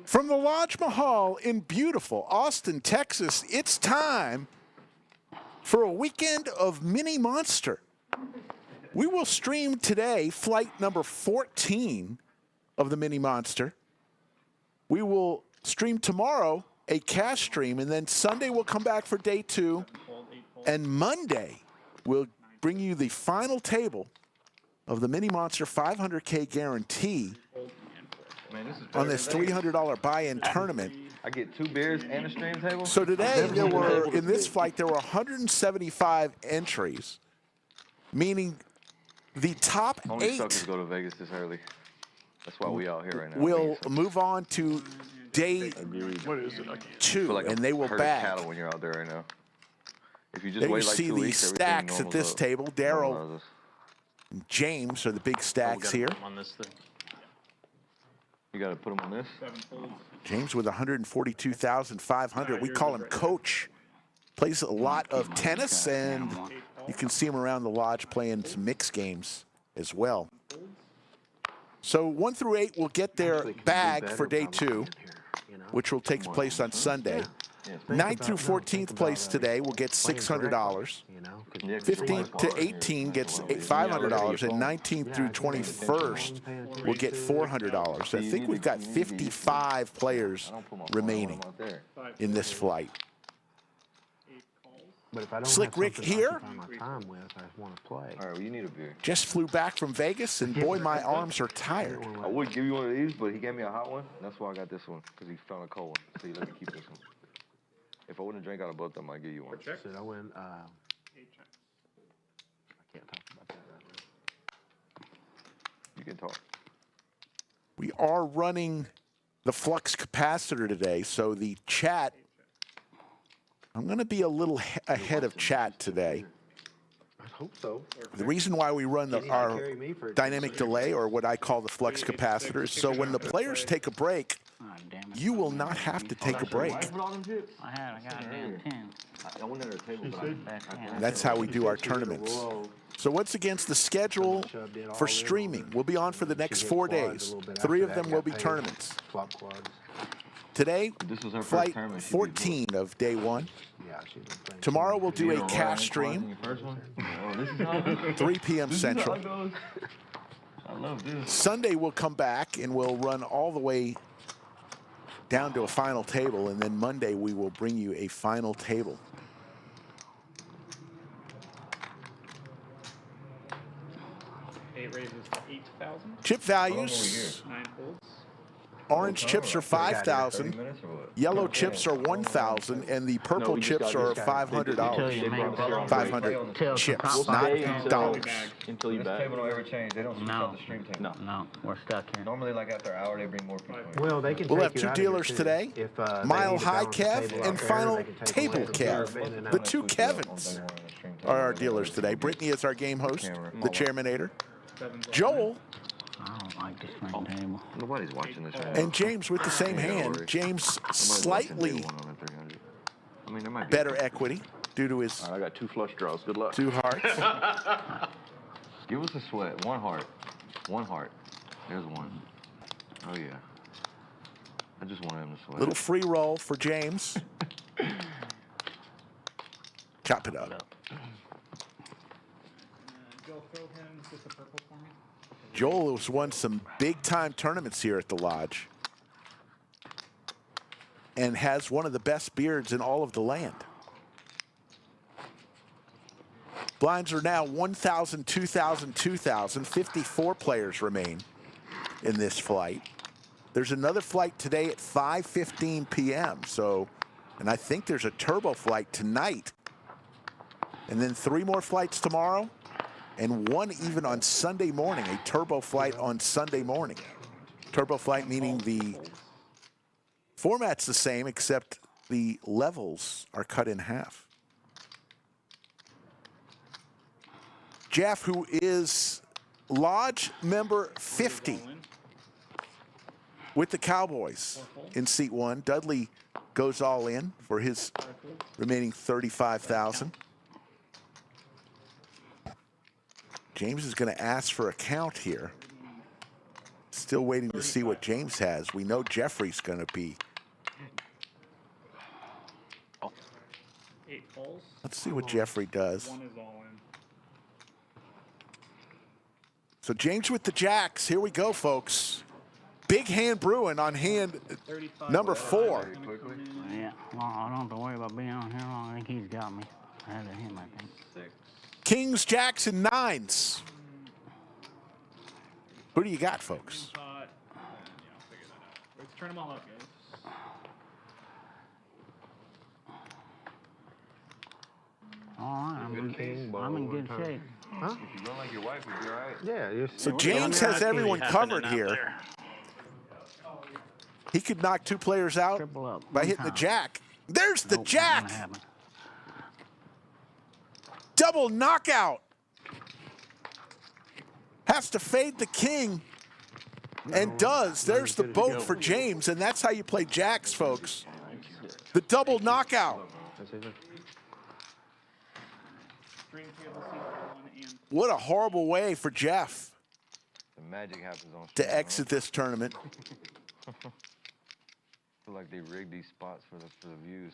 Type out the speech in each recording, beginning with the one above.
From the Lodge Mahal in beautiful Austin, Texas, it's time for a weekend of Mini Monster. We will stream today flight number 14 of the Mini Monster. We will stream tomorrow a cash stream, and then Sunday we'll come back for day 2, and Monday we'll bring you the final table of the Mini Monster 500K guarantee on this $300 buy-in tournament. I get 2 beers and a stream table. So today there were, in this flight, there were 175 entries, meaning the top Only 8 suckers go to Vegas this early. That's why we out here right now. will move on to day 2, like and they will bag. Cattle when you're out there right now. If you just There you wait like see 2 the weeks, stacks at this table. Daryl normalizes. and James are the big stacks here. On this thing. You got to put them on this. James with 142,500. We call him Coach. Plays a lot of tennis, and you can see him around the lodge playing some mixed games as well. So 1 through 8 will get their bag for day 2, which will take place on Sunday. 9th through 14th place today will get $600. 15th to 18 gets $500, and 19th through 21st will get $400. I think we've got 55 players remaining in this flight. But if I don't Slick Rick here. my time with, I want to play. All right, well, you need a beer. Just flew back from Vegas, and boy, my arms are tired. I would give you one of these, but he gave me a hot one. That's why I got this one, because he found a cold one. So he let me keep this one. If I wouldn't drink out of both of them, I'd give you one. So I went, I can't talk about that right now. You can talk. We are running the flux capacitor today, so the chat, I'm going to be a little ahead of chat today. I hope so. The reason why we run our dynamic delay, or what I call the flux capacitor, is so when the players take a break, you will not have to take a break. I got a damn 10. I went at her table, but That's how we do our tournaments. So once against the schedule for streaming, we'll be on for the next 4 days. 3 of them will be tournaments. Today, flight 14 of day 1. Tomorrow we'll do a cash stream, 3 p.m. Central. I love this. Sunday we'll come back and we'll run all the way down to a final table, and then Monday we will bring you a final table. It raises to 8,000. Chip values. 9 folds. Orange chips are 5,000, yellow chips are 1,000, and the purple chips are $500. 500 chips, not dollars. Until you bag. This table don't ever change. They don't switch out the stream table. No, we're stuck here. Normally, like after an hour, they bring more people in. Well, they can We'll take have you 2 out of dealers here, too. today, If, Mile they need to High balance the Kev table and out there, Final they can take Table away the Kev. curve and then The out. 2 Kevins are our dealers today. Brittany is our game host, the chairmanator. Joel I don't like this ring table. Nobody's watching this right now. and James with the same hand. James slightly better equity due to his I got 2 flush draws. Good luck. 2 hearts. Give us a sweat. 1 heart. 1 heart. There's 1. Oh, yeah. I just wanted him to sweat. Little free roll for James. Chop it up. Joel, throw him just a purple for me. Joel has won some big-time tournaments here at the Lodge and has one of the best beards in all of the land. Blinds are now 1,000, 2,000, 2,000. 54 players remain in this flight. There's another flight today at 5:15 p.m. So, and I think there's a turbo flight tonight. And then 3 more flights tomorrow. And 1 even on Sunday morning, a turbo flight on Sunday morning. Turbo flight meaning the format's the same, except the levels are cut in half. Jeff, who is Lodge member 50 with the Cowboys in seat 1. Dudley goes all in for his remaining 35,000. James is going to ask for a count here. Still waiting to see what James has. We know Jeffrey's going to be. 8 falls. Let's see what Jeffrey does. 1 is all in. So James with the jacks. Here we go, folks. Big hand brewing on hand 35. number 4. Yeah, well, I don't have to worry about being on here long. I think he's got me. I had him, I think. 6. Kings, jacks, and 9s. Who do you got, folks? Yeah, I'll figure that out. Let's turn them all up, guys. Oh, I'm in good shape. Huh? If you run like your wife, you'll be all right. Yeah, you're So James has everyone covered here. He could knock 2 players out Triple up. by hitting the jack. There's the jack. Double knockout. Has to fade the king. And does. There's the boat for James. And that's how you play jacks, folks. The double knockout. What a horrible way for Jeff The magic happens on to exit this tournament. I feel like they rigged these spots for the views.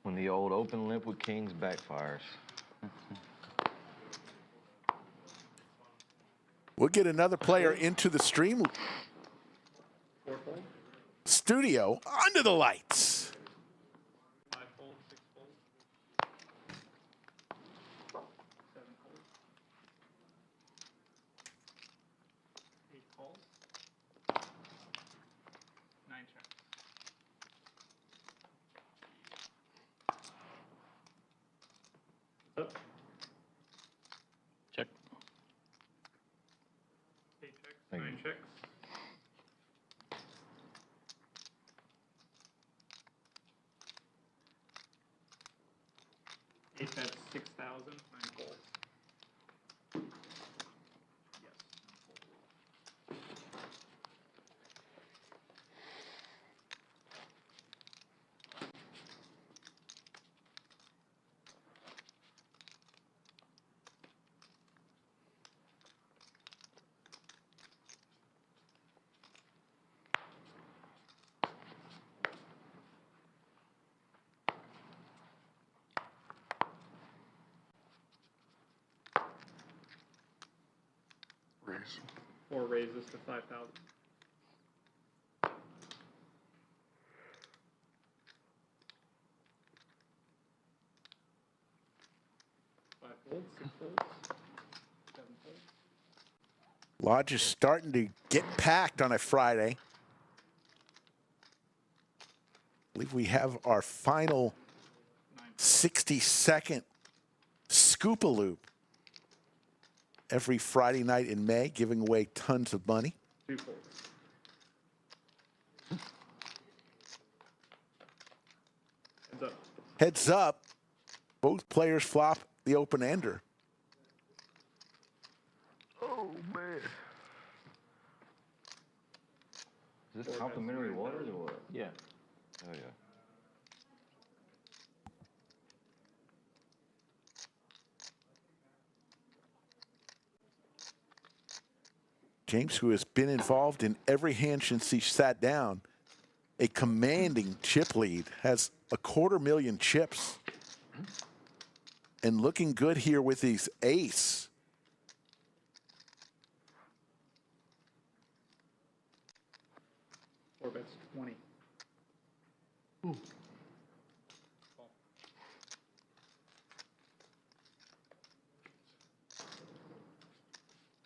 When the old open limp with kings backfires. We'll get another player into the stream studio under the lights. 5 fold, 6 fold. 7 fold. 8 calls. 9 checks. Up. Check. 8 checks. Thank 9 you. checks. Eight bets 6,000. 9 calls. Yes. Raise. 4 raises to 5,000. Five folds, 6 folds, 7 folds. Lodge is starting to get packed on a Friday. I believe we have our final 60-second scoop-a-loop every Friday night in May, giving away tons of money. 2 folds. Heads up. Heads up, both players flop the open-ender. Oh, man. Is this complimentary waters or what? Yeah. Oh, yeah. James, who has been involved in every hand since he sat down, a commanding chip lead, has 250,000 chips. And looking good here with his ace. Four bets 20.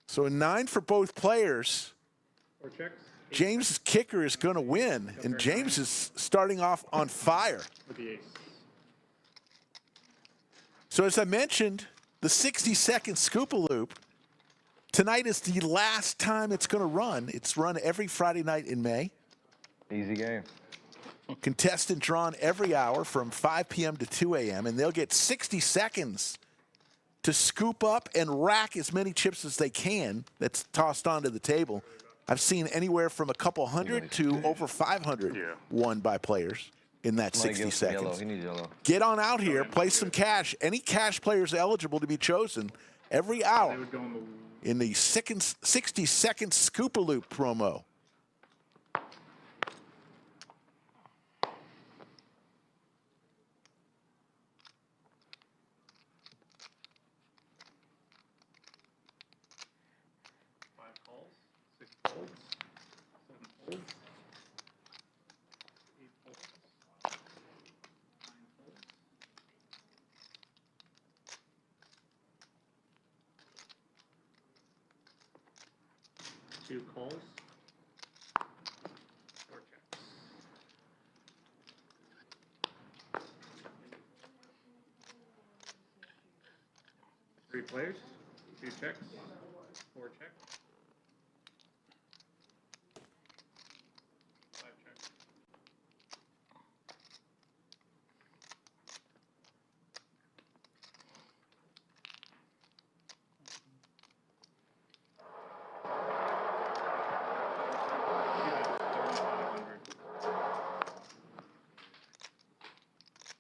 So a 9 for both players. 4 checks. James' kicker is going to win, and James is starting off on fire. With the ace. So as I mentioned, the 60-second scoop-a-loop, tonight is the last time it's going to run. It's run every Friday night in May. Easy game. Contestant drawn every hour from 5 p.m. to 2 a.m., and they'll get 60 seconds to scoop up and rack as many chips as they can that's tossed onto the table I've seen anywhere from a couple hundred to over 500 won by players in that Somebody 60 give him some yellow. seconds. He needs yellow. Get on out here, play some cash. Any cash players eligible to be chosen every hour in the 60-second Scoop-a-Loop promo. Two calls. Four checks. Three players. Two checks. Four checks. Five checks.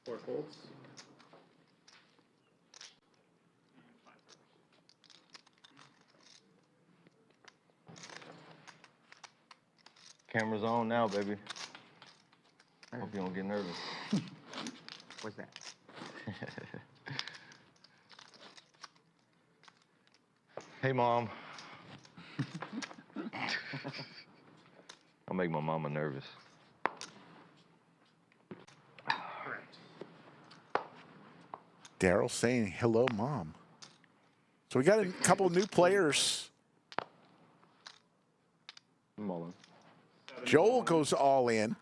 Four folds. Camera's on now, baby. Hope you don't get nervous. What's that? Hey, Mom. I'll make my mama nervous. Correct. Daryl saying hello, Mom. So we got a couple new players. Mullen. Joel goes all in.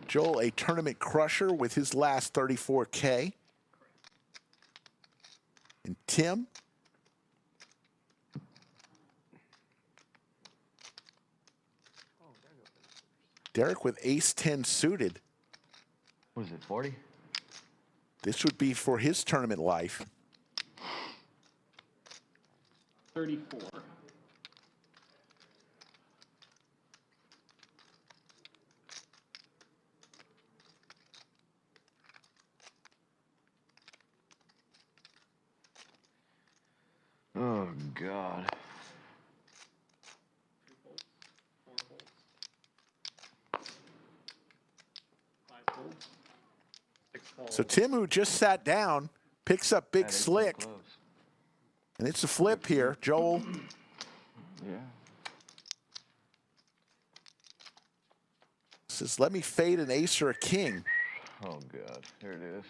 Joel, a tournament crusher with his last 34K. And Tim. Derek with ace-10 suited. What is it, 40? This would be for his tournament life. 34. Oh, God. Two folds. Four folds. Five folds. Six calls. So Tim, who just sat down, picks up Big That ace is Slick. close. And it's a flip here. Joel Yeah. says, let me fade an ace or a king. Oh, God. Here it is.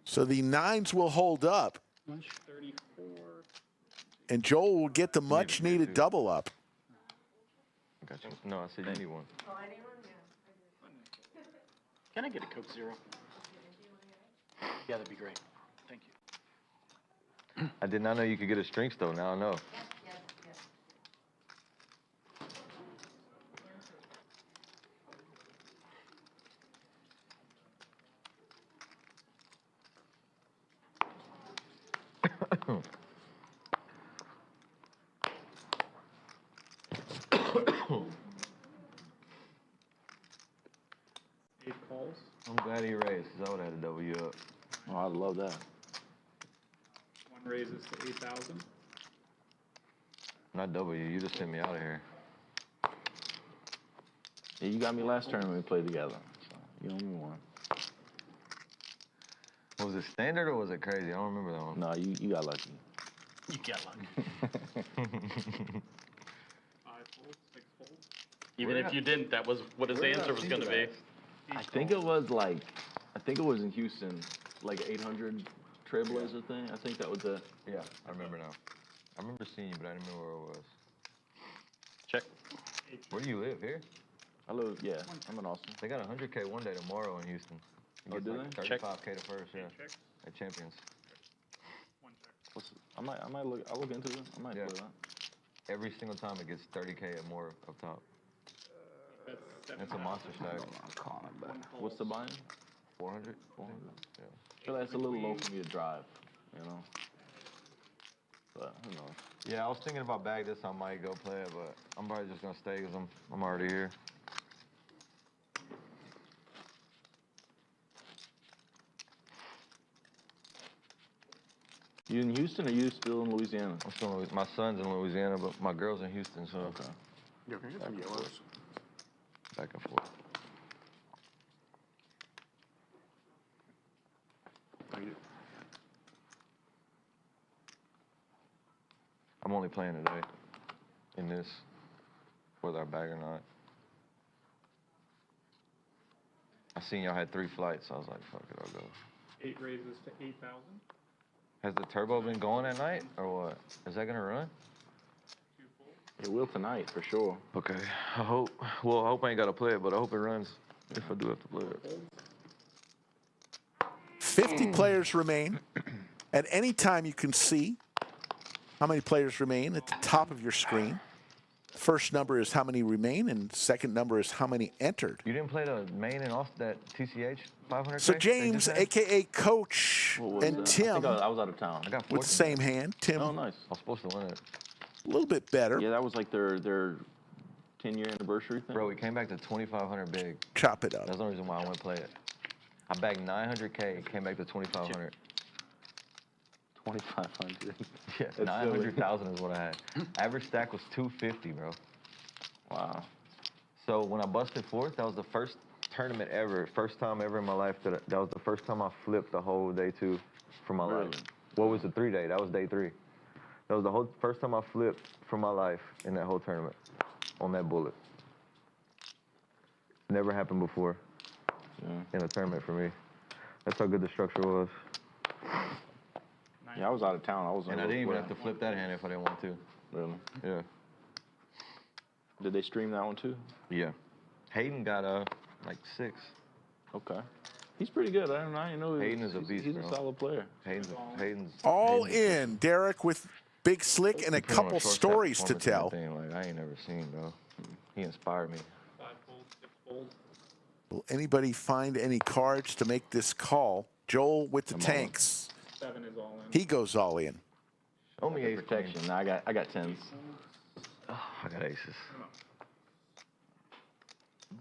So the nines will hold up, 34. and Joel will get the much needed double up. Got you. No, I said you need one. Can I get a Coke Zero? Yeah, that'd be great. Thank you. I did not know you could get a strengths, though. Now I know. Eight calls. I'm glad he raised, because I would have had to double you up. Oh, I love that. One raises to 8,000. Not double you. You just sent me out of here. Yeah, you got me last turn when we played together. So you owe me one. Was it standard or was it crazy? I don't remember that one. No, you got lucky. You get lucky. 5 folds, 6 folds. Even if you didn't, that was what his answer was going to be. I think it was in Houston, like 800 Trailblazer thing. I think that was it. Yeah, I remember now. I remember seeing you, but I didn't remember where it was. Check. Where do you live? Here? Yeah, I'm in Austin. They got 100K one day tomorrow in Houston. You Oh, get do like they? 35K to first, yeah. Checks. At Champions. One check. I'll look into it. I might Yeah. play that. Every single time it gets 30K and more up top. That's That's a monster stack. I'm calling it back. What's the buy-in? 400. 400. Yeah. So that's a little low for me to drive, you know. But who knows? Yeah, I was thinking about bag this. I might go play it, but I'm probably just gonna stay because I'm already here. You in Houston or you still in Louisiana? I'm still in my son's in Louisiana, but my girl's in Houston, so Okay. Yeah, can you get some yours? back and forth. I'm only playing today in this, whether I bag or not. I seen y'all had 3 flights, so I was like, fuck it, I'll go. 8 raises to 8,000. Has the turbo been going at night, or what? Is that gonna run? It will tonight for sure. Okay, I hope. Well, I hope I ain't gotta play it, but I hope it runs if I do have to play it. 50 players remain. At any time, you can see how many players remain at the top of your screen. First number is how many remain, and second number is how many entered. You didn't play the main and off that TCH 500. So James, a.k.a. Coach, What was and that? Tim, I was out of town. I got with the 14. same hand. Tim, Oh, nice. I was supposed to win it. a little bit better. Yeah, that was like their 10-year anniversary thing. Bro, we came back to 2,500 big. Chop it up. That's the only reason why I went play it. I bagged 900K, came back to 2,500. 2,500. Yeah, That's 900,000 is what I had. Average stack was 250, bro. Wow. So when I busted fourth, that was the first tournament ever, first time ever in my life that was the first time I flipped the whole day 2 for my Really? life. What was the 3-day? That was day 3. That was the whole first time I flipped for my life in that whole tournament on that bullet. Never happened before in a tournament for me. That's how good the structure was. Yeah, I was out of town. I was. And I didn't even have to flip that hand if I didn't want to. Really? Yeah. Did they stream that one too? Yeah. Hayden got like 6. Okay. He's pretty good. I didn't know. Hayden is a beast, He's bro. a solid player. Hayden's All Hayden's- in. Derek with Big Slick and a Put on couple short stack stories to performance and tell. everything, like I ain't never seen, bro. He inspired me. 5 folds, 6 folds. Will anybody find any cards to make this call? Joel with the Come on. tanks. 7 is all in. He goes all in. Show me ace Protection. queen. No, I got 10s. Oh, I got aces.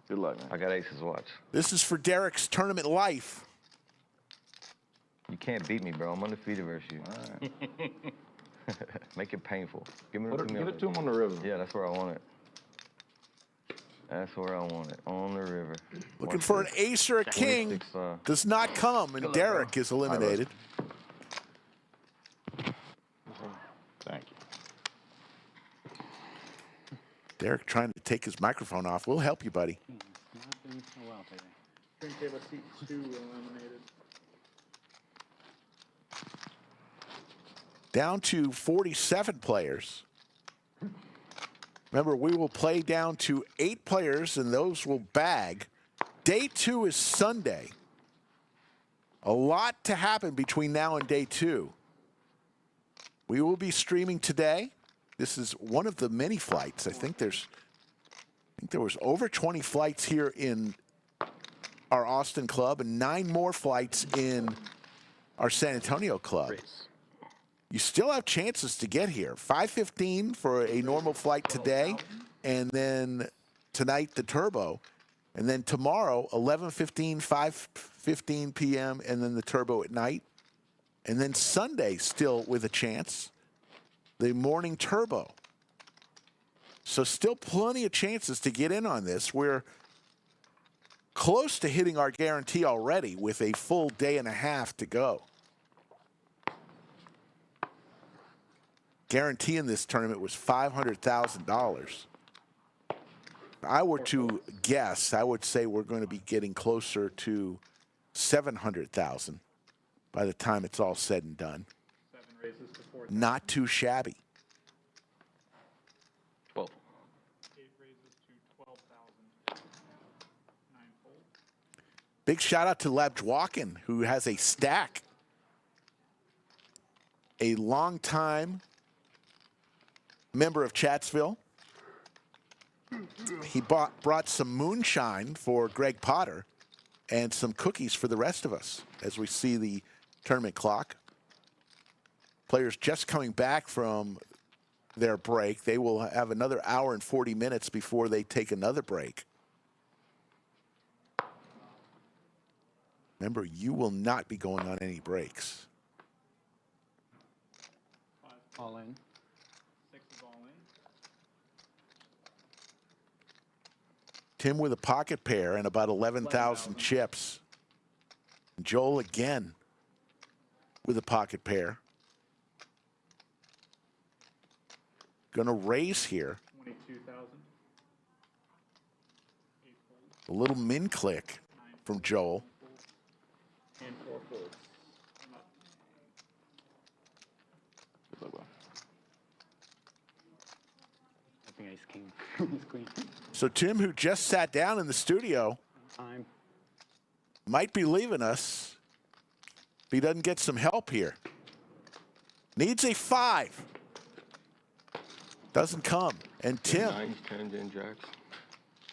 Good luck, man. I got aces. Watch. This is for Derek's tournament life. You can't beat me, bro. I'm undefeated versus you. All right. Make it painful. Give me Give on it to him on the river. Yeah, that's where I want it. That's where I want it. On the river. Looking Watch for an this. ace or a king. 26, Does not come, and Derek is eliminated. Thank you. Derek trying to take his microphone off. We'll help you, buddy. Not doing so well today. Green table seat 2 eliminated. Down to 47 players. Remember, we will play down to 8 players, and those will bag. Day 2 is Sunday. A lot to happen between now and day 2. We will be streaming today. This is one of the many flights. I think there was over 20 flights here in our Austin club and 9 more flights in our San Antonio club. You still have chances to get here. 5:15 for a normal flight today, and then tonight the turbo, and then tomorrow 11:15, 5:15 p.m., and then the turbo at night, and then Sunday still with a chance, the morning turbo. So still plenty of chances to get in on this. We're close to hitting our guarantee already with a full day and a half to go. Guarantee in this tournament was $500,000. I were to guess, I would say we're going to be getting closer to $700,000 by the time it's all said and done. 7 raises to 4. Not too shabby. 12. 8 raises to 12,000. 9 folds. Big shout out to Labdwakin, who has a stack. A long-time member of Chatsville. He brought some moonshine for Greg Potter. and some cookies for the rest of us as we see the tournament clock. Players just coming back from their break. They will have another hour and 40 minutes before they take another break. Remember, you will not be going on any breaks. All in. 6 is all in. Tim with a pocket pair and about 11,000 chips. Joel again with a pocket pair. Going to raise here. 22,000. 8 folds. A little min click from Joel. And 4 folds. I think it's king. It's queen. So Tim, who just sat down in the studio, Time. might be leaving us if he doesn't get some help here. Needs a 5. Doesn't come. And Tim 9s, 10s, and jacks.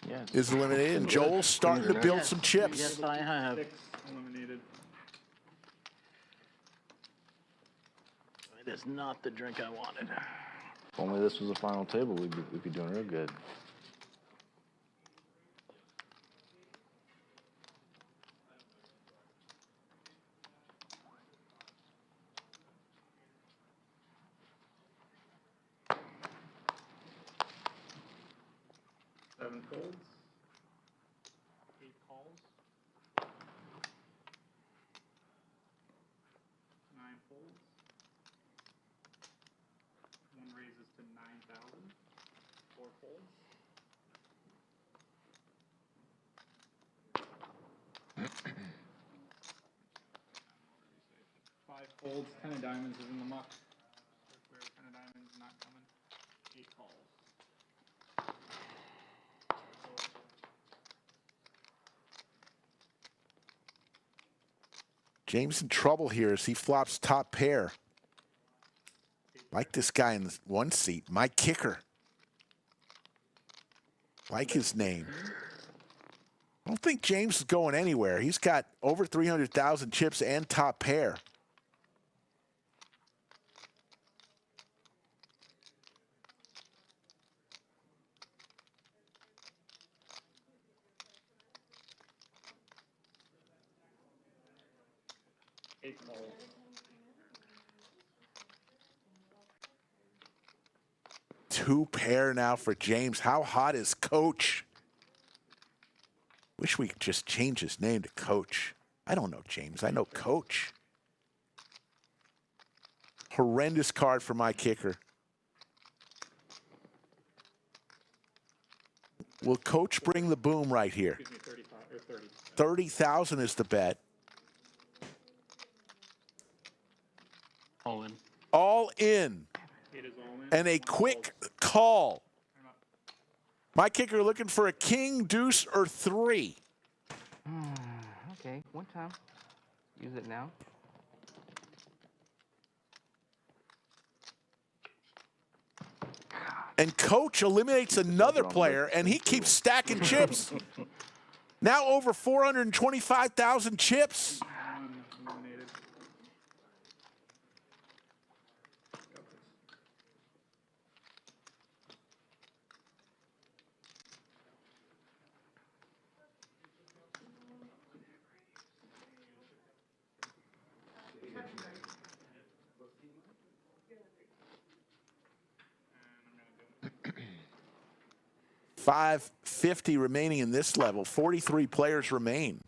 Yes. is eliminated, and Joel's starting to build some chips. Yes, I have. 6 eliminated. It is not the drink I wanted. If only this was a final table, we'd be doing real good. Seven folds. 8 calls. 9 folds. 1 raises to 9,000. 4 folds. 5 folds. 10 of diamonds is in the muck. Square 10 of diamonds not coming. 8 calls. James in trouble here as he flops top pair. Like this guy in one seat, my kicker. Like his name. I don't think James is going anywhere. He's got over 300,000 chips and top pair. Two pair now for James. How hot is Coach? Wish we could just change his name to Coach. I don't know James. I know Coach. Horrendous card for my kicker. Will Coach bring the boom right here? Excuse me, 35 or 30. 30,000 is the bet. All in. All in. 8 is all in. And a quick call. My kicker looking for a king, deuce, or 3. Okay, one time. Use it now. And Coach eliminates another player, and he keeps stacking chips. Now over 425,000 chips. 1 eliminated. And I'm gonna do 550 remaining in this level. 43 players remain.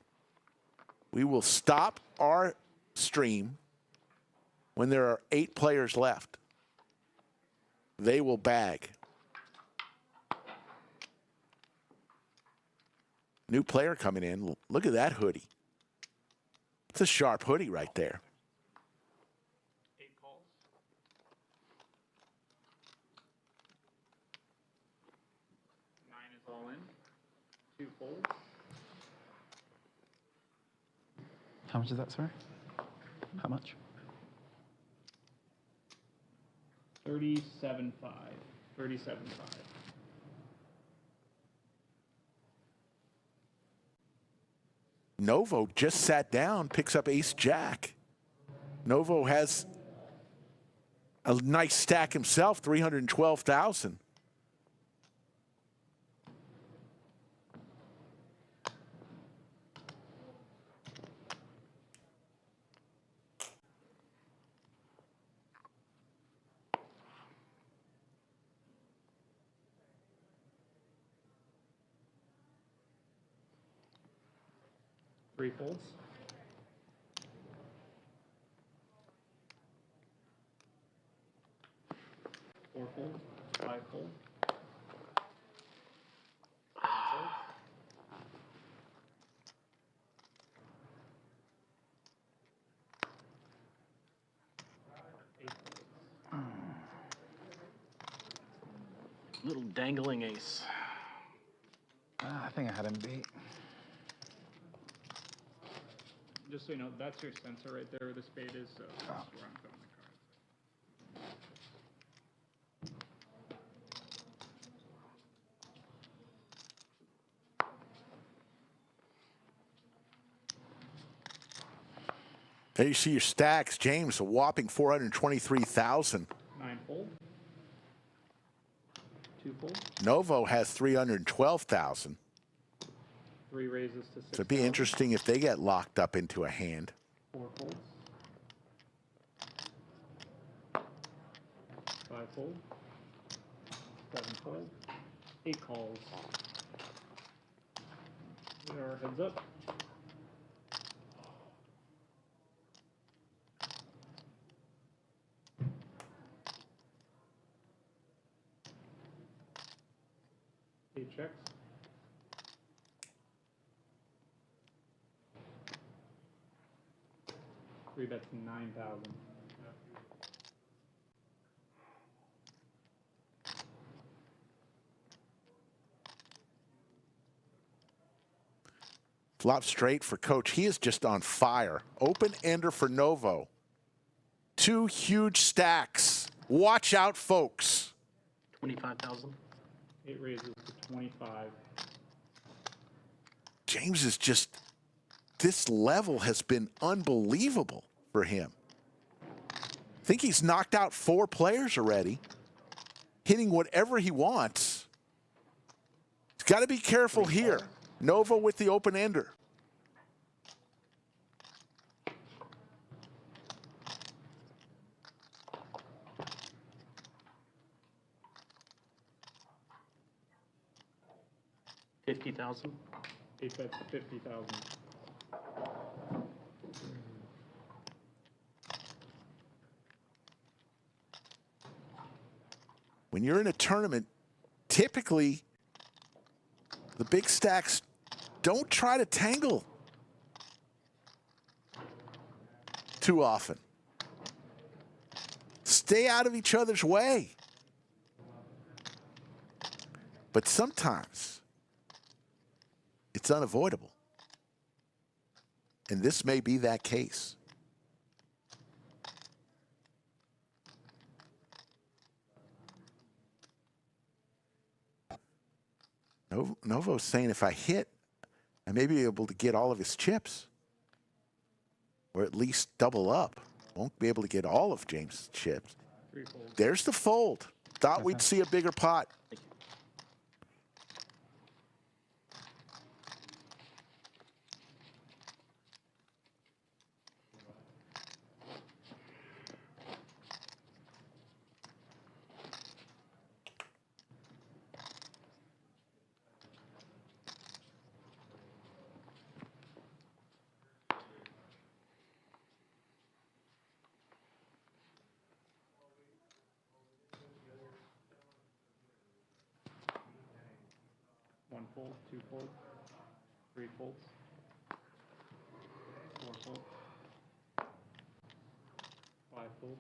We will stop our stream when there are 8 players left. They will bag. New player coming in. Look at that hoodie. It's a sharp hoodie right there. 8 calls. 9 is all in. 2 folds. How much is that, sorry? How much? 37.5. 37.5. Novo just sat down, picks up ace jack. Novo has a nice stack himself, 312,000. Three folds. Four fold. Five fold. Seven folds. Eight folds. Little dangling ace. I think I had him beat. Just so you know, that's your sensor right there where the spade is, so that's where I'm putting the cards. There you see your stacks. James, a whopping 423,000. Nine fold. Two fold. Novo has 312,000. Three raises to six. So it'd be interesting if they get locked up into a hand. Four folds. Five fold. Seven fold. Eight calls. There, heads up. Eight checks. Three bets 9,000. Flop straight for Coach. He is just on fire. Open ender for Novo. Two huge stacks. Watch out, folks. 25,000. Eight raises to 25. James is just, this level has been unbelievable for him. I think he's knocked out 4 players already, hitting whatever he wants. He's got to be careful here. Novo with the open ender. $50,000. Eight bets 50,000. When you're in a tournament, typically the big stacks don't try to tangle too often. Stay out of each other's way. But sometimes it's unavoidable. And this may be that case. Novo's saying if I hit, I may be able to get all of his chips. Or at least double up. Won't be able to get all of James' chips. Three folds. There's the fold. Thought we'd see a bigger pot. One fold, two fold, three folds, four fold, five fold,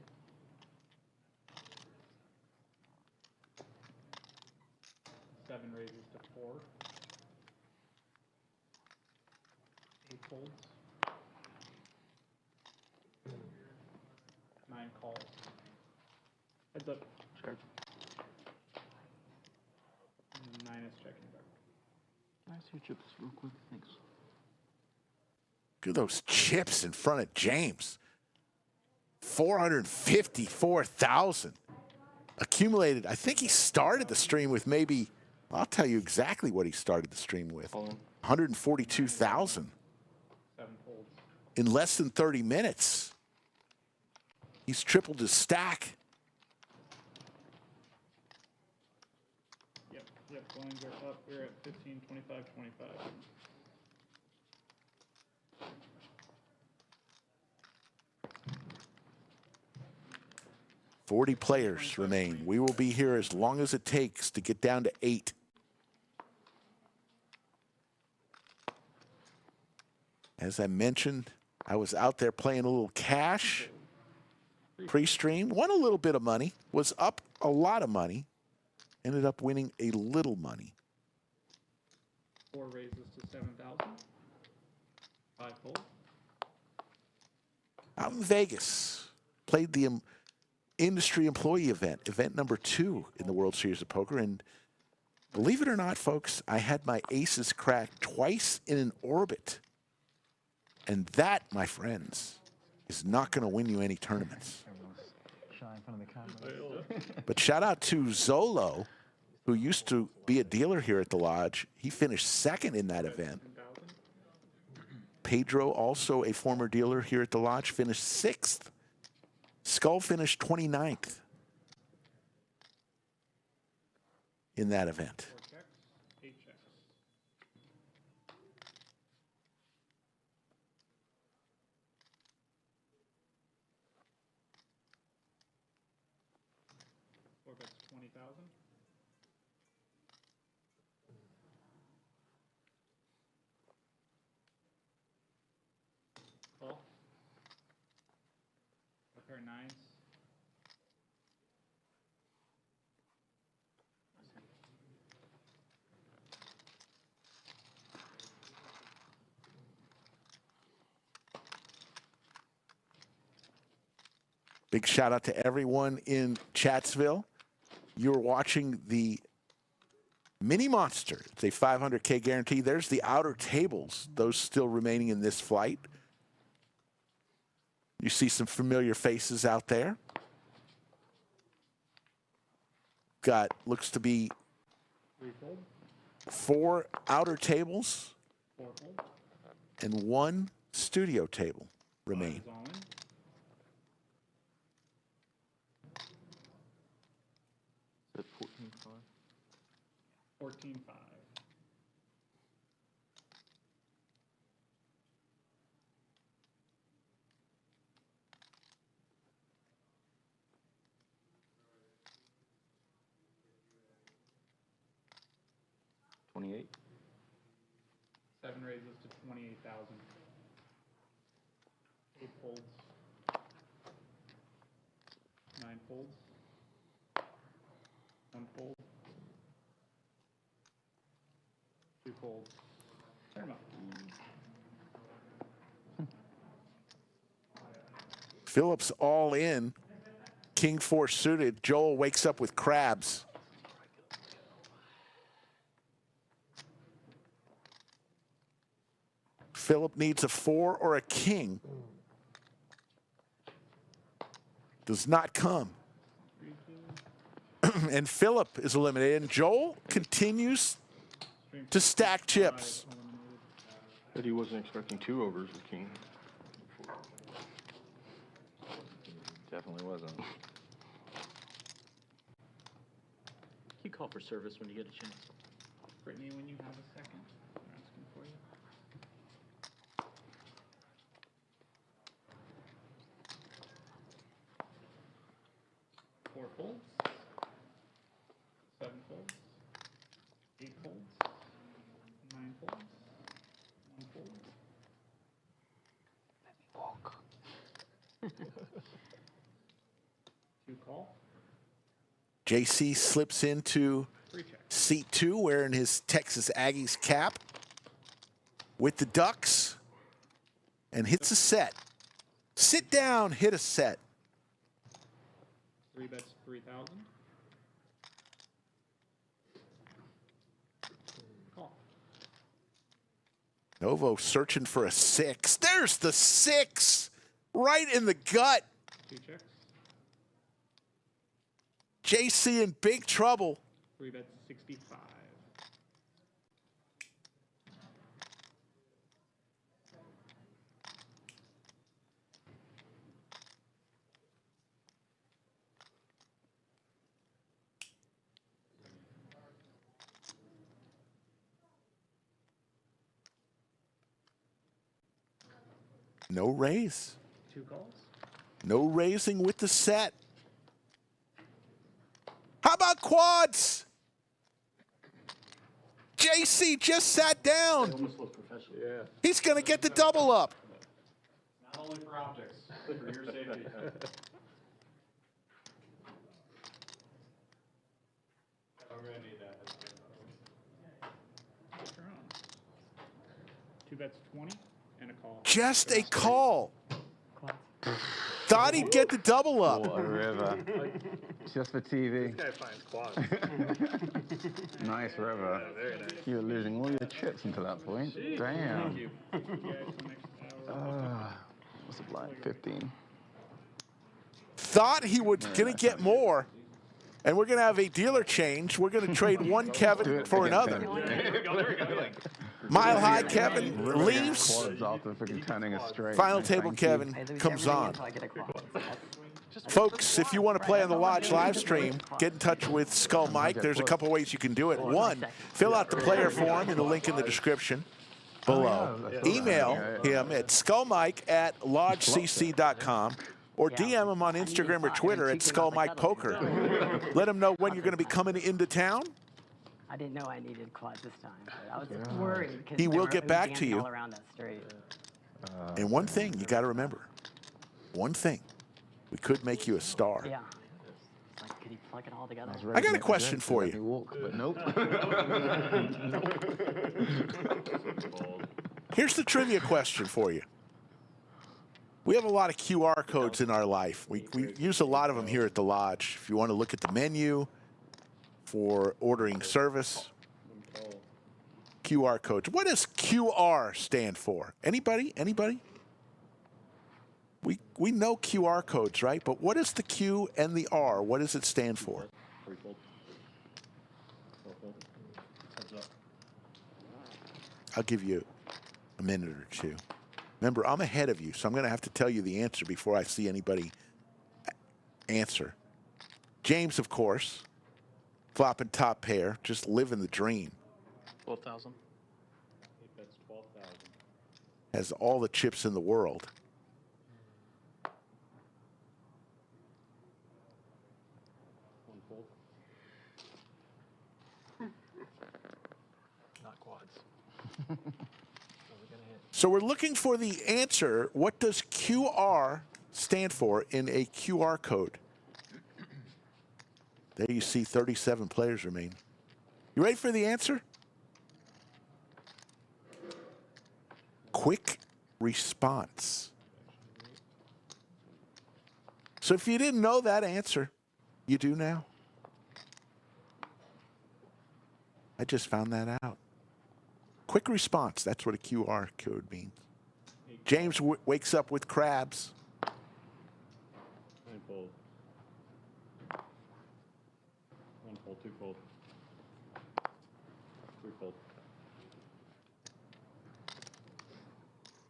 seven raises to 4, eight folds, 9 calls. Heads up. Sure. 9 is checking back. Can I see your chips real quick? Thanks. Look at those chips in front of James. 454,000 accumulated. I think he started the stream with maybe, I'll tell you exactly what he started the stream with. 142,000 in less than 30 minutes. He's tripled his stack. Yep, blinds are up. We're at 15, 25, 25. 40 players remain. We will be here as long as it takes to get down to 8. As I mentioned, I was out there playing a little cash pre-stream. Won a little bit of money. Was up a lot of money. Ended up winning a little money. 4 raises to 7,000. 5 fold. Out in Vegas, played the industry employee event number 2 in the World Series of Poker. And believe it or not, folks, I had my aces cracked twice in an orbit. And that, my friends, is not going to win you any tournaments. Shy in front of the camera. But shout out to Zolo, who used to be a dealer here at the Lodge. He finished 2nd in that event. Pedro, also a former dealer here at the Lodge, finished 6th. Skull finished 29th in that event. 4 checks, 8 checks. Four bets 20,000. Call. A pair of 9s. Big shout out to everyone in Chatsville. You're watching the Mini Monster. It's a 500K guarantee. There's the outer tables, those still remaining in this flight. You see some familiar faces out there. Got, looks to be 3 fold. 4 outer tables 4 fold. and 1 studio table remain. All in. That's 14.5. 14-5. $28. 7 raises to 28,000. 8 folds. 9 folds. 1 fold. 2 folds. Turn 'em up. Phillips all in. King 4 suited. Joel wakes up with crabs. Phillip needs a 4 or a king. Does not come. And Phillip is eliminated. And Joel continues to stack chips. But he wasn't expecting 2 overs with king. Definitely wasn't. You call for service when you get a chance. Brittany, when you have a second, I'm asking for you. Four folds. 7 folds. 8 folds. 9 folds. 1 fold. Walk. 2 call. JC slips into 3 check. seat 2 wearing his Texas Aggies cap with the Ducks and hits a set. Sit down, hit a set. 3 bets 3,000. Call. Novo searching for a 6. There's the 6 right in the gut. 2 checks. JC in big trouble. 3 bets 65. No raise. 2 calls. No raising with the set. How about quads? JC just sat down. Almost looks professional. Yeah. He's going to get the double up. Not only for optics, for your safety. I'm gonna need that. Turn on. 2 bets 20 and a call. Just a call. Thought he'd get the double up. What a river. Just for TV. This guy finds quads. Nice river. Very nice. You were losing all your chips until that point. Damn. Yeah, it's the next hour. What's it like? 15. Thought he was going to get more. And we're going to have a dealer change. We're going to trade one Kevin for another. Mile High Kevin leaves. Quads after freaking turning us straight. Final No, table thank you. Kevin comes on. Folks, if you want to play on the Lodge live stream, get in touch with Skull Mike. There's a couple ways you can do it. One, fill out the player form in the link in the description below. Email him at skullmike@lodgecc.com or DM him on Instagram or Twitter at skullmikepoker. Let him know when you're going to be coming into town. I didn't know I needed quads this time. But I was worried because He will get back to you. all around us straight. And one thing you got to remember, one thing, we could make you a star. Yeah. It's like, could he plug it all together? I got a question for you. Walk, but nope. Here's the trivia question for you. We have a lot of QR codes in our life. We use a lot of them here at the Lodge. If you want to look at the menu for ordering service, QR codes. What does QR stand for? Anybody? Anybody? We know QR codes, right? But what is the Q and the R? What does it stand for? I'll give you a minute or two. Remember, I'm ahead of you, so I'm going to have to tell you the answer before I see anybody answer. James, of course, flopping top pair, just living the dream. 12,000. That's 12,000. Has all the chips in the world. One fold. Not quads. So we're looking for the answer. What does QR stand for in a QR code? There you see 37 players remain. You ready for the answer? Quick response. So if you didn't know that answer, you do now. I just found that out. Quick response, that's what a QR code means. James wakes up with crabs. Nine fold. One fold, two fold. Three fold.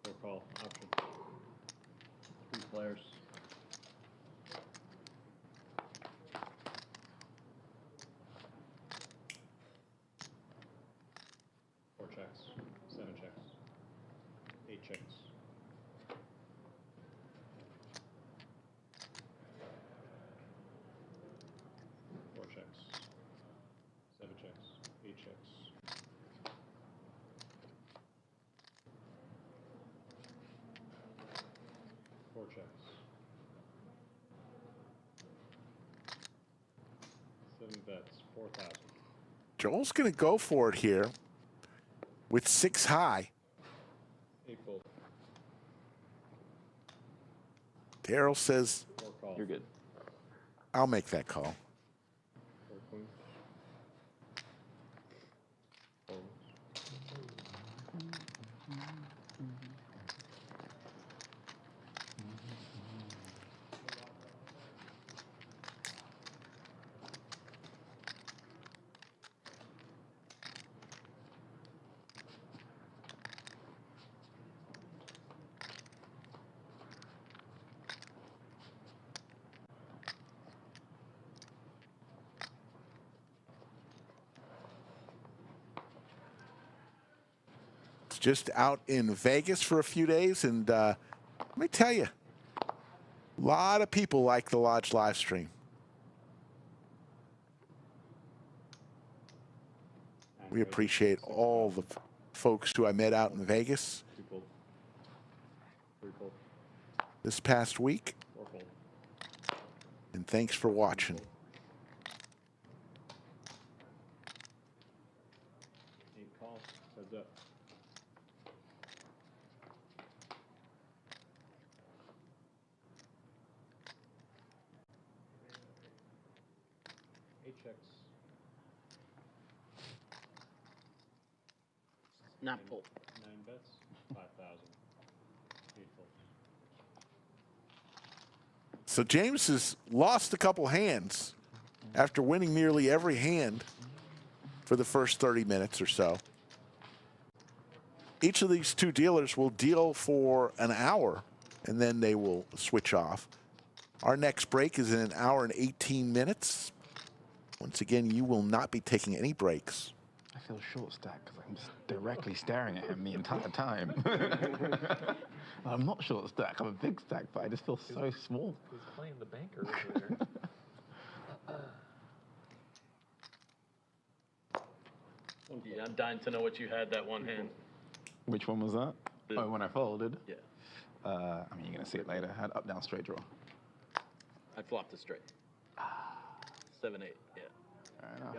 Four call, option. 3 players. Four checks, 7 checks, 8 checks. Four checks, 7 checks, 8 checks. Four checks. 7 bets, 4,000. Joel's going to go for it here with 6 high. 8 fold, Daryl says, 4 call. You're good. I'll make that call. 4 queen. Folds. just out in Vegas for a few days, and let me tell you, a lot of people like the Lodge live stream. We appreciate all the folks who I met out in Vegas this past week. And thanks for watching. Heads up. Eight checks. Not full. 9 bets. 5,000. Eight full. So James has lost a couple hands after winning nearly every hand for the first 30 minutes or so. Each of these two dealers will deal for an hour, and then they will switch off. Our next break is in an hour and 18 minutes. Once again, you will not be taking any breaks. I feel short stacked because I'm just directly staring at him the entire time. I'm not short stack, I'm a big stack, but I just feel so small. He's playing the banker over there. Yeah, I'm dying to know what you had that one hand. Which one was that? Oh, when I folded? Yeah. I mean, you're going to see it later. I had up, down, straight draw. I flopped it straight. 7-8, yeah. Fair enough.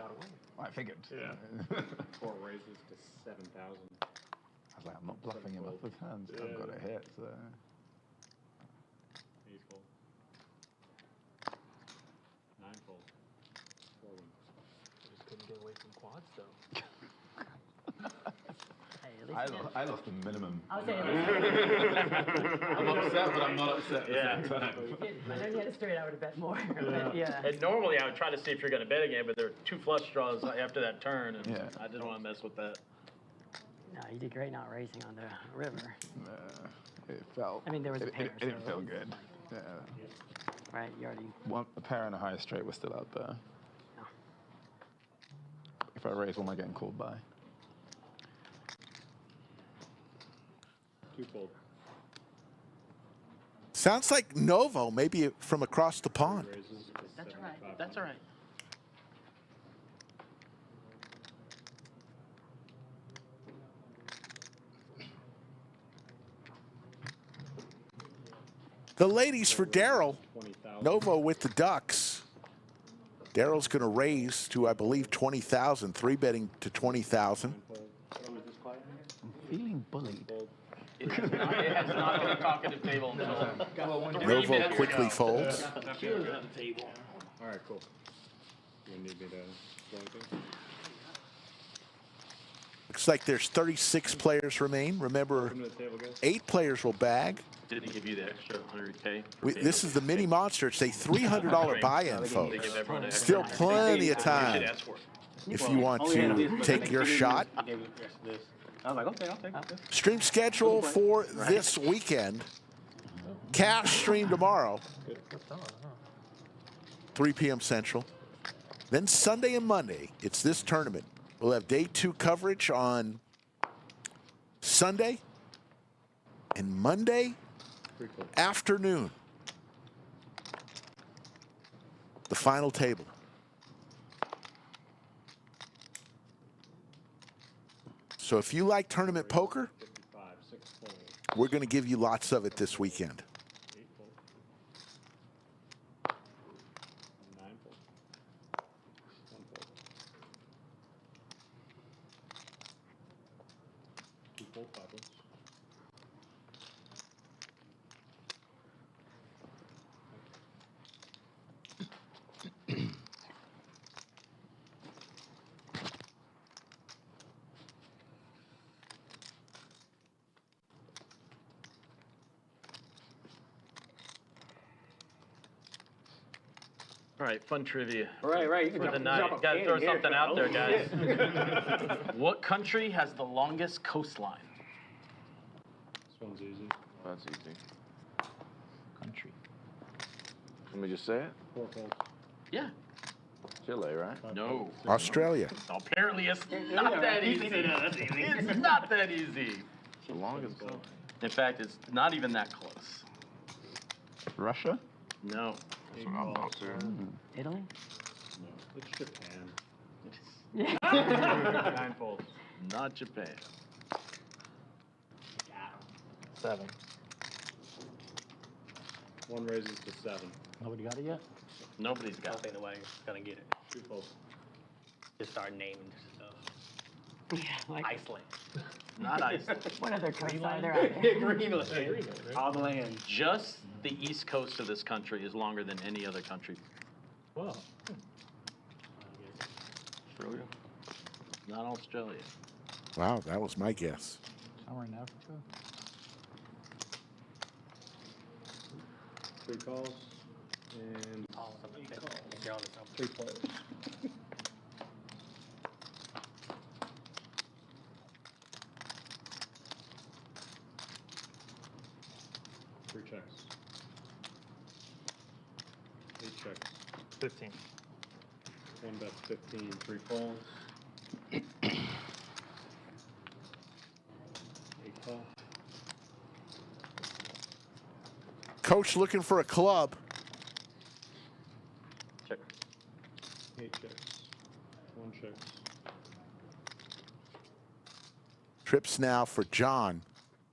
I figured. Yeah. 4 raises to 7,000. I was like, I'm not bluffing him off his hands. I've got a hit, so. Eight full. 9 full. 4 wins. Just couldn't get away from quads, though. Hey, at least you did. I lost the minimum. I was saying, I'm upset, but I'm not upset at the same time. I know you had a straight, I would have bet more. But yeah. And normally I would try to see if you're going to bet again, but there are 2 flush draws after that turn, and Yeah. I didn't want to mess with that. No, you did great not racing on the river. It felt. I mean, there was a it, pair, It didn't so feel it was good. Yeah. Right, you already. A pair and a high straight was still out there. No. If I raise, what am I getting called by? 2 fold. Sounds like Novo, maybe from across the pond. Raises to That's all right. 75,000. That's all right. The ladies for Daryl. 20,000. Novo with the Ducks. Daryl's going to raise to, I believe, 20,000. 3-betting to 20,000. I'm feeling bullied. It has not been a talkative table until 3 Novo minutes quickly ago. folds. All right, cool. You need me to do anything? Looks like there's 36 players remain. Remember, Come to the table, guys. 8 players will bag. Did they give you the extra 100K? This is the mini monster. It's a $300 buy-in, They folks. give everyone an extra. Still plenty of You should time ask for it. if you want to take your shot. I gave you the rest of this. I was like, okay, I'll take it. Stream schedule for this weekend. Cash stream tomorrow, 3 p.m. Central. Then Sunday and Monday, it's this tournament. We'll have day 2 coverage on Sunday and Monday afternoon. The final table. So if you like tournament poker, 55, 6 fold. we're going to give you lots of it this weekend. 8 fold. 9 fold. 1 fold. 2 fold, 5 folds. All right, fun trivia. Right. You can For the jump night. a Got to can throw here. something out there, Oh, guys. shit. What country has the longest coastline? This one's easy. That's easy. Country. Let me just say it. 4 folds. Yeah. Chile, right? No. Australia. Apparently, it's not that easy. That's easy. It's not that easy. The longest ball. In fact, it's not even that close. Russia? No. Italy? It's Japan. 9 folds. Not Japan. 7. 1 raises to 7. Nobody got it yet? Nobody's I got don't it. think nobody's gonna get it. 2 folds. Just start naming stuff. Yeah, like, Iceland. Not Iceland. what other coasts are there out there? Greenland. All the land. Just the east coast of this country is longer than any other country. Whoa. Australia? Not Australia. Wow, that was my guess. Somewhere in Africa? 3 calls. And Oh, something. You're on to something. 3 players. Three checks. 8 checks. 15. 1 bet 15, 3 folds. 8 call. Coach looking for a club. Check. 8 checks. 1 checks. Trips now for John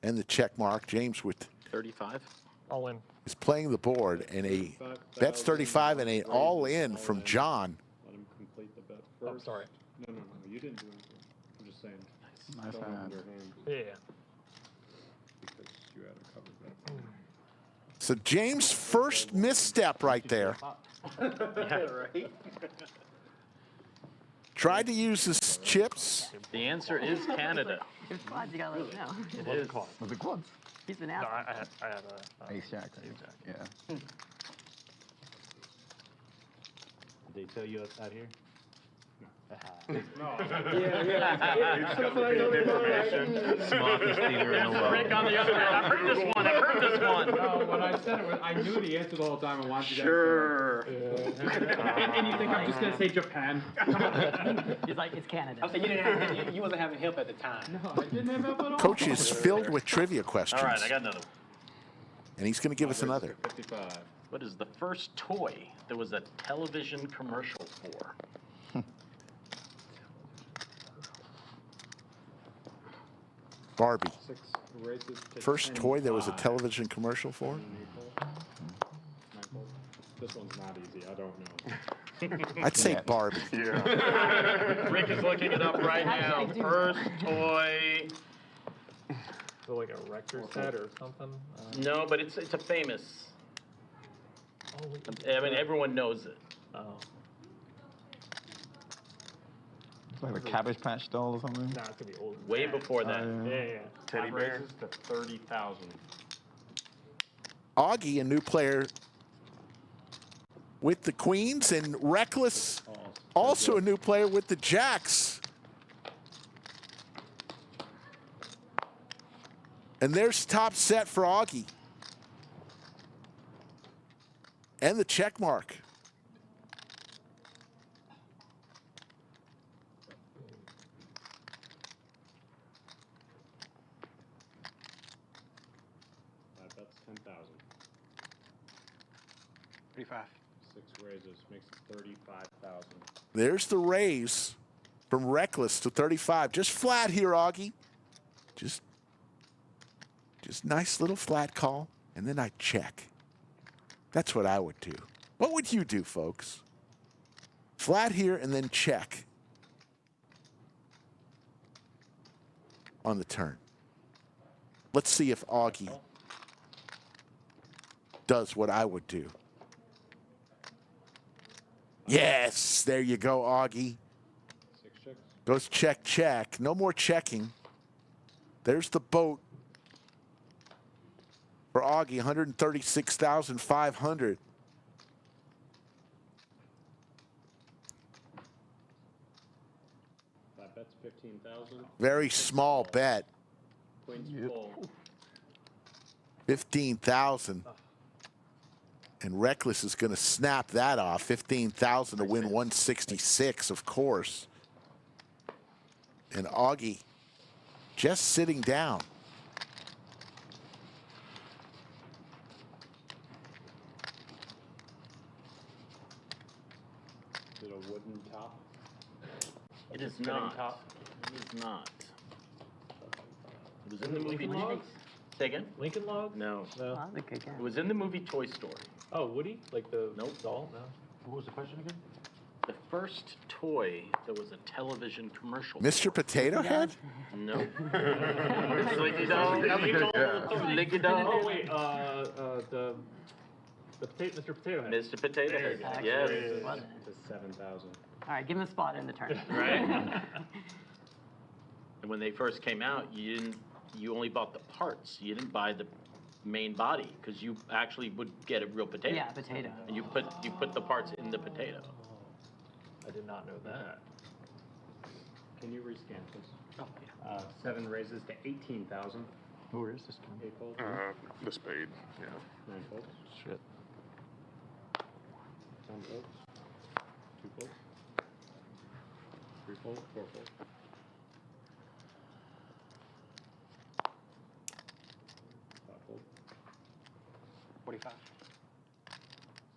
and the check mark. James with 35. All in. is playing the board, and a bets 35 and a all in from John. Let him complete the bet Oh, first. sorry. No, you didn't do anything. I'm just saying. Nice Don't have hand. your hand Yeah. because you had a covered bet. So James' first misstep right there. Right? Tried to use his chips. The answer is Canada. If it's quads, you gotta let us know. It is. Was it quads? He's been No, asking. I had a. Ace jack. Yeah. Did they tell you out here? Smartest theater in the world. Rick on the other end. I've heard this one. I've heard this one. No, when I said it, I knew the answer the whole time. I wanted you guys Sure. And you think I'm just gonna say Japan? He's like, it's Canada. I'm saying you wasn't having help at the time. No, I didn't have help at all. Coach is filled with trivia questions. All right, I got another one. And he's going to give us another. 55. What is the first toy there was a television commercial for? Barbie. 6 raises to First 10, toy there was a 5. television commercial for? 9 folds. This one's not easy. I don't know. I'd say Yeah. Barbie. Rick is looking it up right now. First toy. So like a Rector set or something? No, but it's a famous. I mean, everyone knows it. Oh. It's like a Cabbage Patch doll or something. Nah, it's gonna be old. Way before that. Yeah. Teddy raises to 30,000. Augie, a new player with the Queens, and Reckless, also a new player with the Jacks. And there's top set for Augie. And the check mark. That's 10,000. 35. 6 raises makes it 35,000. There's the raise from Reckless to 35. Just flat here, Augie. Just nice little flat call, and then I check. That's what I would do. What would you do, folks? Flat here and then check on the turn. Let's see if Augie does what I would do. Yes, there you go, Augie. 6 checks. Goes check, check. No more checking. There's the boat for Augie, 136,500. That bet's 15,000. Very small bet, Queen's full. 15,000. And Reckless is going to snap that off, 15,000 to win 166, of course. And Augie just sitting down. It is not. It is not. It was in the movie. Say again? Lincoln Log? No. No. Well, that's a good guess. It was in the movie Toy Story. Oh, Woody? Like the Nope. doll? No. What was the question again? The first toy that was a television commercial. Mr. Potato Head? No. Licky dog. Licky dog. Oh, wait, Mr. Potato Head. Mr. Potato Head. Actually, Yes. it wasn't. To 7,000. All right, give him a spot in the tournament. Right. And when they first came out, you only bought the parts. You didn't buy the main body because you actually would get a real potato. Yeah, potato. And you put the parts in the potato. I did not know that. Can you rescan, please? Oh, yeah. 7 raises to 18,000. Where is this one? 8 folds. The spade, yeah. 9 folds. Shit. 10 folds. 2 folds. 3 folds. 4 folds. 5 folds. 45.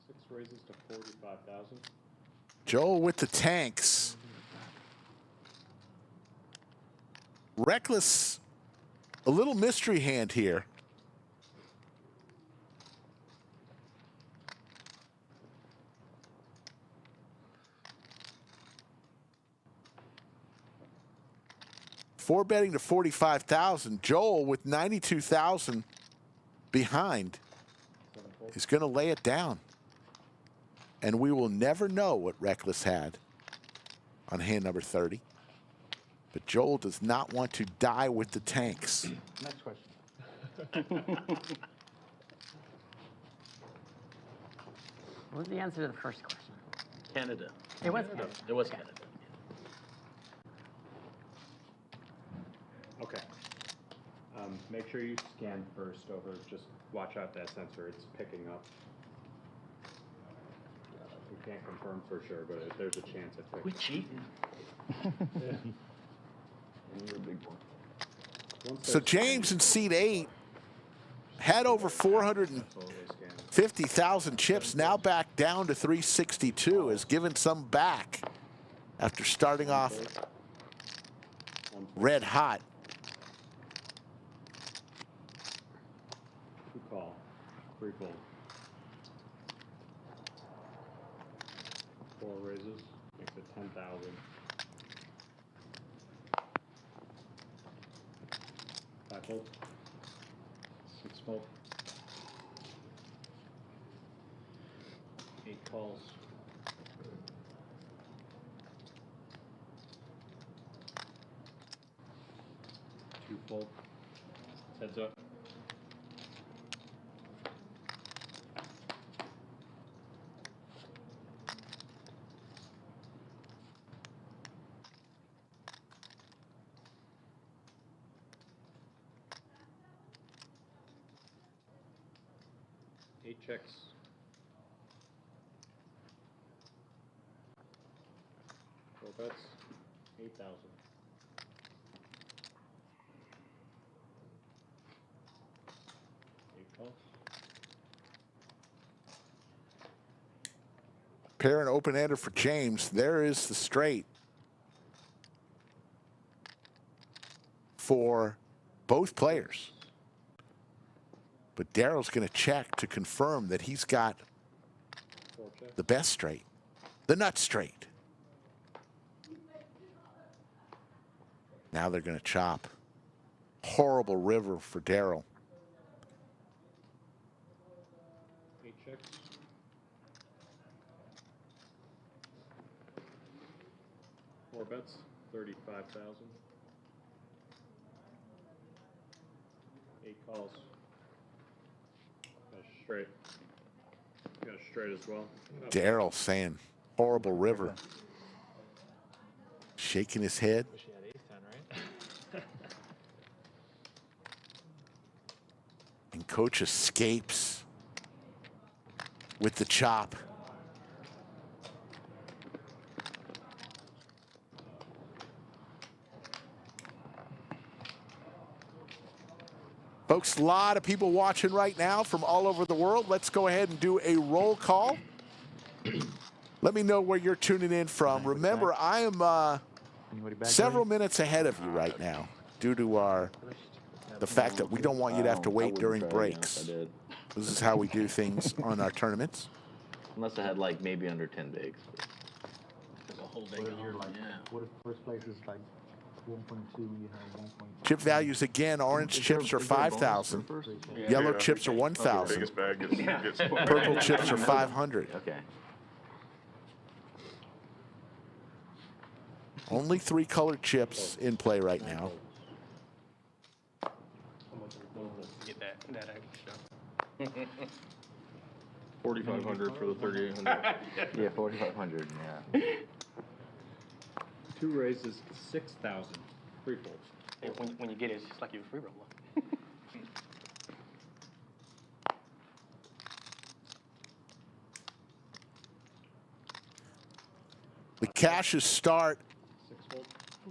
6 raises to 45,000. Joel with the tanks. Reckless, a little mystery hand here. Four betting to 45,000. Joel with 92,000 behind is going to lay it down. And we will never know what Reckless had on hand number 30. But Joel does not want to die with the tanks. Next question. What was the answer to the first question? Canada. It was Canada. It was Okay. Canada. Okay. Make sure you scan first over. Just watch out that sensor. It's picking up. We can't confirm for sure, but there's a chance it picks We cheating. So James in seat 8 had over 450,000 chips, now back down to 362, has given some back after starting off red hot. Two call. 3 fold. 4 raises. Makes it 10,000. 5 fold. 6 fold. 8 calls. 2 fold. Heads up. Eight checks. Four bets. 8,000. Eight calls. Pair and open-ender for James. There is the straight for both players. But Daryl's going to check to confirm that he's got the best straight, the nut straight. Now they're going to chop. Horrible river for Daryl. 8 checks. Four bets. 35,000. 8 calls. Got a straight. Got a straight as well. Daryl saying horrible river. Shaking his head. Wish he had ace-10, right? And coach escapes with the chop. Folks, a lot of people watching right now from all over the world. Let's go ahead and do a roll call. Let me know where you're tuning in from. Remember, I am several minutes ahead of you right now due to the fact that we don't want you to have to wait during breaks. This is how we do things on our tournaments. Unless I had like maybe under 10 bigs. The whole day going, yeah. What if first place is like 1.2 and you have 1.2? Chip values again, orange chips are 5,000. Yellow chips are 1,000. Biggest bag gets Purple chips are 500. Okay. Only 3 colored chips in play right now. Get that extra. 4,500 for the 3,800. Yeah, 4,500. Yeah. 2 raises 6,000. Free folds. Hey, when you get it, it's just like you're a free roller. The cashes start.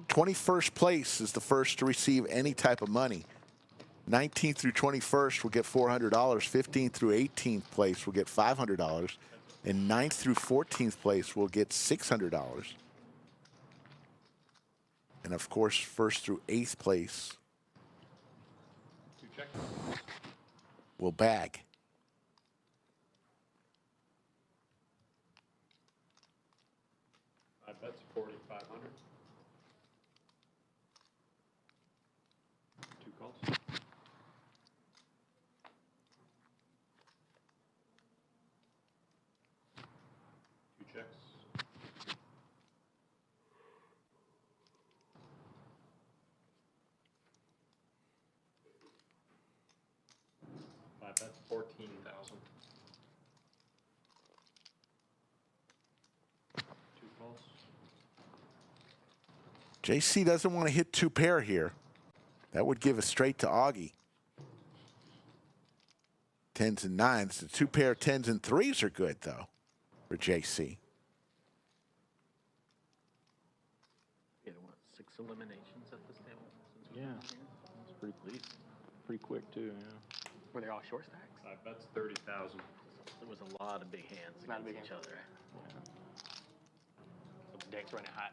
21st place is the first to receive any type of money. 19th through 21st will get $400. 15th through 18th place will get $500. And 9th through 14th place will get $600. And of course, 1st through 8th place will bag. I bet's 4,500. 2 calls. 2 checks. 5 bets, 14,000. 2 calls. JC doesn't want to hit 2 pair here. That would give a straight to Augie. 10s and 9s. The 2 pair 10s and 3s are good, though, for JC. You know what, 6 eliminations at this table? Since we've Yeah. been here? It's pretty quick. Pretty quick too. Yeah. Were they all short stacks? 5 bets, 30,000. There was a lot of big hands A lot of against big each other. So the deck's running hot.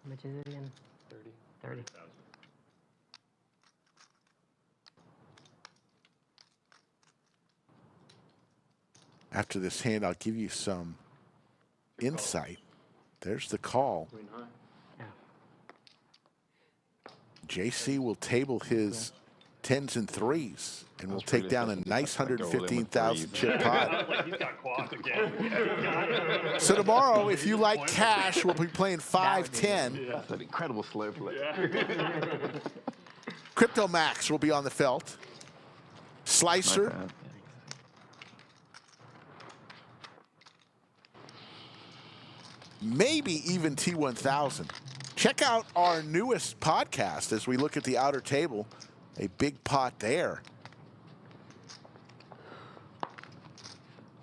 How much is it again? 30. 30. After this hand, I'll give you some insight. There's the call. Queen high. JC will table his 10s and 3s, and we'll take down a nice That's like all in with 115,000 threes. chip pot. Like he's got quads again. So tomorrow, if you like cash, we'll be playing 5-10. That's an incredible slow play. Crypto Max will be on the felt. Slicer. Okay. Maybe even T1000. Check out our newest podcast as we look at the outer table. A big pot there.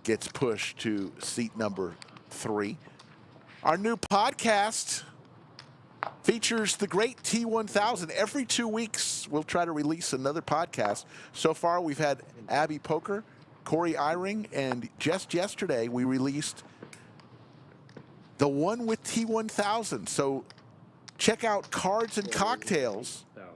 Gets pushed to seat number 3. Our new podcast features the great T1000. Every 2 weeks, we'll try to release another podcast. So far, we've had Abby Poker, Corey Eyring, and just yesterday, we released the one with T1000. So check out Cards and Cocktails. 1,000.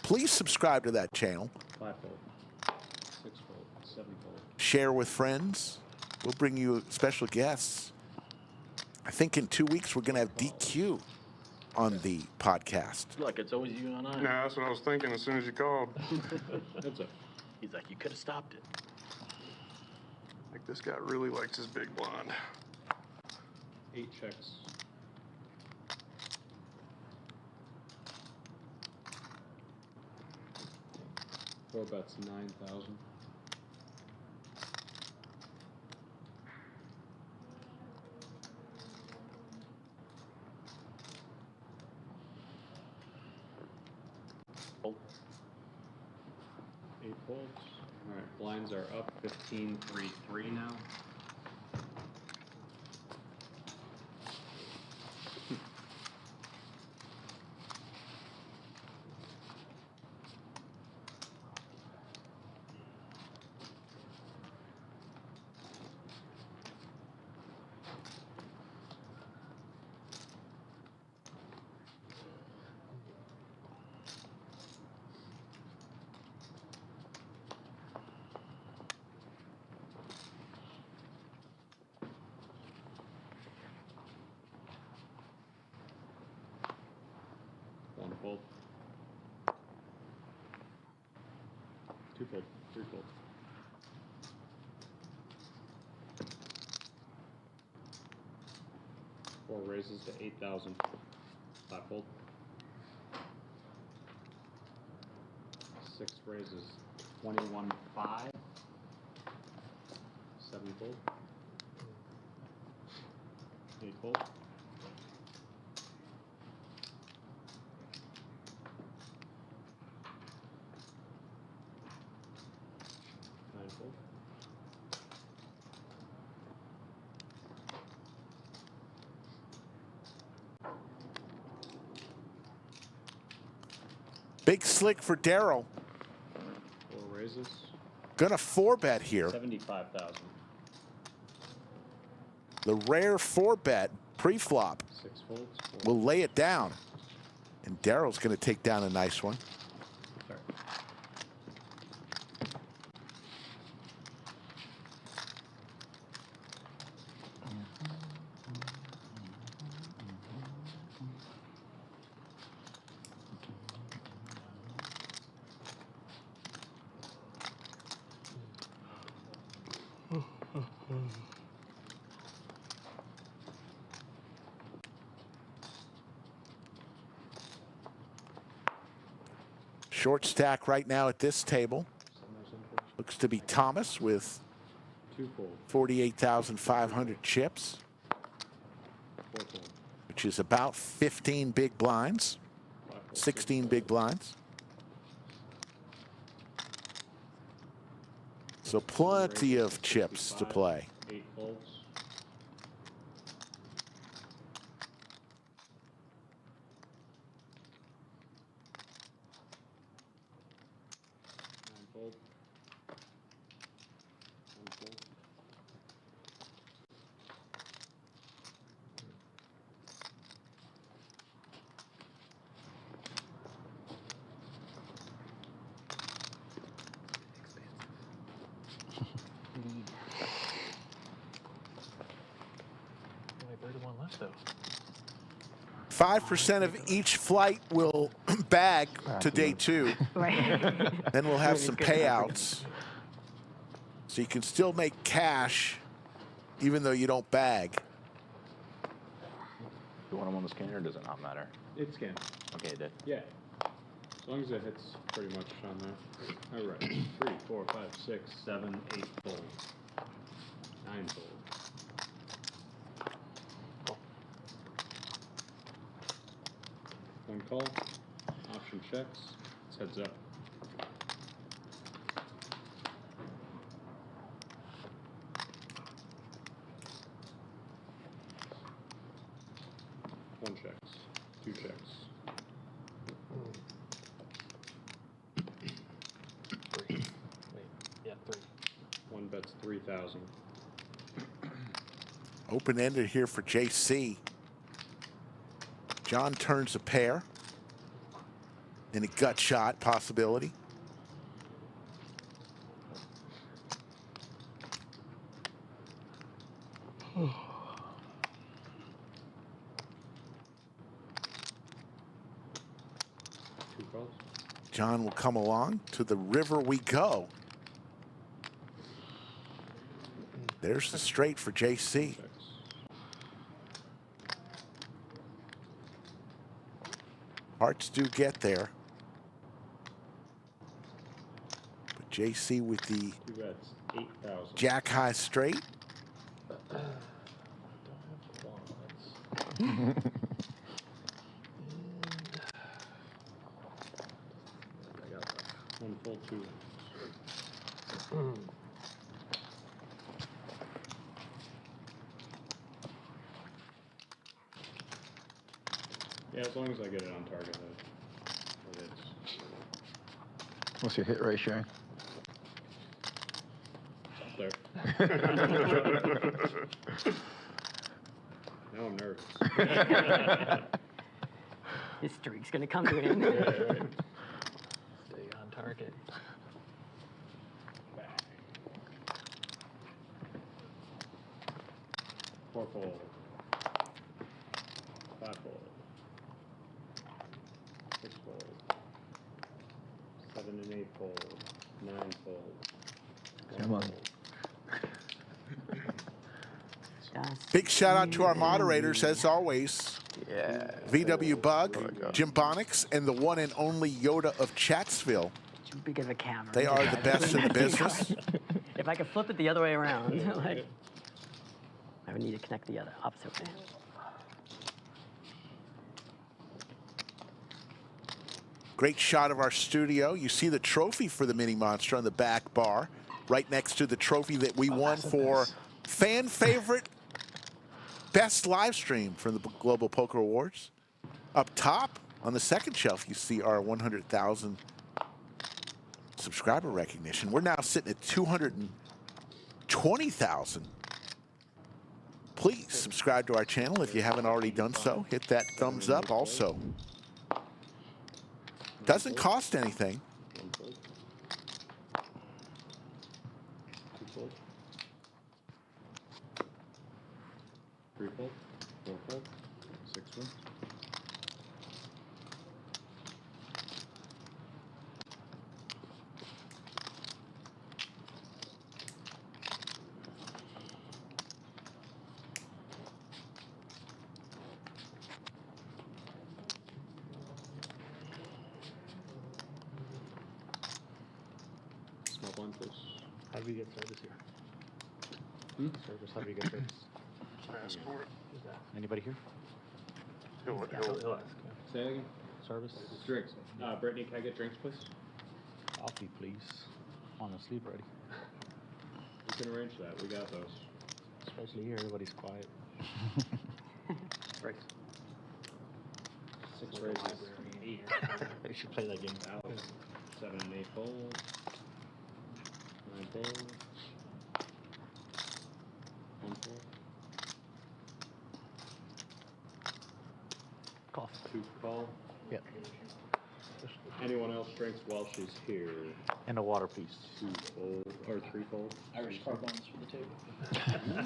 Please subscribe to that channel. 5-fold. 6-fold. 7-fold. Share with friends. We'll bring you special guests. I think in 2 weeks, we're going to have DQ on the podcast. Look, it's always you and I. Yeah, that's what I was thinking as soon as you called. That's a He's like, you could have stopped it. Like this guy really likes his big blind. 8 checks. Four bets, 9,000. Fold. 8 folds. All right, blinds are up 15-3-3 now. One fold. 2 fold. 3 fold. 4 raises to 8,000. 5 fold. 6 raises 21.5. 7 fold. 8 fold. 9 fold. Big slick for Daryl. 4 raises. Gonna 4-bet here. 75,000. The rare 4-bet pre-flop 6 folds. 4. will lay it down. And Daryl's gonna take down a nice one. Sorry. Short stack right now at this table. Looks to be Thomas with 2 fold. 48,500 chips, 4 fold. which is about 15 big blinds, 5 fold. 16 big blinds. So plenty of chips to play. 8 folds. 9 fold. 1 fold. 31 left though. 5% of each flight will bag to day 2. Right. Then we'll have some payouts. So you can still make cash even though you don't bag. You want them on the scanner, or does it not matter? It's scanned. Okay, it did. Yeah. As long as it hits pretty much on there. All right. 3, 4, 5, 6, 7, 8 fold. 9 fold. One call. Option checks. It's heads up. One checks. 2 checks. 3. Wait. Yeah, 3. 1 bets 3,000. Open-ended here for JC. John turns a pair. And a gut shot possibility. Two calls. John will come along. To the river we go. There's the straight for JC. Checks. Hearts do get there. But JC with the 2 bets 8,000. jack high straight. fold 2 ones. Yeah, as long as I get it on target, it is. What's your hit ratio? It's up there. Now I'm nervous. His streak's gonna come to an end. Stay on target. 4-fold. 5-fold. 6-fold. 7 and 8-fold. 9-fold. Come on. Big shout out to our moderators, as always. Yeah. VW Bug, Jimbonics, and the one and only Yoda of Chatsville. Too big of a camera. They are the best in the business. If I could flip it the other way around, like, I would need to connect the other opposite way. Great shot of our studio. You see the trophy for the Mini Monster on the back bar, right next to the trophy that we won for fan favorite best live stream from the Global Poker Awards. Up top on the second shelf, you see our 100,000 subscriber recognition. We're now sitting at 220,000. Please subscribe to our channel if you haven't already done so. Hit that thumbs up also. Doesn't cost anything. 2-fold. 3-fold. 4-fold. 6-fold. Small blind, please. How do we get service here? Service, how do we get service? Passport. Anybody here? He'll He'll ask. Say it again. Service? Drinks. Brittany, can I get drinks, please? Coffee, please. On the sleep ready. We can arrange that. We got those. Especially here, everybody's quiet. Right. 6 raises. They should play that game. Out. 7 and 8 fold. 9 fold. 1 fold. Cough. 2 call. Yep. Anyone else drinks while she's here? And a water piece. 2 fold or 3 fold. Irish car bombs for the table.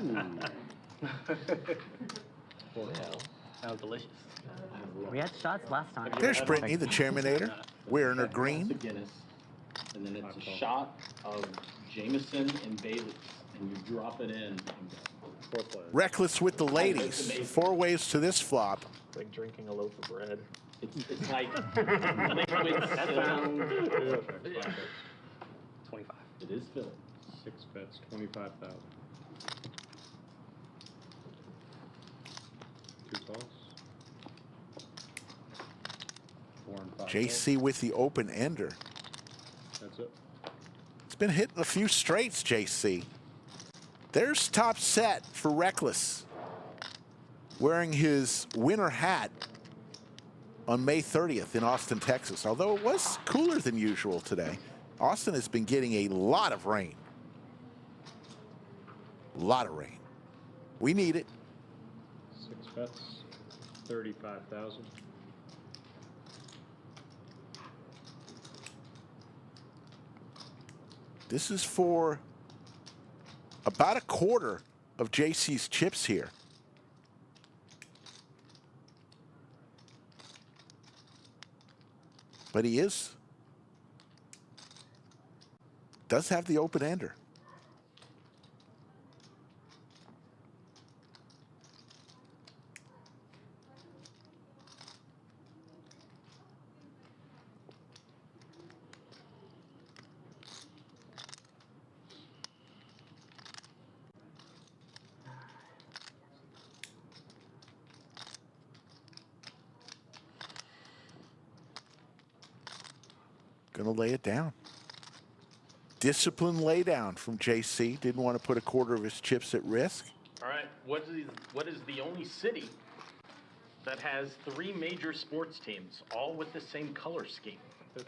Ooh. 4 call. Sounds delicious. We had shots last time. There's Brittany, the Chairmanator, wearing her green. Guinness, and then it's a shot of Jameson and Bailey's, and you drop it in. And go. 4 players. Reckless with the ladies. 4 ways to this flop. It's like drinking a loaf of bread. It's like liquid sound. 25. It is filled. 6 bets, 25,000. 2 calls. 4 and 5. JC with the open ender. That's it. It's been hitting a few straights, JC. There's top set for Reckless, wearing his winter hat on May 30th in Austin, Texas. Although it was cooler than usual today. Austin has been getting a lot of rain. A lot of rain. We need it. 6 bets, 35,000. This is for about a quarter of JC's chips here. But he does have the open ender. Gonna lay it down. Disciplined laydown from JC. Didn't want to put a quarter of his chips at risk. All right, what is the only city that has 3 major sports teams, all with the same color scheme?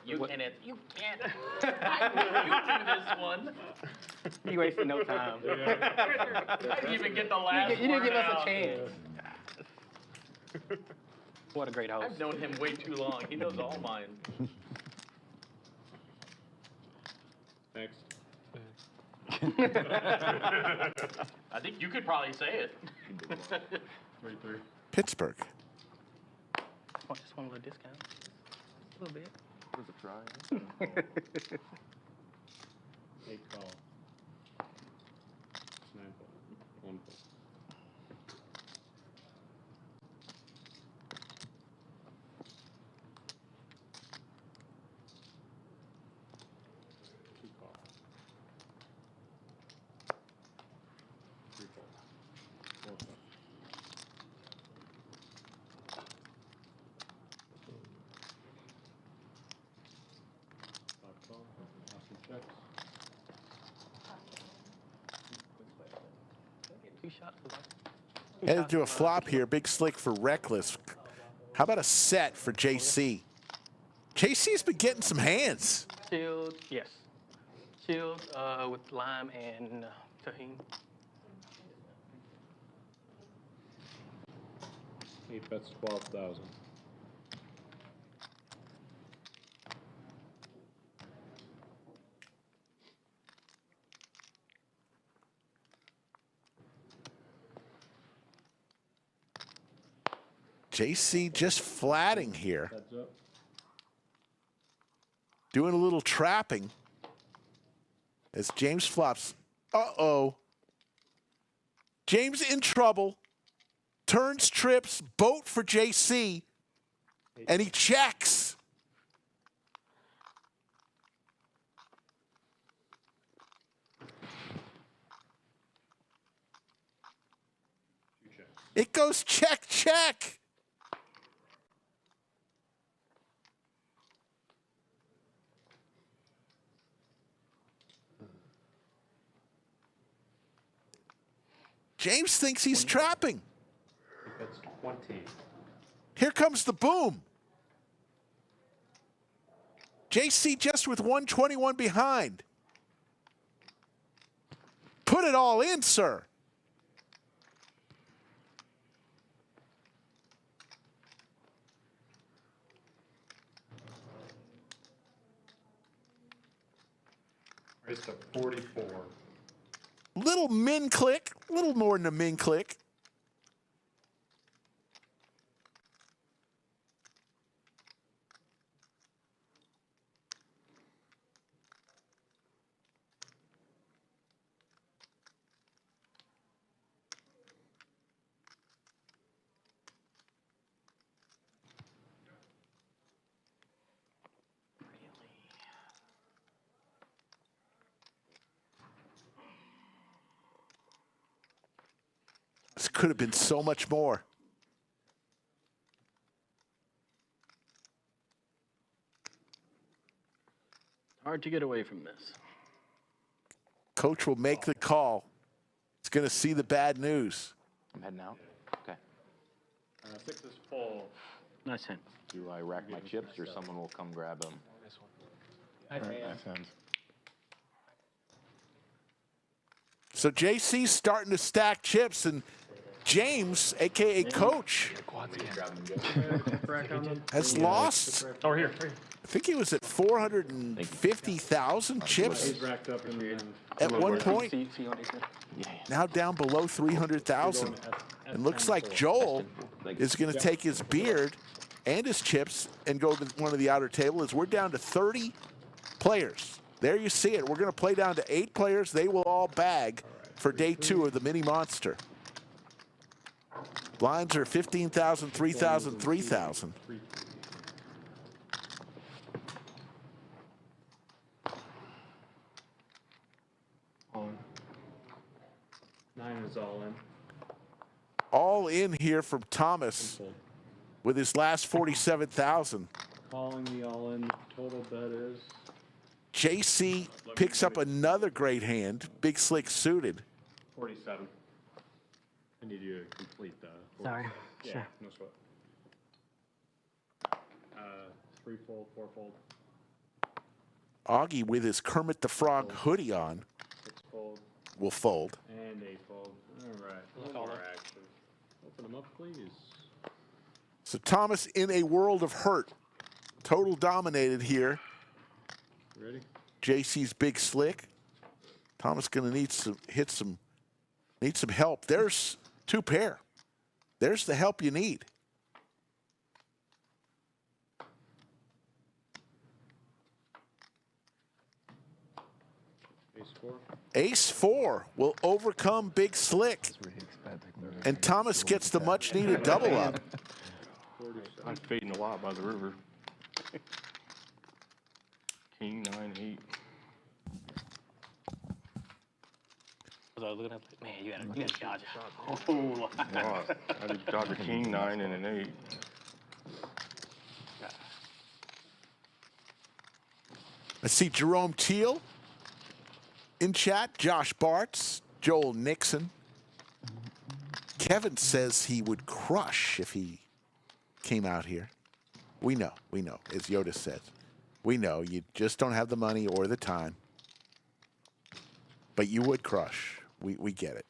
You can't. I knew you do this one. You wasted no time. I didn't even get the last You didn't give us out. a chance. What a great host. I've known him way too long. He knows all mine. Next. I think you could probably say it. 3-3. Pittsburgh. Just one little discount. A little bit. Worth a try. 8 call. 9 fold. 1 fold. Headed to a flop here. Big slick for Reckless. How about a set for JC? JC's been getting some hands. Chilled, yes. Chilled with lime and tahini. 8 bets 12,000. JC just flatting here. Heads up. Doing a little trapping as James flops. Uh-oh. James in trouble. Turns trips, boat for JC, and he checks. It goes check, check. James thinks he's trapping. That's 20. Here comes the boom. JC just with 121 behind. Put it all in, sir. Raised to 44. Little min click, a little more than a min click. This could have been so much more. Hard to get away from this. Coach will make the call. He's going to see the bad news. I'm heading out. Okay. 6 is full. Nice hand. Do I rack my chips or someone will come grab them? Nice hand. Nice hand. So JC's starting to stack chips, and James, a.k.a. Coach, has lost. Oh, here. I think he was at 450,000 chips He's racked up in the end. at one point. Now down below 300,000. And looks like Joel is going to take his beard and his chips and go to one of the outer table as we're down to 30 players. There you see it. We're going to play down to 8 players. They will all bag for day 2 of the mini monster. Blinds are 15,000, 3,000, 3,000. On. 9 is all in. All in here from Thomas with his last 47,000. Calling the all in. Total bet is JC picks up another great hand. Big Slick suited. 47. I need you to complete the. Sorry. Yeah, Sure. no sweat. 3-fold, 4-fold, Augie with his Kermit the Frog hoodie on 6-fold, will fold. and 8-fold. All right. One more action. Open them up, please. So Thomas in a world of hurt. Total dominated here. Ready? JC's Big Slick. Thomas going to need some help. There's 2 pair. There's the help you need. Ace-4. Ace-4 will overcome Big Slick. And Thomas gets the much-needed double up. I'm fading a lot by the river. King 9-8. I was looking at, man, you gotta dodge it. Oh, I did dodge a king 9 and an 8. I see Jerome Teal in chat, Josh Bartz, Joel Nixon. Kevin says he would crush if he came out here. We know, as Yoda says. We know, you just don't have the money or the time. But you would crush. We get it.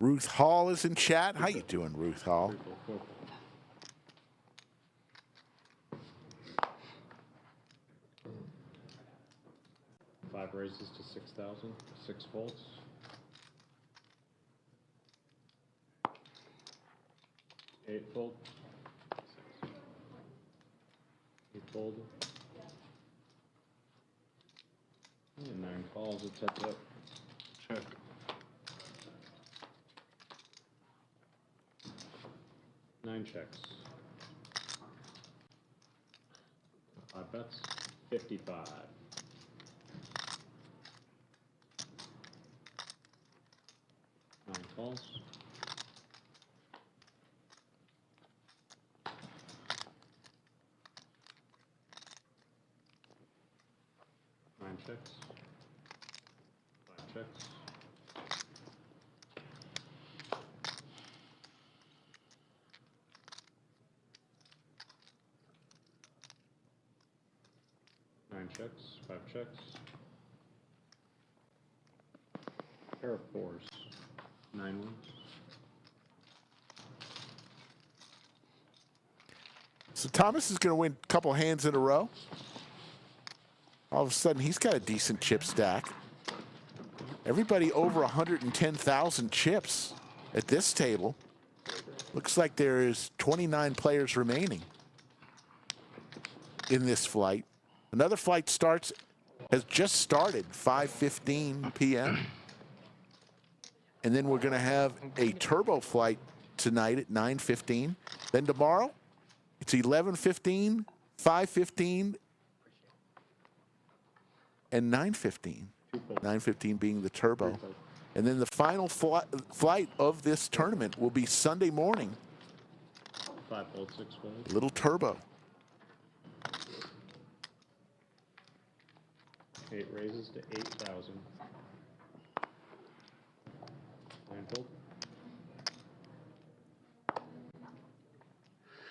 Ruth Hall is in chat. How you doing, Ruth Hall? Five raises to 6,000, 6 folds. Eightfold. 8-fold. And 9 calls, it's heads up. Check. Nine checks. 5 bets. 55. 9 calls. 9 checks. 5 checks. 9 checks, 5 checks. Pair of 4s, 9 ones. So Thomas is going to win a couple hands in a row. All of a sudden, he's got a decent chip stack. Everybody over 110,000 chips at this table. Looks like there is 29 players remaining in this flight. Another flight has just started, 5:15 p.m. And then we're going to have a turbo flight tonight at 9:15. Then tomorrow, it's 11:15, 5:15, and 9:15. 9:15 being the turbo. And then the final flight of this tournament will be Sunday morning. 5-fold, 6-fold. Little turbo. 8 raises to 8,000. 9-fold.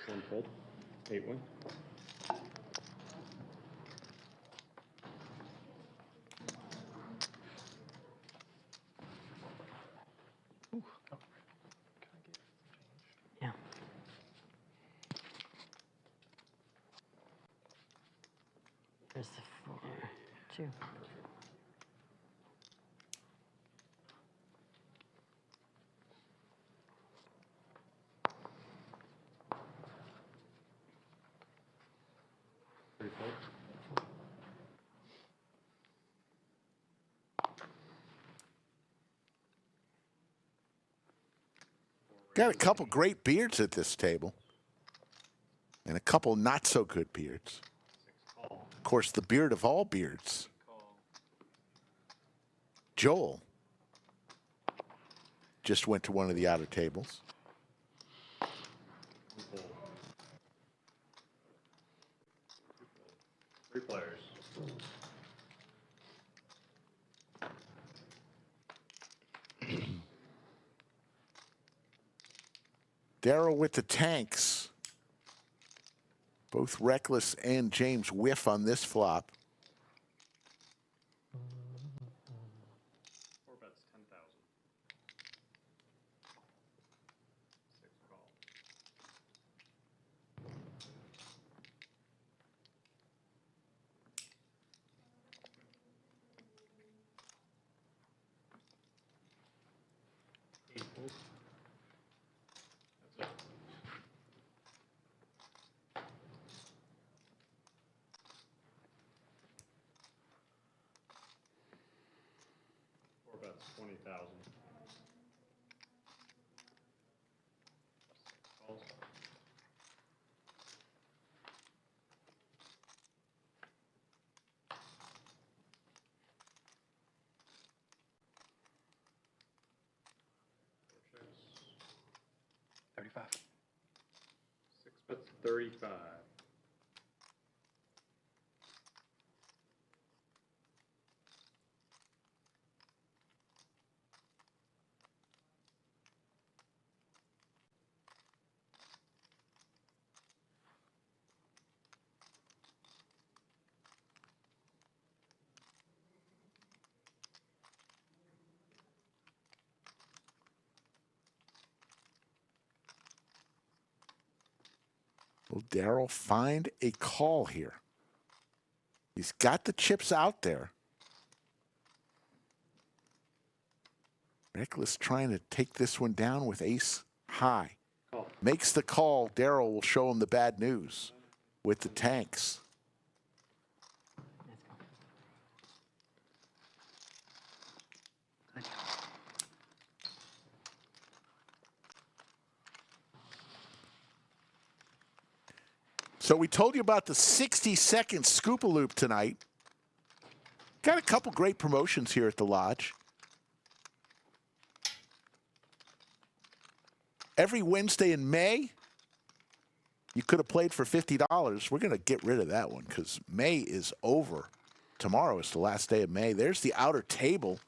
1-fold. 8-1. Yeah. There's the 4, 2. Got a couple great beards at this table. And a couple not so good beards. Of course, the beard of all beards. Joel just went to one of the outer tables. Three players. Daryl with the tanks. Both Reckless and James whiff on this flop. Four bets, 10,000. Six call. Eight full. That's it. Four bets, 20,000. Calls. Four checks. 35. Six bets, 35. Will Daryl find a call here? He's got the chips out there. Reckless trying to take this one down with ace high. Call. Makes the call. Daryl will show him the bad news with the tanks. So we told you about the 60-second scoop-a-loop tonight. Got a couple great promotions here at the Lodge. Every Wednesday in May, you could have played for $50. We're going to get rid of that one because May is over. Tomorrow is the last day of May. There's the outer table.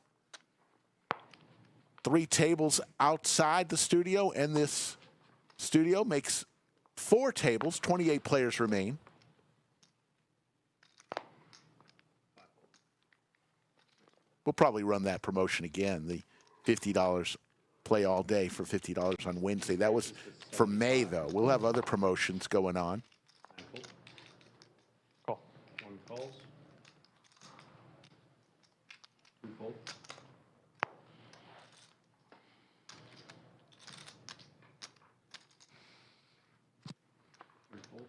3 tables outside the studio, and this studio makes 4 tables. 28 players remain. We'll probably run that promotion again, the $50 play all day for $50 on Wednesday. That was for May, though. We'll have other promotions going on. Call. One calls. Two fold. Three fold.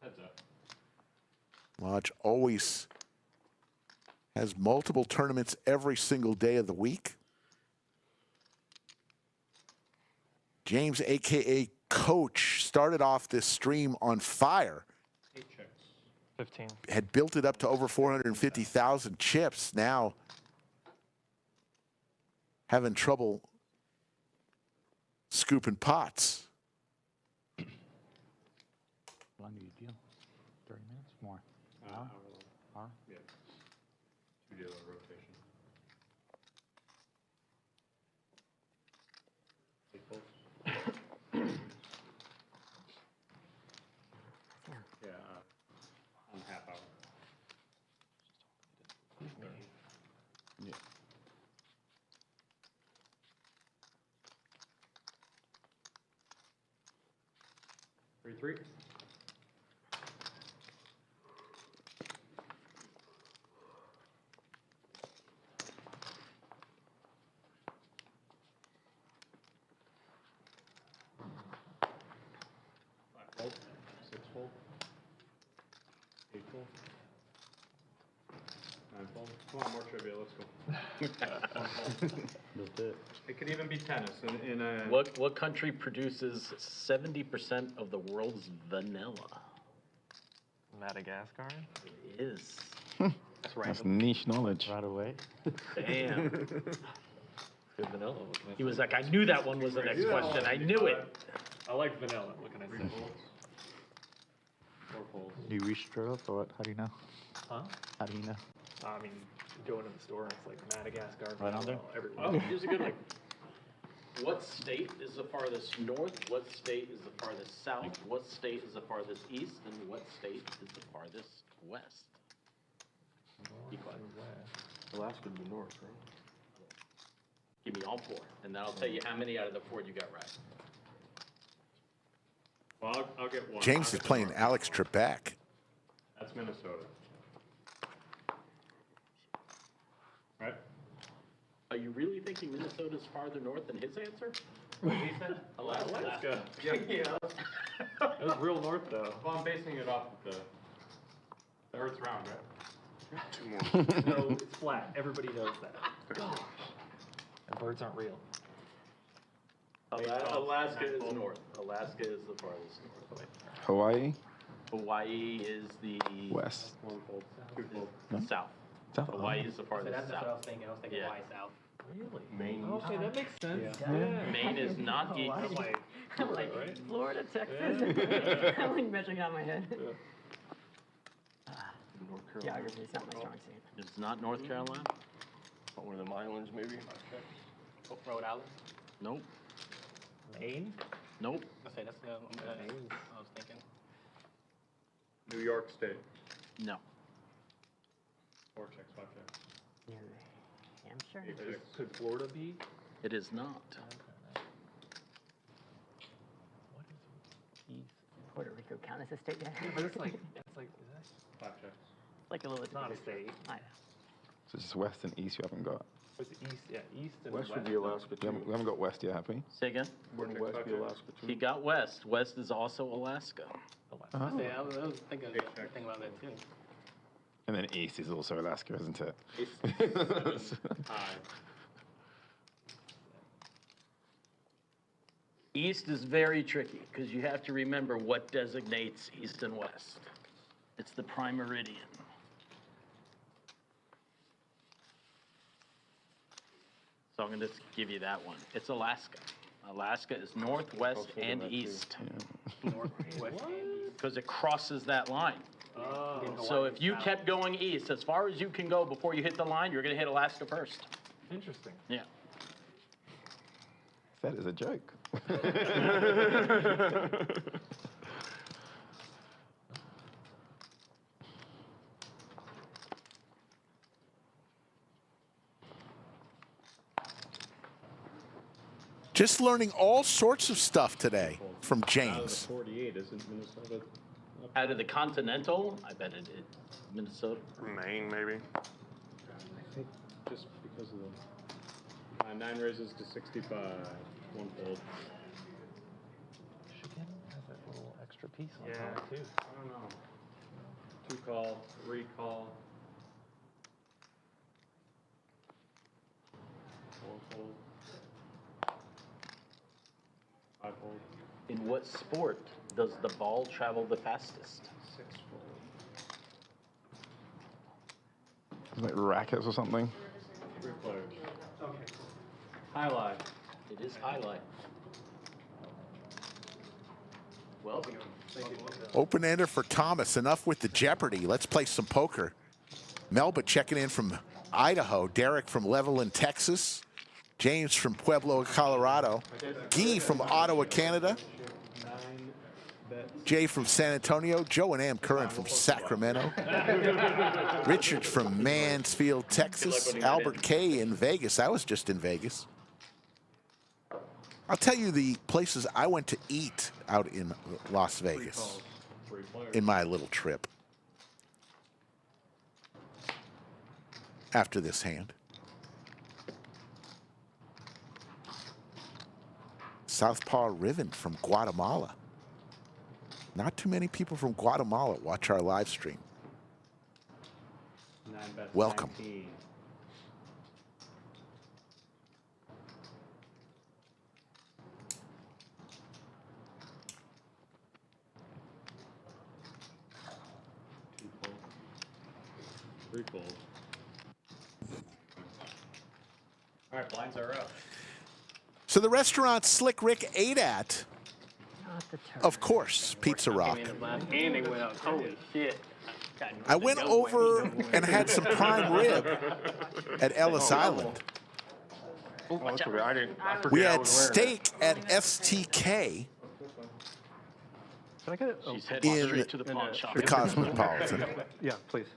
Heads up. Lodge always has multiple tournaments every single day of the week. James, a.k.a. Coach, started off this stream on fire. 8 checks. 15. Had built it up to over 450,000 chips. Now having trouble scooping pots. How long do you deal? 30 minutes? More? Hour. Hour? Yeah. 2 dealer rotation. Eight folds. Yeah, on half hour. Yeah. Three. 5 fold. 6 fold. 8 fold. 9 fold. Come on, more trivia. Let's go. 1 fold. That's it. It could even be tennis in a. What country produces 70% of the world's vanilla? Madagascar? It is. That's right. That's niche knowledge. Right away. Damn. Good vanilla. What can I He was like, I knew that one was the next question. I knew it. I like vanilla. What can I say? Four folds. Do you reach through it or what? How do you know? Huh? How do you know? I mean, you go into the store and it's like Madagascar. Right on there? Everywhere. Oh, here's a good one. What state is the farthest north? What state is the farthest south? What state is the farthest east? And what state is the farthest west? Be quiet. Alaska would be north, right? Give me all four, and then I'll tell you how many out of the four you got right. Well, I'll get one. James is playing Alex Trebek. That's Minnesota. Right? Are you really thinking Minnesota's farther north than his answer? What he said? Alaska. Yeah. It was real north, though. Well, I'm basing it off of the Earth's round, right? Two more. No, it's flat. Everybody knows that. Gosh. And birds aren't real. Alaska is north. Alaska is the farthest north. Hawaii? Hawaii is the West. One fold, two fold. south. South? Hawaii is the So farthest that's what I south. was thinking. I was thinking Yeah. Hawaii south. Really? Maine. Okay, that makes sense. Yeah. Maine is not east. I'm like, I'm like, right? Florida, Texas. I'm like measuring out my head. North Carolina. Geography is not my strong suit. It's not North Carolina? One of them islands, maybe? Rhode Island. Nope. Maine? Nope. I say that's I was thinking. New York State. No. Four checks, five checks. New Hampshire? Eight checks. Could Florida be? It is not. What is east? Puerto Rico count as a state yet? But it's like, is that Five checks. like a little. it's not a state. I know. So it's just west and east you haven't got. What's east? Yeah, east and West would be Alaska, We haven't, too. we haven't got west yet, have we? Say again? Wouldn't Four West checks, be five Alaska, He too? got west. West is also Alaska. Uh-huh. Say, I was thinking about that too. And then east is also Alaska, isn't it? High. East is very tricky because you have to remember what designates east and west. It's the prime meridian. So I'm going to give you that one. It's Alaska. Alaska is north, west, and east because it crosses that line. Oh. So if you kept going east, as far as you can go before you hit the line, you're going to hit Alaska first. Interesting. Yeah. That is a joke. Just learning all sorts of stuff today from Out of the James. 48, isn't Minnesota? Out of the continental, I bet it is Minnesota. Maine, maybe. I think just because of the 9 raises to 65, one fold. Michigan has that little extra piece on Yeah. top, too. I don't know. 2 call, 3 call. 4 fold. 5 fold. In what sport does the ball travel the fastest? 6 fold. Like rackets or something. 3 players. Okay. Highlight. It is highlight. Well, Open ender for Thomas. Enough with the Jeopardy. Let's play some poker. Melba checking in from Idaho. Derek from Levelland, Texas. James from Pueblo, Colorado. Guy from Ottawa, Canada. Jay from San Antonio. Joe and Am Curran from Sacramento. Richard from Mansfield, Texas. Albert K in Vegas. I was just in Vegas. I'll tell you the places I went to eat out in Las Vegas 3 players. in my little trip after this hand. Southpaw Riven from Guatemala. Not too many people from Guatemala watch our live stream. 9 bets. Welcome. 19. Two fold. 3 fold. All right, blinds are up. So the restaurant Slick Rick ate at, Not the turn. of course, Pizza Rock. And they went up. Holy shit. I went over and had some prime rib at Ellis Island. Oh, that's okay. I didn't. I forget We I had was wearing it. steak at STK Can I get it? She's heading in straight to the pawn shop. the Cosmopolitan. Yeah, please.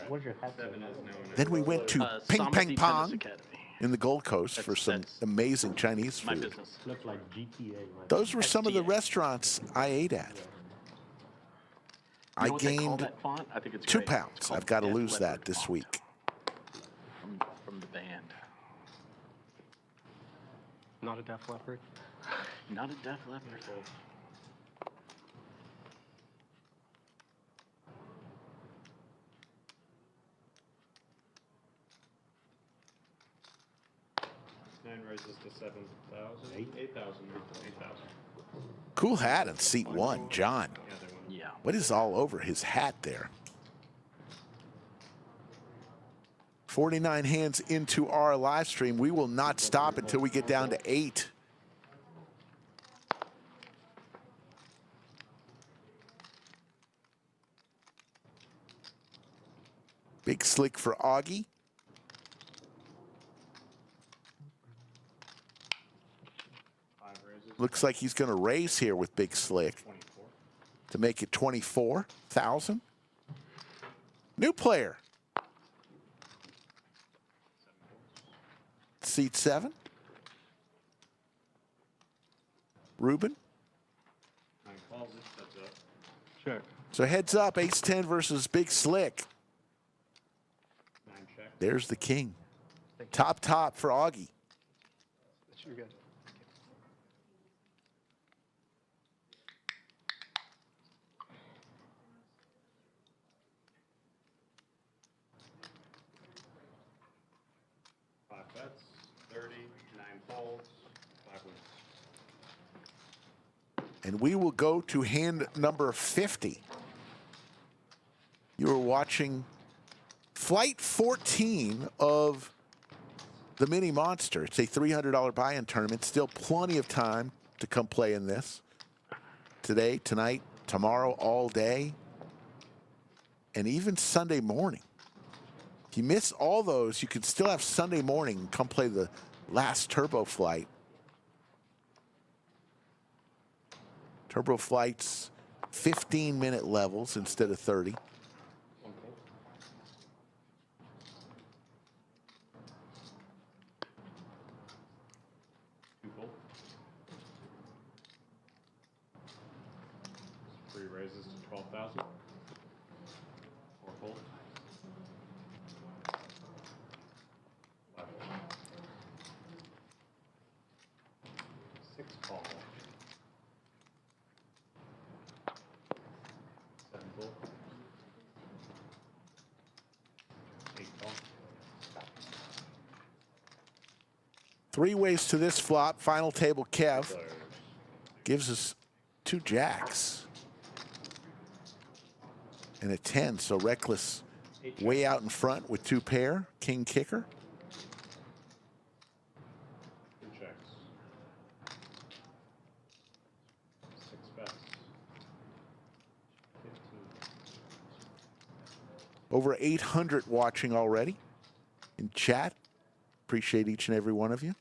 What's your hat? 7 is now in Then we went to Ping Psalmody Pang Tennis Pong Academy. in the Gold Coast for some That's amazing Chinese My food. business. Looks like GTA. Those were some of the STA. restaurants I ate at. You I know what they call gained that font? I think it's 2 great. pounds. It's called I've got to Def lose Leppard that this font week. from the band. Not a Def Leppard. Not a Def Leppard. Nine raises to 7,000. 8,000. 8,000. Cool hat in seat 1, John. Yeah, they won. Yeah. What is all over his hat there? 49 hands into our live stream. We will not stop until we get down to 8. Big Slick for Augie. Five raises. Looks like he's going to raise here with Big Slick 24. to make it 24,000. New player. Seat 7. Ruben. 9 calls it. That's up. Check. So heads up, Ace-10 versus Big Slick. 9 check. There's the king. Top for Augie. You're good. Five bets. 30. 9 folds. 5 wins. And we will go to hand number 50. You are watching flight 14 of the Mini Monster. It's a $300 buy-in tournament. Still plenty of time to come play in this. Today, tonight, tomorrow, all day, and even Sunday morning. If you miss all those, you can still have Sunday morning and come play the last Turbo Flight. Turbo Flight's 15-minute levels instead of 30. 1 fold. 2 fold. 3 raises to 12,000. 4 fold. 5 fold. 6 call. 7 fold. 8 call. 3 ways to this flop. Final table, Kev Close. gives us 2 jacks and a 10. So Reckless way out in front with 2 pair. King kicker. 2 checks. 6 bets. 15. Over 800 watching already in chat. Appreciate each and every one of you.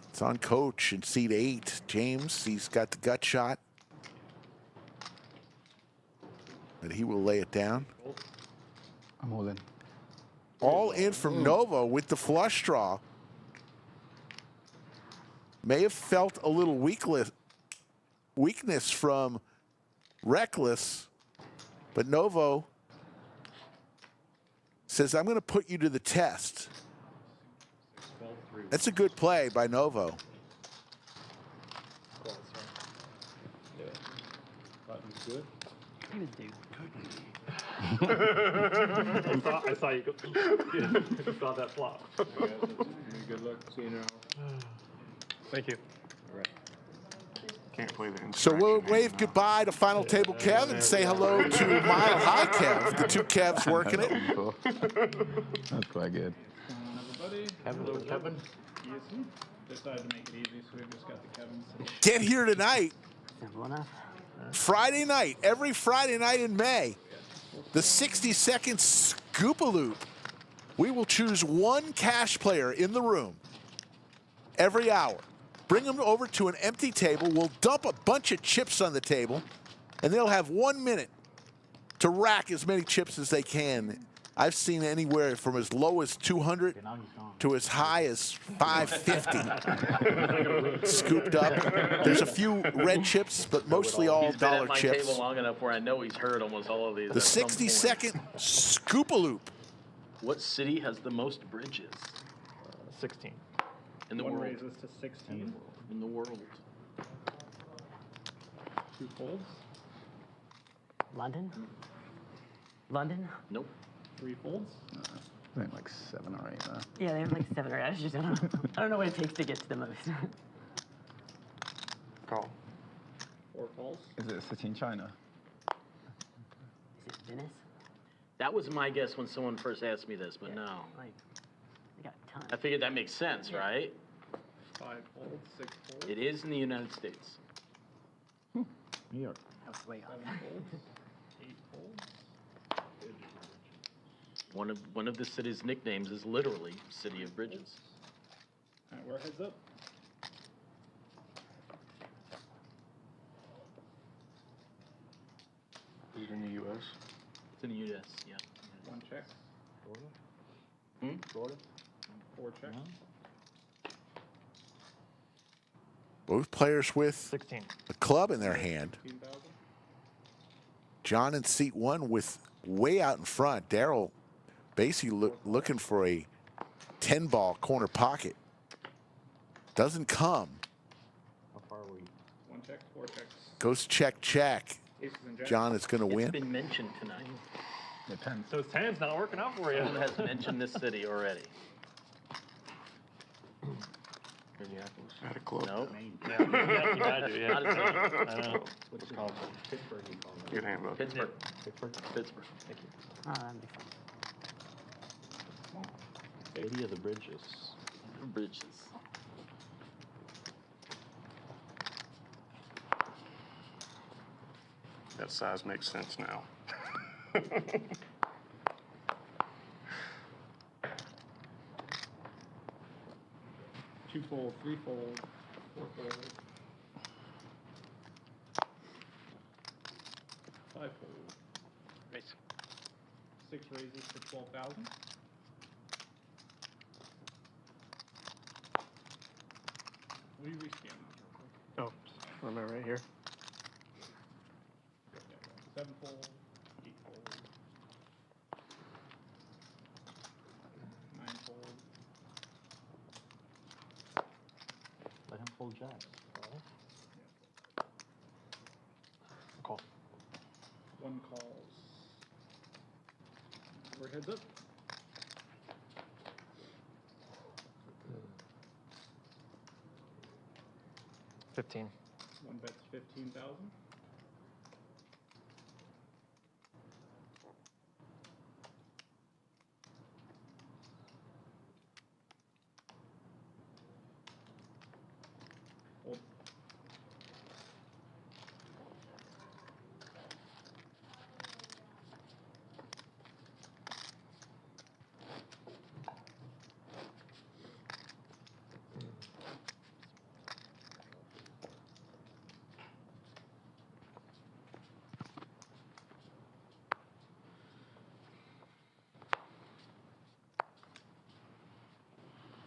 It's on coach in seat 8. James, he's got the gut shot. But he will lay it down. I'm all in. All in from Novo with the flush draw. May have felt a little weakness from Reckless, but Novo says, I'm going to put you to the test. 12, 3. That's a good play by Novo. Button's good. Good dude. I saw you saw that flop. Good luck. See you now. Thank you. All right. Can't play the So insurrection. we'll wave goodbye to Final Table Kev and say hello to Mile High Kev. The two Kevs working it. That's quite good. Everybody. Hello, Kevin. Easy. Decided to make it easy, so we've just got the Kevins. Get here tonight, Simple enough. Friday night, every Friday night in May, the 60-second Scoop-a-Loop. We will choose one cash player in the room every hour. Bring them over to an empty table. We'll dump a bunch of chips on the table, and they'll have 1 minute to rack as many chips as they can. I've seen anywhere from as low as 200 to as high as 550 scooped up. There's a few red chips, but mostly all He's been dollar at my chips. table long enough where I know he's heard almost all of these. The at some point. 60-second Scoop-a-Loop. What city has the most bridges 16. in the One world? raises to 16. In the world. 2 folds. London? London? Nope. 3 folds. I think like 7 or 8 there. Yeah, they're like 7 or 8. I don't know what it takes to get to the most. Call. 4 calls. Is it a city in China? Is it Venice? That was my guess when someone first asked me this, but no. Like, they got a ton. I figured that makes sense, right? 5 folds. 6 folds. It is in the United States. New York. That was way 7 off. folds. 8 folds. One of the city's nicknames is literally City of Bridges. Alright, we're heads up. Is it in the U.S.? It's in the U.S., yeah. 1 check. Hmm? Florida? 4 checks. Both players with 16. a club in their hand. 15,000. John in seat 1 with way out in front. Daryl basically looking for a 10-ball corner pocket. Doesn't come. How far are we? 1 check. 4 checks. Goes check, check. Aces and jacks. John is going to It's win. been mentioned tonight. Depends. So his 10's not working out for you. Someone has mentioned this city already. Minneapolis. At a club. Nope. Yeah, you had to, yeah. Not a city. I know. Wisconsin. Pittsburgh, you call it. Good hand, bud. Pittsburgh. Pittsburgh? Pittsburgh. Thank you. Oh, that'd be fun. City of the Bridges. Bridges. That size makes sense now. 2 fold. 3 fold. 4 fold. 5 fold. Raise. 6 raises for 12,000. Will you rescan that real quick? Oh, am I right here? 7 fold. 8 fold. 9 fold. Let him fold jacks. Call. 1 calls. We're heads up. $15. 1 bet's 15,000. Fold.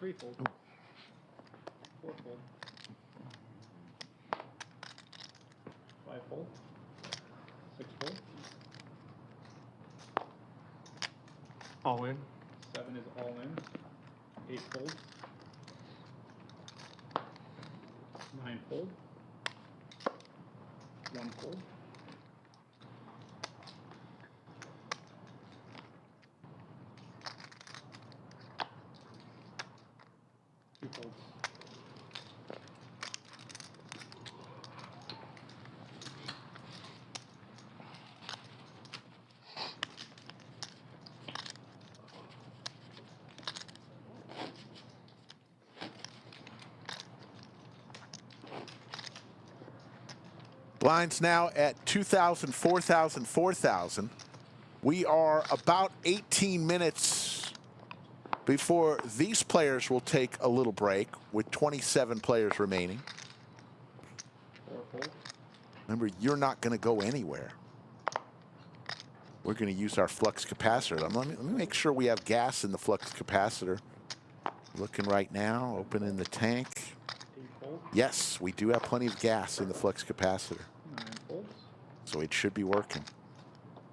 Three fold. 4 fold. 5 fold. 6 fold. All in. 7 is all in. 8 folds. 9 fold. 1 fold. folds. Blinds now at 2,000, 4,000, 4,000. We are about 18 minutes before these players will take a little break with 27 players remaining. 4 folds. Remember, you're not going to go anywhere. We're going to use our flux capacitor. Let me make sure we have gas in the flux capacitor. Looking right now, opening the tank. 8 folds. Yes, we do have plenty of gas in the flux capacitor. 9 folds. So it should be working.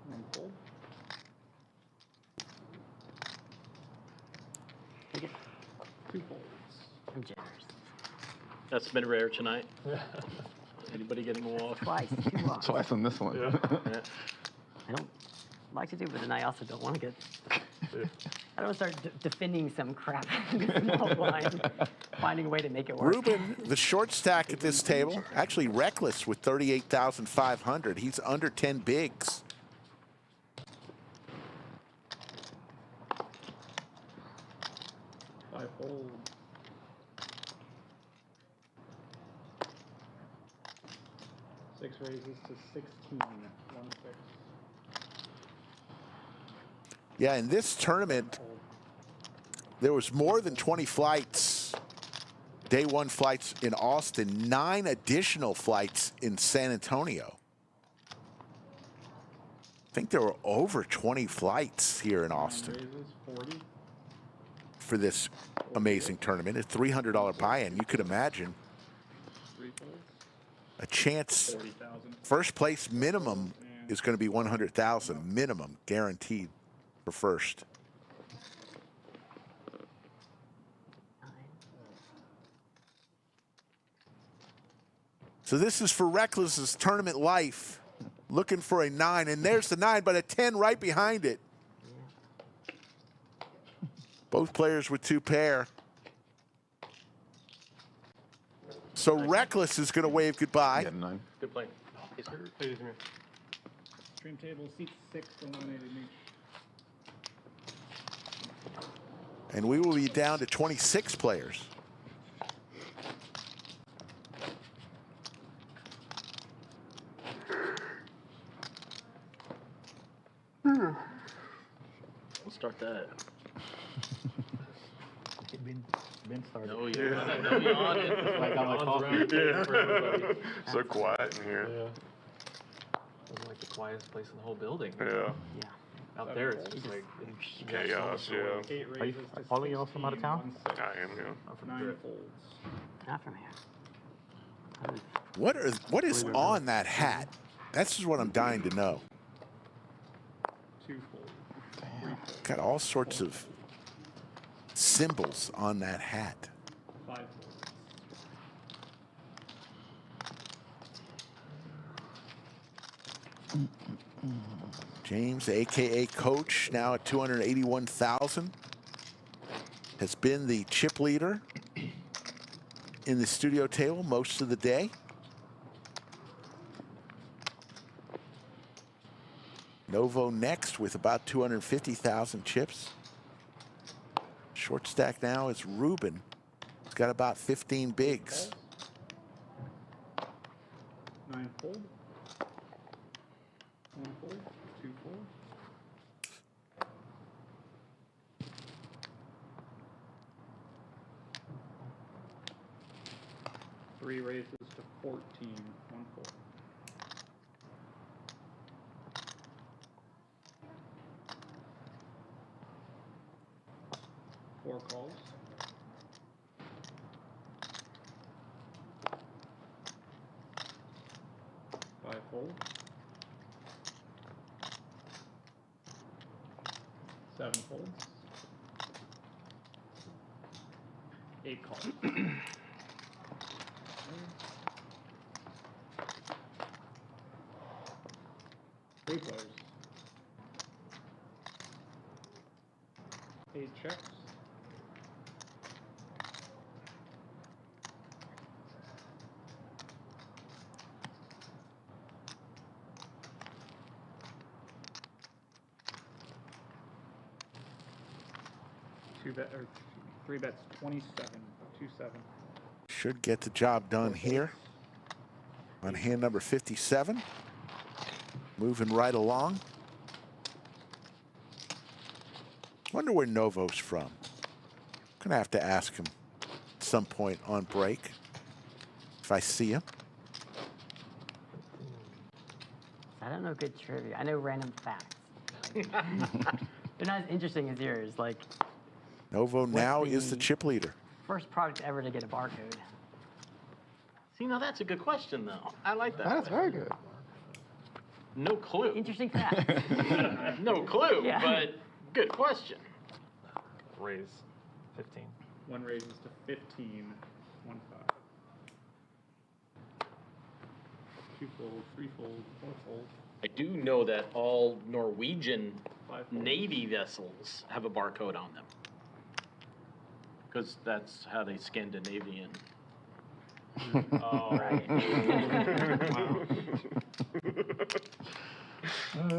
1 fold. Take it. 2 folds. I'm generous. That's been rare tonight. Anybody getting a walk? Twice. 2 walks. Twice on this one. Yeah. I don't like to do, but then I also don't want to get. I don't want to start defending some crap in the small blind, finding a way to make it work. Ruben, the short stack at this table, actually reckless with 38,500. He's under 10 bigs. Five fold. Six raises to 16. 1 6. Yeah, in this tournament, there was more than 20 flights, day one flights in Austin, 9 additional flights in San Antonio. I think there were over 20 flights here in Austin Raises 40. for this amazing tournament. A $300 buy-in. You could imagine 3 folds. a chance. 40,000. First place minimum is going to be 100,000 minimum, guaranteed for first. So this is for Reckless's tournament life, looking for a 9, and there's the 9, but a 10 right behind it. Both players with 2 pair. So Reckless is going to wave goodbye. Yeah, 9. Good play. Stream table seats 6 eliminated each. And we will be down to 26 players. We'll start that. Been started. No yawn. No yawning. Like I'm like Yawns around the table for everybody. So quiet in here. Wasn't like the quietest place in the whole building. Yeah. Yeah. Out there, it's just like Chaos, yeah. 8 Are you raises to following y'all from out of 16, town? 1 6. I am, yeah. I'm from 9 Drip. folds. Not from here. What is on that hat? That's just what I'm dying to know. 2 folds. 3 folds. Got all sorts of symbols on that hat. 5 folds. James, AKA Coach, now at 281,000, has been the chip leader in the studio table most of the day. Novo next with about 250,000 chips. Short stack now is Ruben. He's got about 15 bigs. 9 fold. 1 fold. 2 fold. Three raises to 14. 1 fold. Four calls. Five folds. 7 folds. 8 calls. Three players. 8 checks. Three bets 27, 2-7. Should get the job done here on hand number 57. Moving right along. Wonder where Novo's from. Gonna have to ask him at some point on break if I see him. I don't know good trivia. I know random facts. They're not as interesting as yours. Like, Novo now is the chip leader. first product ever to get a barcode. See, now that's a good question, though. I like that. That's very good. No clue. Interesting fact. No clue, Yeah. but good question. Raise 15. One raises to 15, 1-5. Two-fold, three-fold, four-fold. I do know that all Norwegian Five-fold. Navy vessels have a barcode on them. Because that's how they Scandinavian. Oh, right.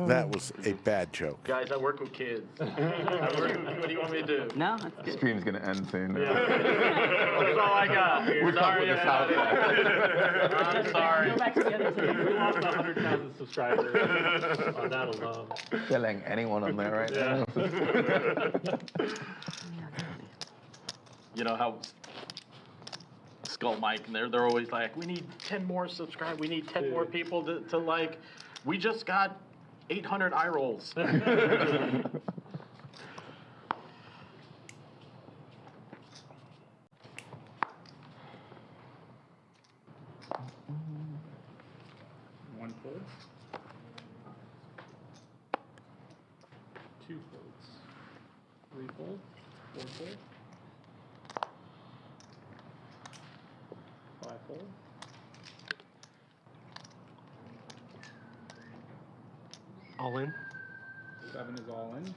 That was a bad joke. Guys, I work with kids. What do you want me to do? No, that's good. Stream's gonna end soon. That's all I got. We're Sorry, this out there. I'm sorry. Go back to the other team. We lost 100,000 subscribers on that alone. Killing anyone on there right now. You know how Skull Mike and they're always like, we need 10 more subscribers. We need 10 more people to like. We just got 800 eye rolls. One fold. Two folds. Three fold. Four fold. Five fold. All in? 7 is all in.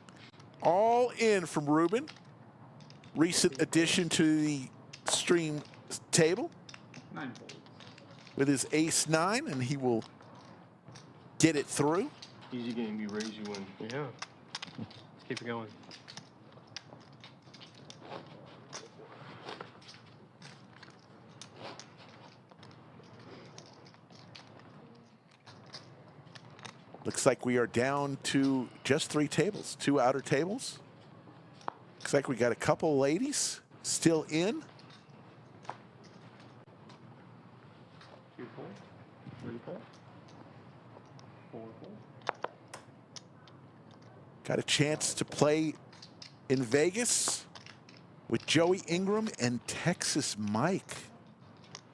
All in from Ruben. Recent addition to the stream table 9 folds. with his ace 9, and he will get it through. Easy game, you raise, you win. Yeah. Let's keep it going. Looks like we are down to just 3 tables, 2 outer tables. Looks like we got a couple ladies still in. 2 fold. 3 fold. 4 fold. Got a chance to play in Vegas with Joey Ingram and Texas Mike,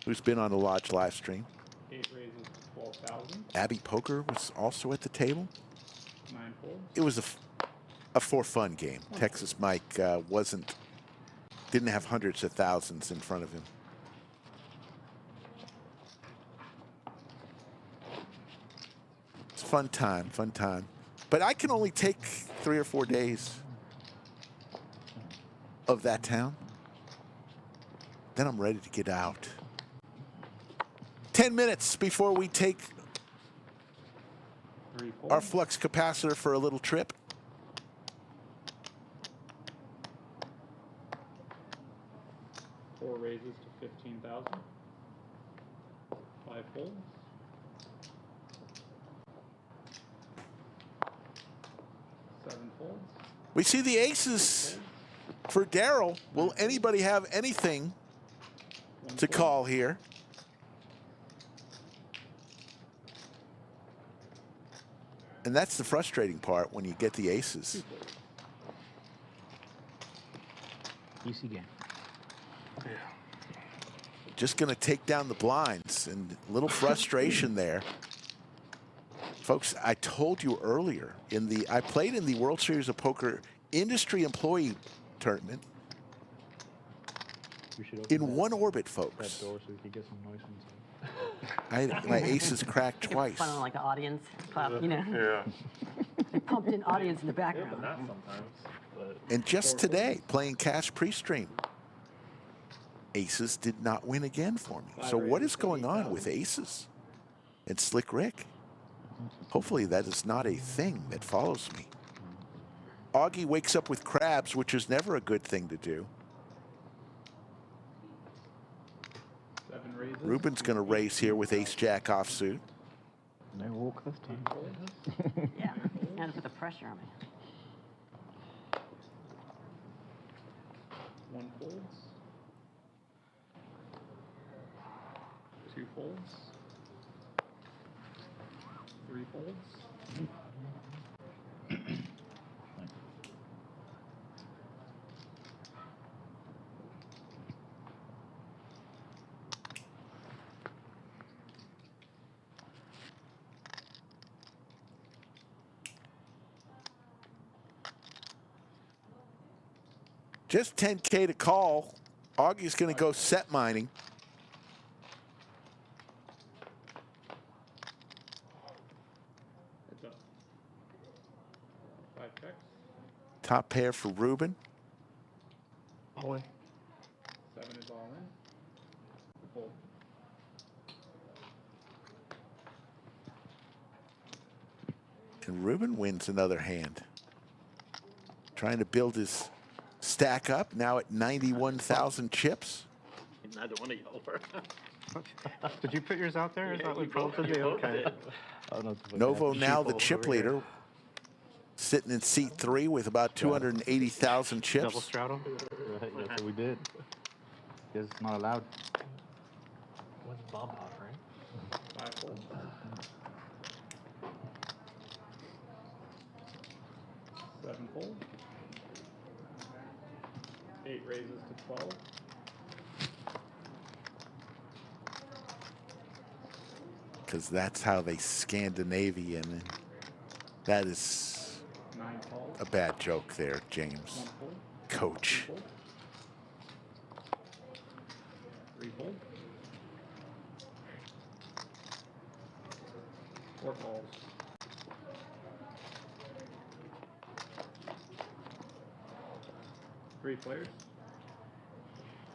who's been on the Lodge live stream. 8 raises to 12,000. Abby Poker was also at the table. 9 folds. It was a for fun game. Texas Mike didn't have hundreds of thousands in front of him. It's a fun time, fun time. But I can only take 3 or 4 days of that town. Then I'm ready to get out. 10 minutes before we take 3 folds. our flux capacitor for a little trip. Four raises to 15,000. 5 folds. 7 folds. We see the aces for Daryl. Will anybody have anything to call here? And that's the frustrating part when you get the aces. Easy game. Just going to take down the blinds, and a little frustration there. Folks, I told you earlier, I played in the World Series of Poker Industry Employee Tournament in one orbit, folks. Door so we could get some noise inside. My aces cracked It's twice. fun on like the audience clap, you know. Yeah. They pumped in audience in the Yeah, background. but not sometimes. But And just today, playing cash pre-stream, aces did not win again for me. So what is going on with aces and Slick Rick? Hopefully that is not a thing that follows me. Augie wakes up with crabs, which is never a good thing to do. 7 raises. Ruben's going to raise here with ace-jack offsuit. No walk this time. Yeah, and to put the pressure on me. 1 folds. 2 folds. 3 folds. Just 10K to call. Augie's going to go set mining. Heads up. 5 checks. Top pair for Ruben. All in. 7 is all in. Fold. And Ruben wins another hand. Trying to build his stack up, now at 91,000 chips. Neither one of y'all were. Did you put yours out there? Is Yeah, that what you both- prompted you you? both Okay. did. Novo now the chip leader, sitting in seat 3 with about 280,000 chips. Double straddle? Right, that's what we did. Because it's not allowed. What's Bob Hop, right? 5 folds. 7 folds. 8 raises to 12. Because that's how they Scandinavian. And that is 9 calls. a bad joke there, 1 James. fold. Coach. 2 fold. 3 fold. 4 calls. Three players.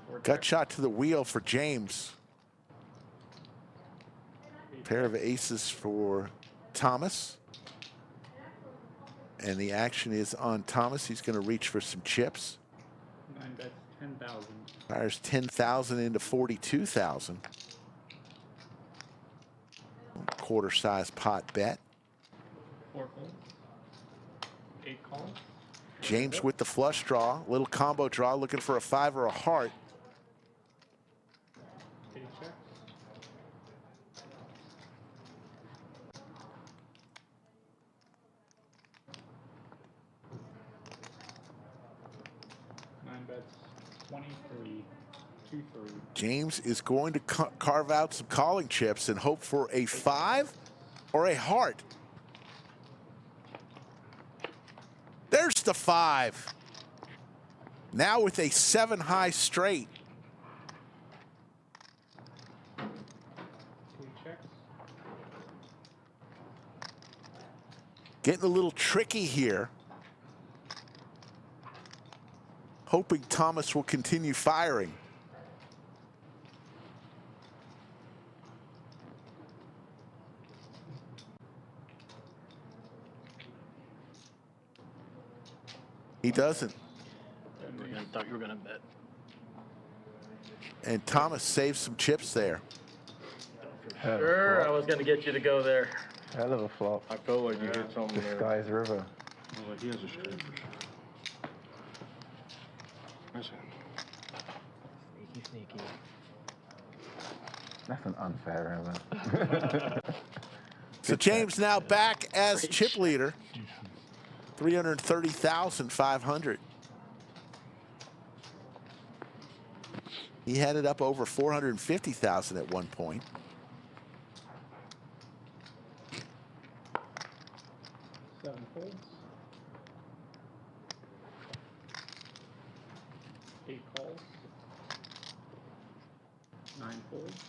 4 Gut checks. shot to the wheel for James. 8 Pair of checks. aces for Thomas. And the action is on Thomas. He's going to reach for some chips. 9 bets, 10,000. Fires 10,000 into 42,000. Quarter size pot bet. 4 folds. 8 calls. James with the flush draw, little combo draw, looking for a 5 or a heart. 8 checks. Nine bets, 23, 2-3. James is going to carve out some calling chips and hope for a 5 or a heart. There's the 5. Now with a 7 high straight. 2 checks. Getting a little tricky here. Hoping Thomas will continue firing. He doesn't. I thought you were gonna bet. And Thomas saves some chips there. Sure, I was gonna get you to go there. Hell of a flop. I felt like you hit something The there. sky's river. Well, he has a straight. That's it. Sneaky, sneaky. That's an unfair river. So James now back as chip leader. 330,500. He had it up over 450,000 at one point. Seven folds. 8 calls. 9 folds.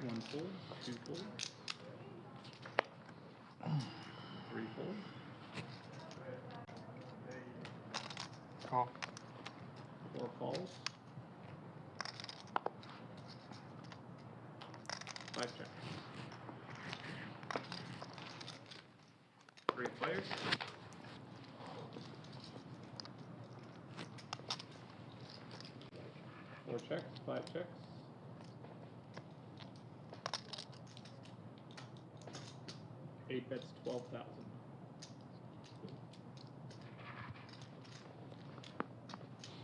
1 fold. 2 folds. 3 folds. Call. 4 calls. 5 checks. 3 players. 4 checks, 5 checks. Eight bets, 12,000.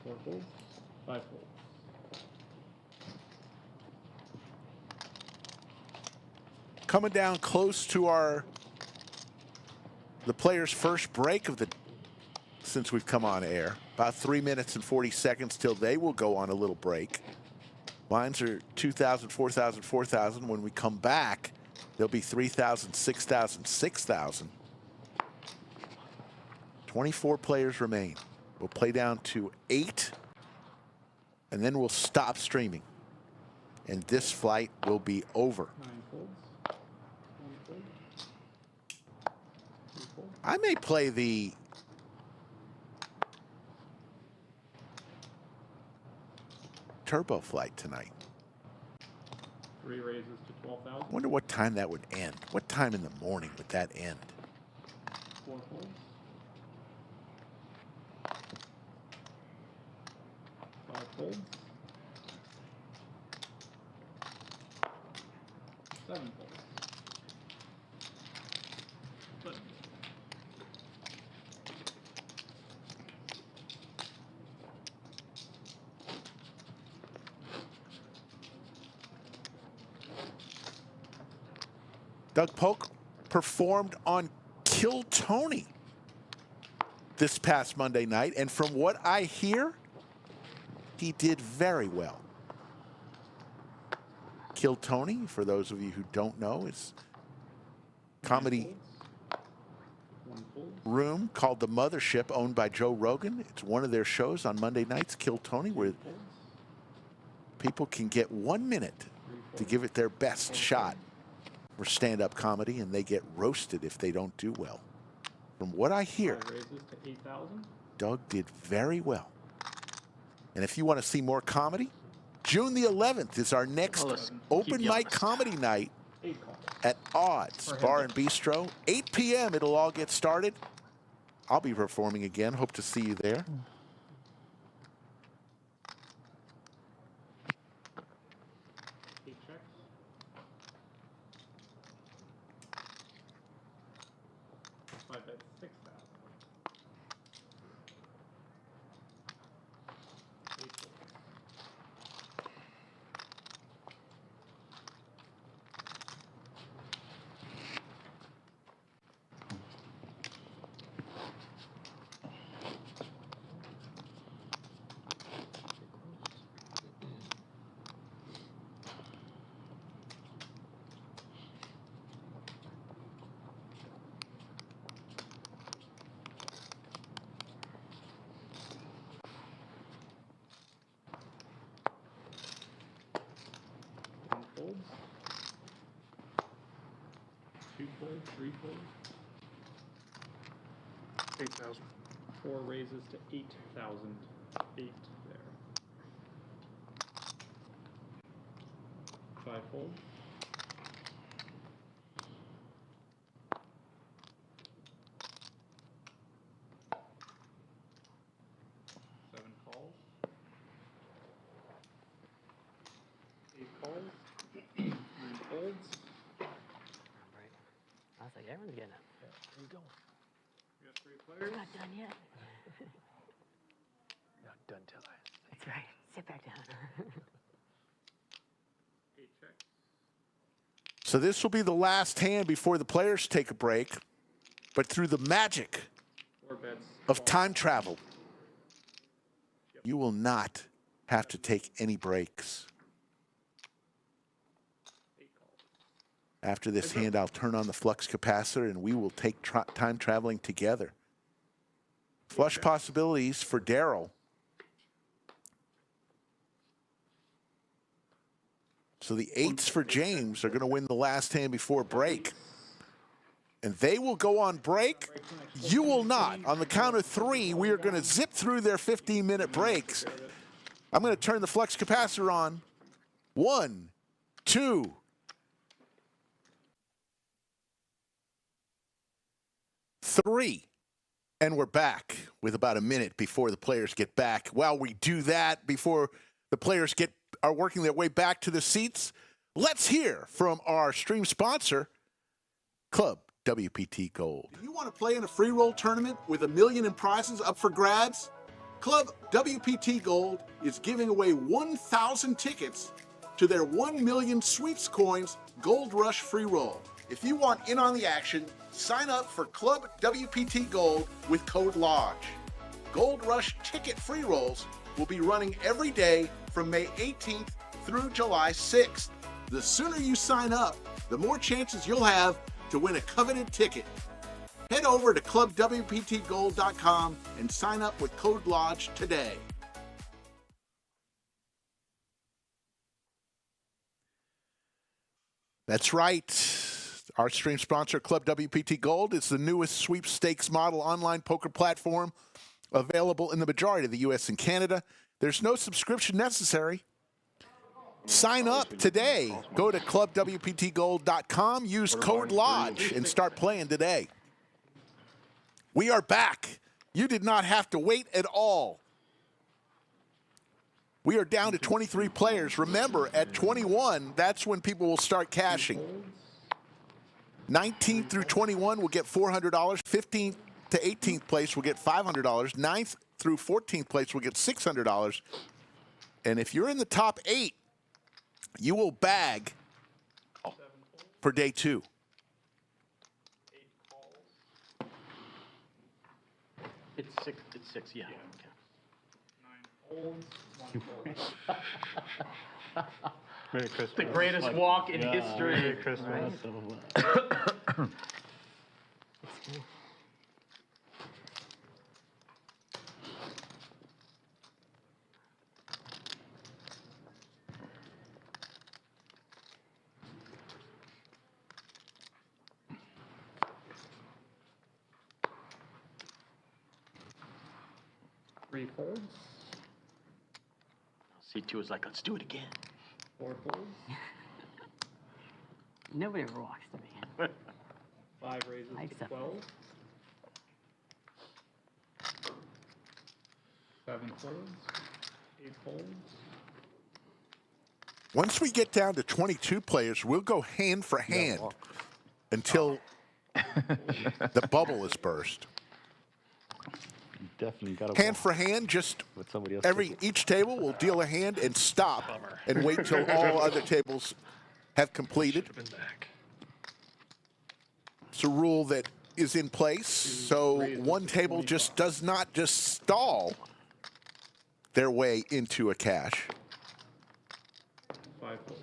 4 folds, 5 folds. Coming down close to the player's first break of the since we've come on air. About 3 minutes and 40 seconds till they will go on a little break. Lines are 2,000, 4,000, 4,000. When we come back, there'll be 3,000, 6,000, 6,000. 24 players remain. We'll play down to 8, and then we'll stop streaming. And this flight will be over. 9 folds. 1 fold. 3 folds. I may play the turbo flight tonight. 3 raises to 12,000. Wonder what time that would end. What time in the morning would that end? 4 folds. 5 folds. 7 folds. Button. Doug Polk performed on Kill Tony this past Monday night, and from what I hear, he did very well. Kill Tony, for those of you who don't know, is comedy room called The Mothership, owned by Joe Rogan. It's one of their shows on Monday nights, Kill Tony, where people can get 1 minute to give it their best shot for stand-up comedy, and they get roasted if they don't do well. From what I hear, 5 raises to 8,000. Doug did very well. And if you want to see more comedy, June the 11th is our next open mic comedy night 8 calls. at Odds Bar and Bistro. 8 p.m. it'll all get started. I'll be performing again. Hope to see you there. 8 checks. 5 bets, 6,000. 8 folds. 1 folds. 2 folds, 3 folds. 8,000. 4 raises to 8,000. 8 there. 5 folds. 7 calls. 8 calls. 9 folds. I was like, everyone's getting it. There you go. We got 3 We're players. not done yet. Not done till I say. That's right. Sit back down. 8 checks. So this will be the last hand before the players take a break. But through the magic 4 bets. of time travel, you will not have to take any breaks. 8 calls. After this hand, I'll turn on the flux capacitor, and we will take time traveling together. Flush possibilities for Daryl. So the 8s for James are going to win the last hand before break. And they will go on break. You will not. On the count of 3, we are going to zip through their 15-minute breaks. I'm going to turn the flux capacitor on. 1, 2, 3. And we're back with about a minute before the players get back. While we do that, before the players are working their way back to the seats, let's hear from our stream sponsor, Club WPT Gold. Do you want to play in a free roll tournament with $1 million in prizes up for grabs? Club WPT Gold is giving away 1,000 tickets to their 1 million Sweeps Coins Gold Rush free roll. If you want in on the action, sign up for Club WPT Gold with code LODGE. Gold Rush ticket free rolls will be running every day from May 18th through July 6th. The sooner you sign up, the more chances you'll have to win a coveted ticket. Head over to clubwptgold.com and sign up with code LODGE today. That's right. Our stream sponsor, Club WPT Gold, is the newest sweepstakes model online poker platform available in the majority of the U.S. and Canada. There's no subscription necessary. Sign up today. Go to clubwptgold.com, use code LODGE, and start playing today. We are back. You did not have to wait at all. We are down to 23 players. Remember, at 21, that's when people will start cashing. 19th through 21 will get $400. 15th to 18th place will get $500. 9th through 14th place will get $600. And if you're in the top 8, you will bag for day 2. It's six, yeah. Merry Christmas. The greatest walk in history. Merry Christmas. Three folds, C2 is like, let's do it again. 4 folds, Nobody ever walks to me. 5 raises I to accept 12, 7 folds, 8 folds, Once we get down to 22 players, we'll go hand for hand until the bubble is burst. Definitely got Hand for hand, just with somebody else. each table will deal a hand and stop and wait till all other tables have completed. It's a rule that is in place, so one table just does not just stall their way into a cash. 5 folds.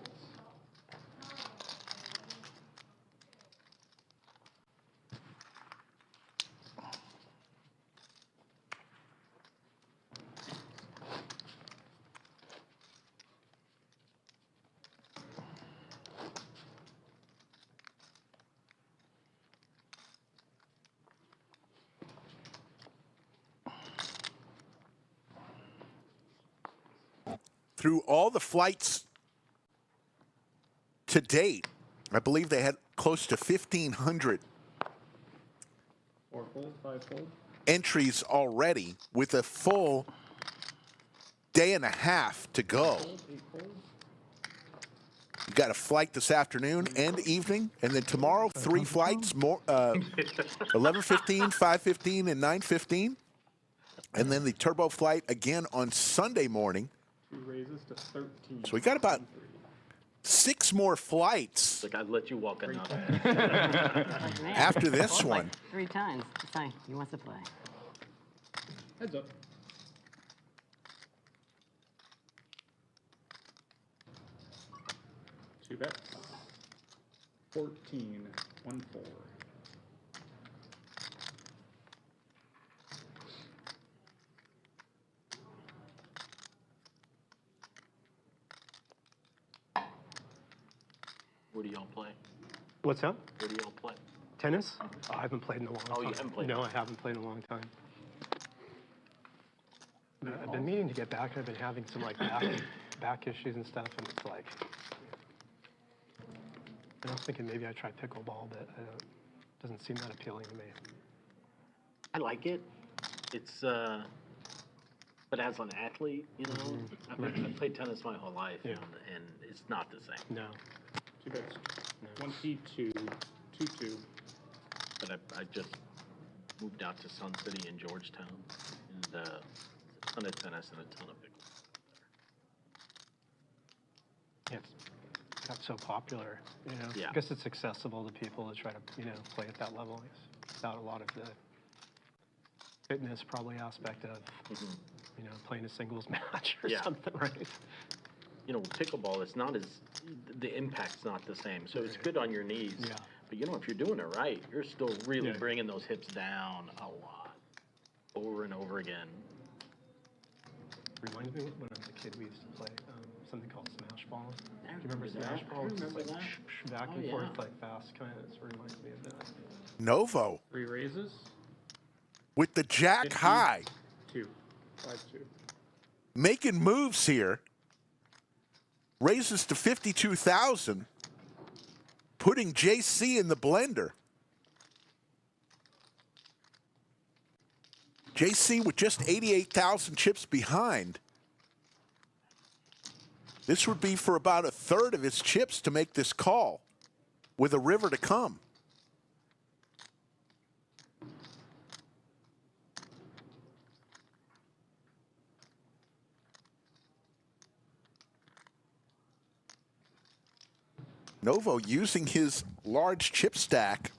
Through all the flights to date, I believe they had close to 1,500 4 folds, 5 folds, entries already with a full day and a half to go. 8 folds, You got a flight this afternoon and evening, and then tomorrow 3 flights, more 11:15, 5:15, and 9:15, and then the turbo flight again on Sunday morning. 2 raises to 13. So we got about 6 more flights Like, I'd let you walk in now. Like, man, after this both one. Like 3 times. Saying he wants to play. Heads up. Two bets. 14, 1, 4. Where do y'all play? What's up? Where do y'all play? Tennis? Oh, I haven't played in a long time. Oh, you haven't played? No, I haven't played in a long time. But I've been meaning to get back. I've been having some like back issues and stuff, and it's like I was thinking maybe I try pickleball, but doesn't seem that appealing to me. I like it. It's But as an athlete, you know, I've played tennis my whole life, and it's not the same. No. 2 bets. 22, 2-2. But I just moved out to Sun City in Georgetown, and a ton of tennis and a ton of pickleball. It's got so popular, you know. Yeah. I guess it's accessible to people to try to, you know, play at that level without a lot of the fitness probably aspect of, you know, playing a singles match or something, right? You know, pickleball, it's not as, the impact's not the same. So it's good on your knees. Yeah. But, you know, if you're doing it right, you're still really bringing those hips down a lot, over and over again. Reminds me when I was a kid, we used to play something called smash ball. Do you remember that. smash ball? I It's just remember like that. back Oh, and yeah. forth, like fast kind of. It reminds me of that. Novo 3 raises. with the jack high, 2. 5-2. making moves here. Raises to 52,000, putting JC in the blender. JC with just 88,000 chips behind. This would be for about a third of his chips to make this call, with a river to come. Novo using his large chip stack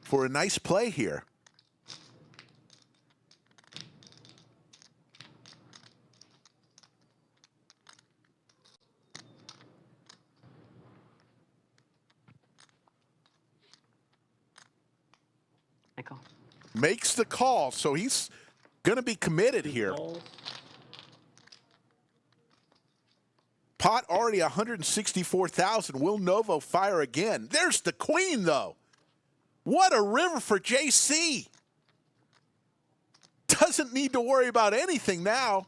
for a nice play here. I call. Makes the call, so he's going to be committed here. Balls. Pot already 164,000. Will Novo fire again? There's the queen, though. What a river for JC. Doesn't need to worry about anything now.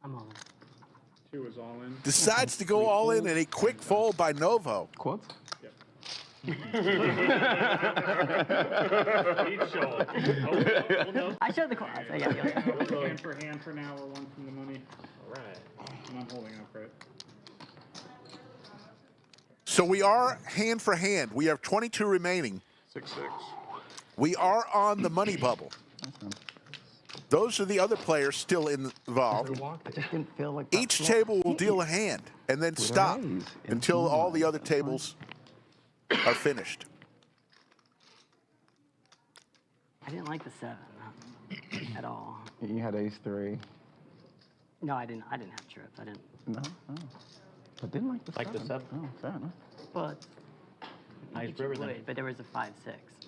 I'm all in. 2 is all in. Decides to go all in, and a quick fold by Novo. Quads? Yep. I showed the cards. I got you. Hand for now. We're 1 from the money. All right. And I'm holding up, right? So we are hand for hand. We have 22 remaining. 6-6. We are on the money bubble. Those are the other players still involved. I just didn't feel like Each table will deal a hand and then stop until all the other tables are finished. I didn't like the 7 at all. You had ace-3. No, I didn't have trips. I didn't. No? Oh. I didn't like the 7. Like the 7. Oh, fair enough. But Nice you river then. would, but there was a 5-6,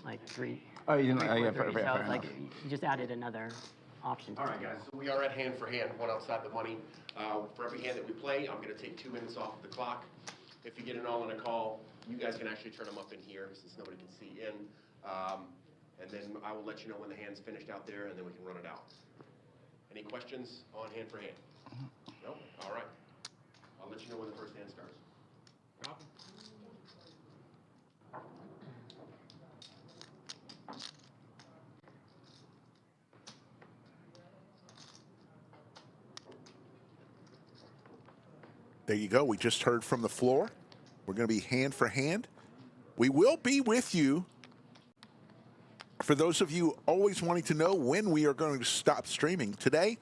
like 3. Oh, you didn't like, 3, yeah, 4, 3, fair so I was like, enough. you just added another option. to All right, it. guys, so we are at hand for hand, one outside the money. For every hand that we play, I'm gonna take 2 minutes off of the clock. If you get an all in a call, you guys can actually turn them up in here since nobody can see in. And then I will let you know when the hand's finished out there, and then we can run it out. Any questions on hand for hand? No? All right. I'll let you know when the first hand starts. There you go. We just heard from the floor. We're going to be hand for hand. We will be with you. For those of you always wanting to know when we are going to stop streaming today,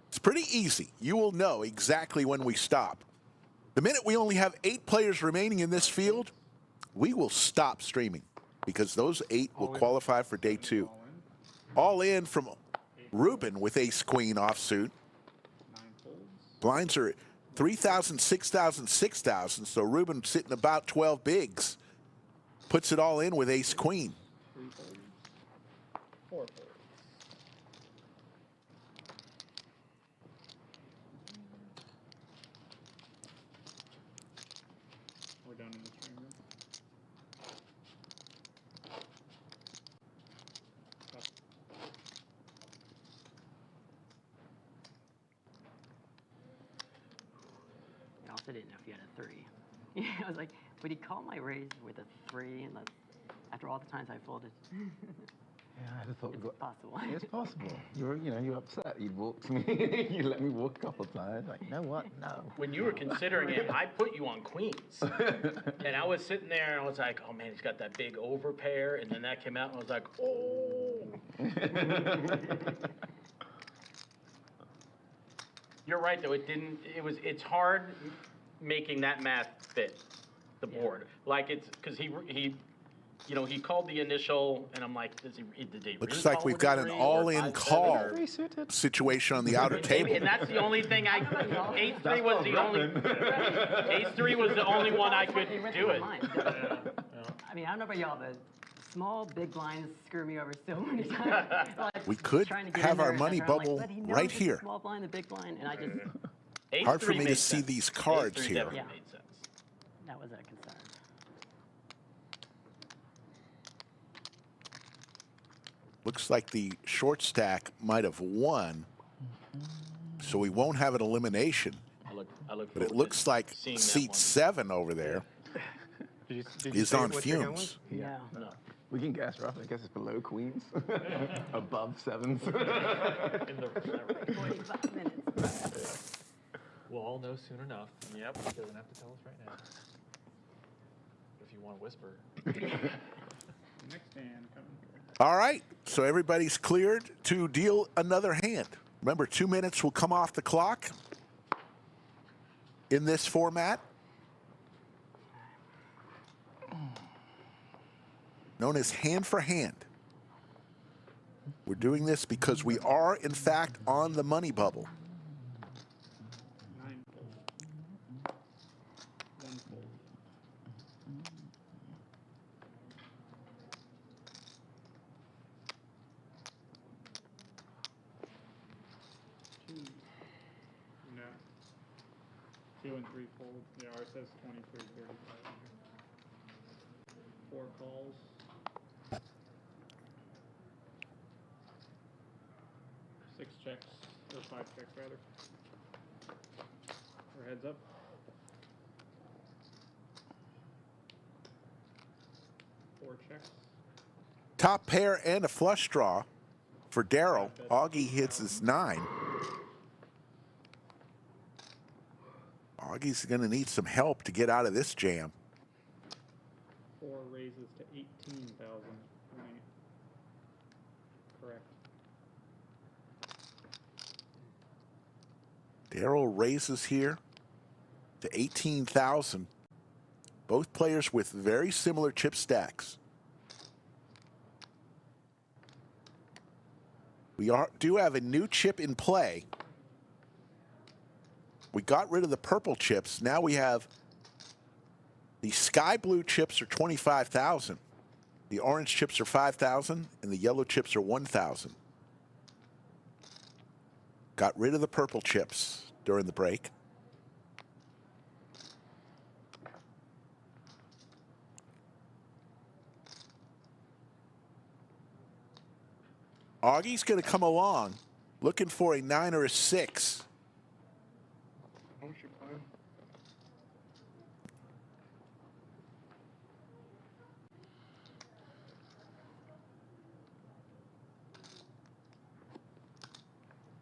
it's pretty easy. You will know exactly when we stop. The minute we only have 8 players remaining in this field, we will stop streaming because those 8 will qualify for day 2. All in from Ruben with ace-queen offsuit. Blinds are 3,000, 6,000, 6,000. So Ruben sitting about 12 bigs. Puts it all in with ace-queen. 4 folds. We're done in the stream room. I also didn't know if you had a 3. I was like, Would he call my raise with a 3 and after all the times I folded? Yeah, I just thought It's possible. It's possible. You're upset. You walked me. You let me walk a couple times. Like, you know what? No. When you were considering it, I put you on queens. And I was sitting there and I was like, oh man, he's got that big overpair. And then that came out and I was like, oh. You're right though, it's hard making that math fit the board. Like because he called the initial, and I'm like, did they Looks really like call we've it got a an 3 or all-in 5-7 call or- situation on the outer table. And that's the only thing ace 3 was the only ace 3 was the only one I could do it. I mean, I don't know about y'all, but small, big blinds screw me over so many times. Like, We could trying to get have in there our and money I'm like, bubble but he knows right it's the here. Small blind, the big blind, and I just. Hard for me to see these cards Ace 3 here. definitely made sense. That was a concern. Looks like the short stack might have won, so we won't have an elimination. I look But it forward looks to like seeing that seat one. 7 over there Did you is say on what your hand fumes. was? Yeah. No. We can guess roughly. I guess it's below queens, above 7s. 45 minutes. We'll all know soon enough. Yep. He doesn't have to tell us right now. If you want to whisper. Next hand coming. All right, so everybody's cleared to deal another hand. Remember, 2 minutes will come off the clock in this format, known as hand for hand. We're doing this because we are, in fact, on the money bubble. 9 fold. 1 fold. No. 2 and 3 fold. Yeah, ours says 23, 35. 4 calls. 6 checks, or 5 checks rather. Or heads up. Four checks. Top pair and a flush draw for Daryl. Augie hits his 9. Augie's going to need some help to get out of this jam. 4 raises to 18,000. Correct. Daryl raises here to 18,000. Both players with very similar chip stacks. We do have a new chip in play. We got rid of the purple chips. Now we have the sky blue chips are 25,000. The orange chips are 5,000 and the yellow chips are 1,000. Got rid of the purple chips during the break. Augie's going to come along looking for a 9 or a 6. What's your plan?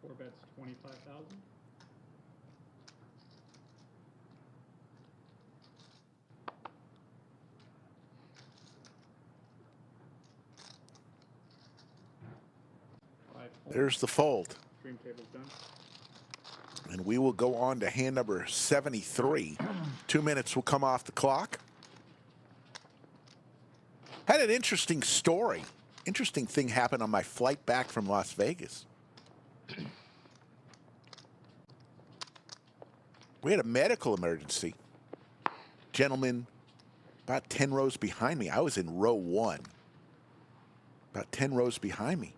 Four bets, 25,000. There's the fold. Stream table's done. And we will go on to hand number 73. 2 minutes will come off the clock. Had an interesting story. Interesting thing happened on my flight back from Las Vegas. We had a medical emergency. Gentleman about 10 rows behind me. I was in row 1. About 10 rows behind me.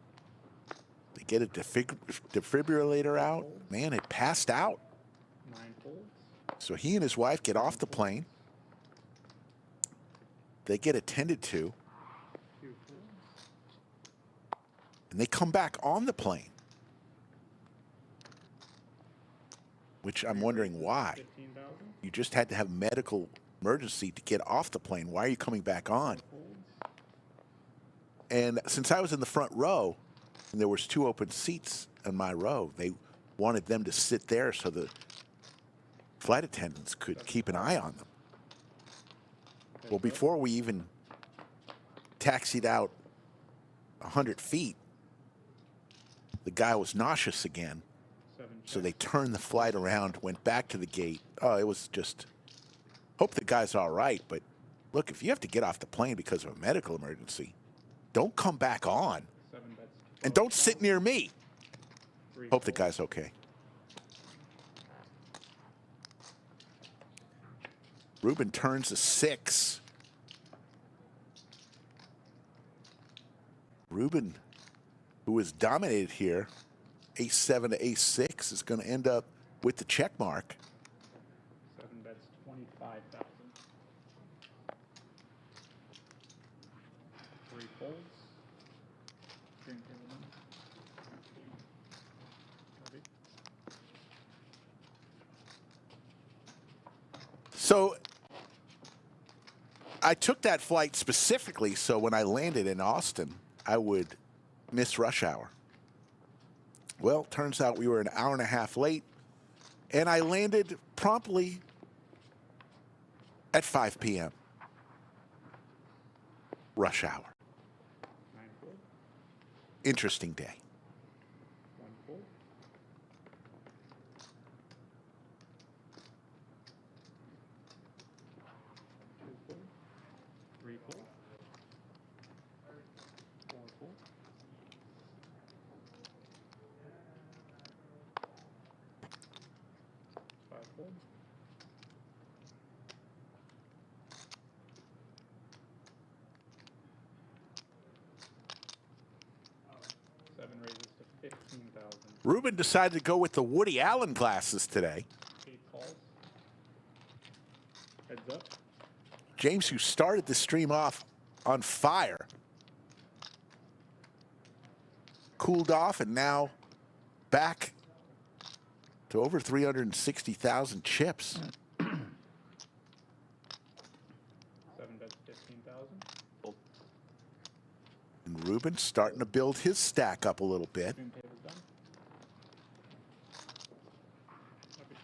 They get a defibrillator out. Man, it passed out. 9 folds. So he and his wife get off the plane. They get attended to. 2 folds. And they come back on the plane. Which I'm wondering why. 15,000. You just had to have medical emergency to get off the plane. Why are you coming back on? And since I was in the front row, and there was 2 open seats in my row, they wanted them to sit there so the flight attendants could keep an eye on them. Well, before we even taxied out 100 feet, the guy was nauseous again. So they turned the flight around, went back to the gate. Oh, it was just, hope the guy's all right. But look, if you have to get off the plane because of a medical emergency, don't come back on. And don't sit near me. Hope the guy's okay. Ruben turns a 6. Ruben, who has dominated here, ace-7 to ace-6, is going to end up with the check mark. 7 bets, 25,000. 3 folds. Green table done. Copy. So I took that flight specifically so when I landed in Austin, I would miss rush hour. Well, turns out we were an hour and a half late, and I landed promptly at 5 p.m. Rush hour. 9 fold. Interesting day. 1 fold. 2 fold. 3 fold. 4 fold. 5 fold. 7 raises to 15,000. Ruben decided to go with the Woody Allen glasses today. 8 calls. Heads up. James, who started the stream off on fire, cooled off and now back to over 360,000 chips. 7 bets, 15,000. And Ruben starting to build his stack up a little bit. Green table's done. Copy.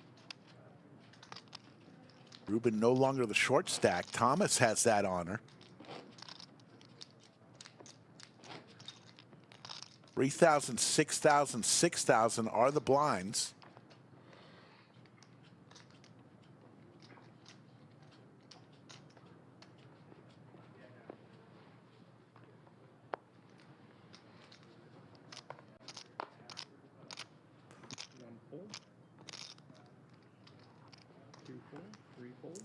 Ruben no longer the short stack. Thomas has that honor. 3,000, 6,000, 6,000 are the blinds. One fold. 2 fold. 3 fold.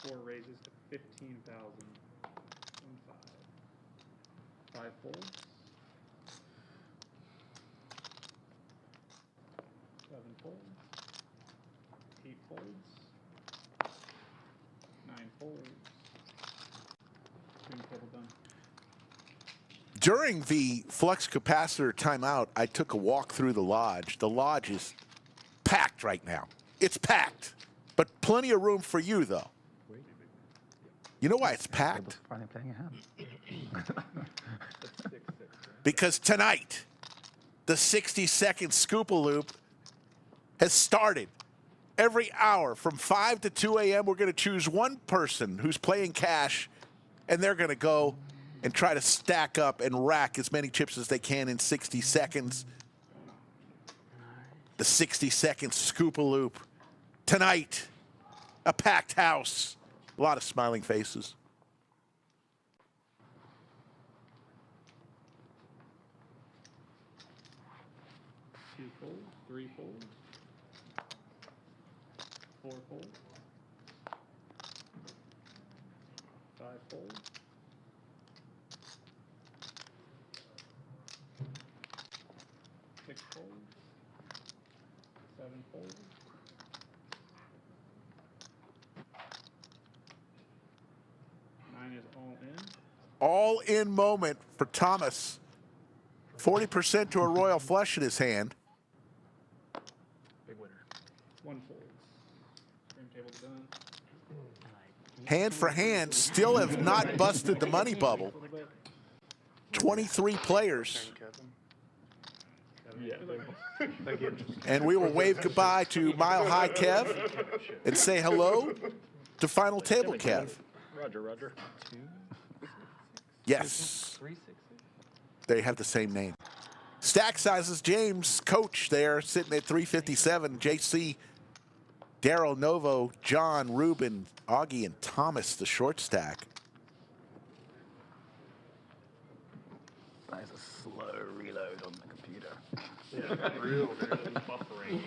4 raises to 15,000. 5 folds. 7 folds. 8 folds. 9 folds. Green table done. During the flux capacitor timeout, I took a walk through the lodge. The lodge is packed right now. It's packed, but plenty of room for you, though. You know why it's packed? Because tonight, the 60-second Scoop-a-Loop has started. Every hour from 5 to 2 a.m., we're going to choose one person who's playing cash, and they're going to go and try to stack up and rack as many chips as they can in 60 seconds. The 60-second Scoop-a-Loop. Tonight, a packed house. A lot of smiling faces. Two folds, 3 folds, 4 folds, 5 folds, 6 folds, 7 folds, 9 is all in. All-in moment for Thomas. 40% to a royal flush in his hand. Big winner. One folds. Stream table done. Hand for hand, still have not busted the money bubble. 23 players. Yeah. Thank you. And we will wave goodbye to Mile High Kev and say hello to Final Table Kev. Roger. Yes, 3-6. they have the same name. Stack sizes, James, coach there, sitting at 357. JC, Daryl, Novo, John, Ruben, Augie, and Thomas, the short stack. That is a slow reload on the computer. Yeah, real buffering.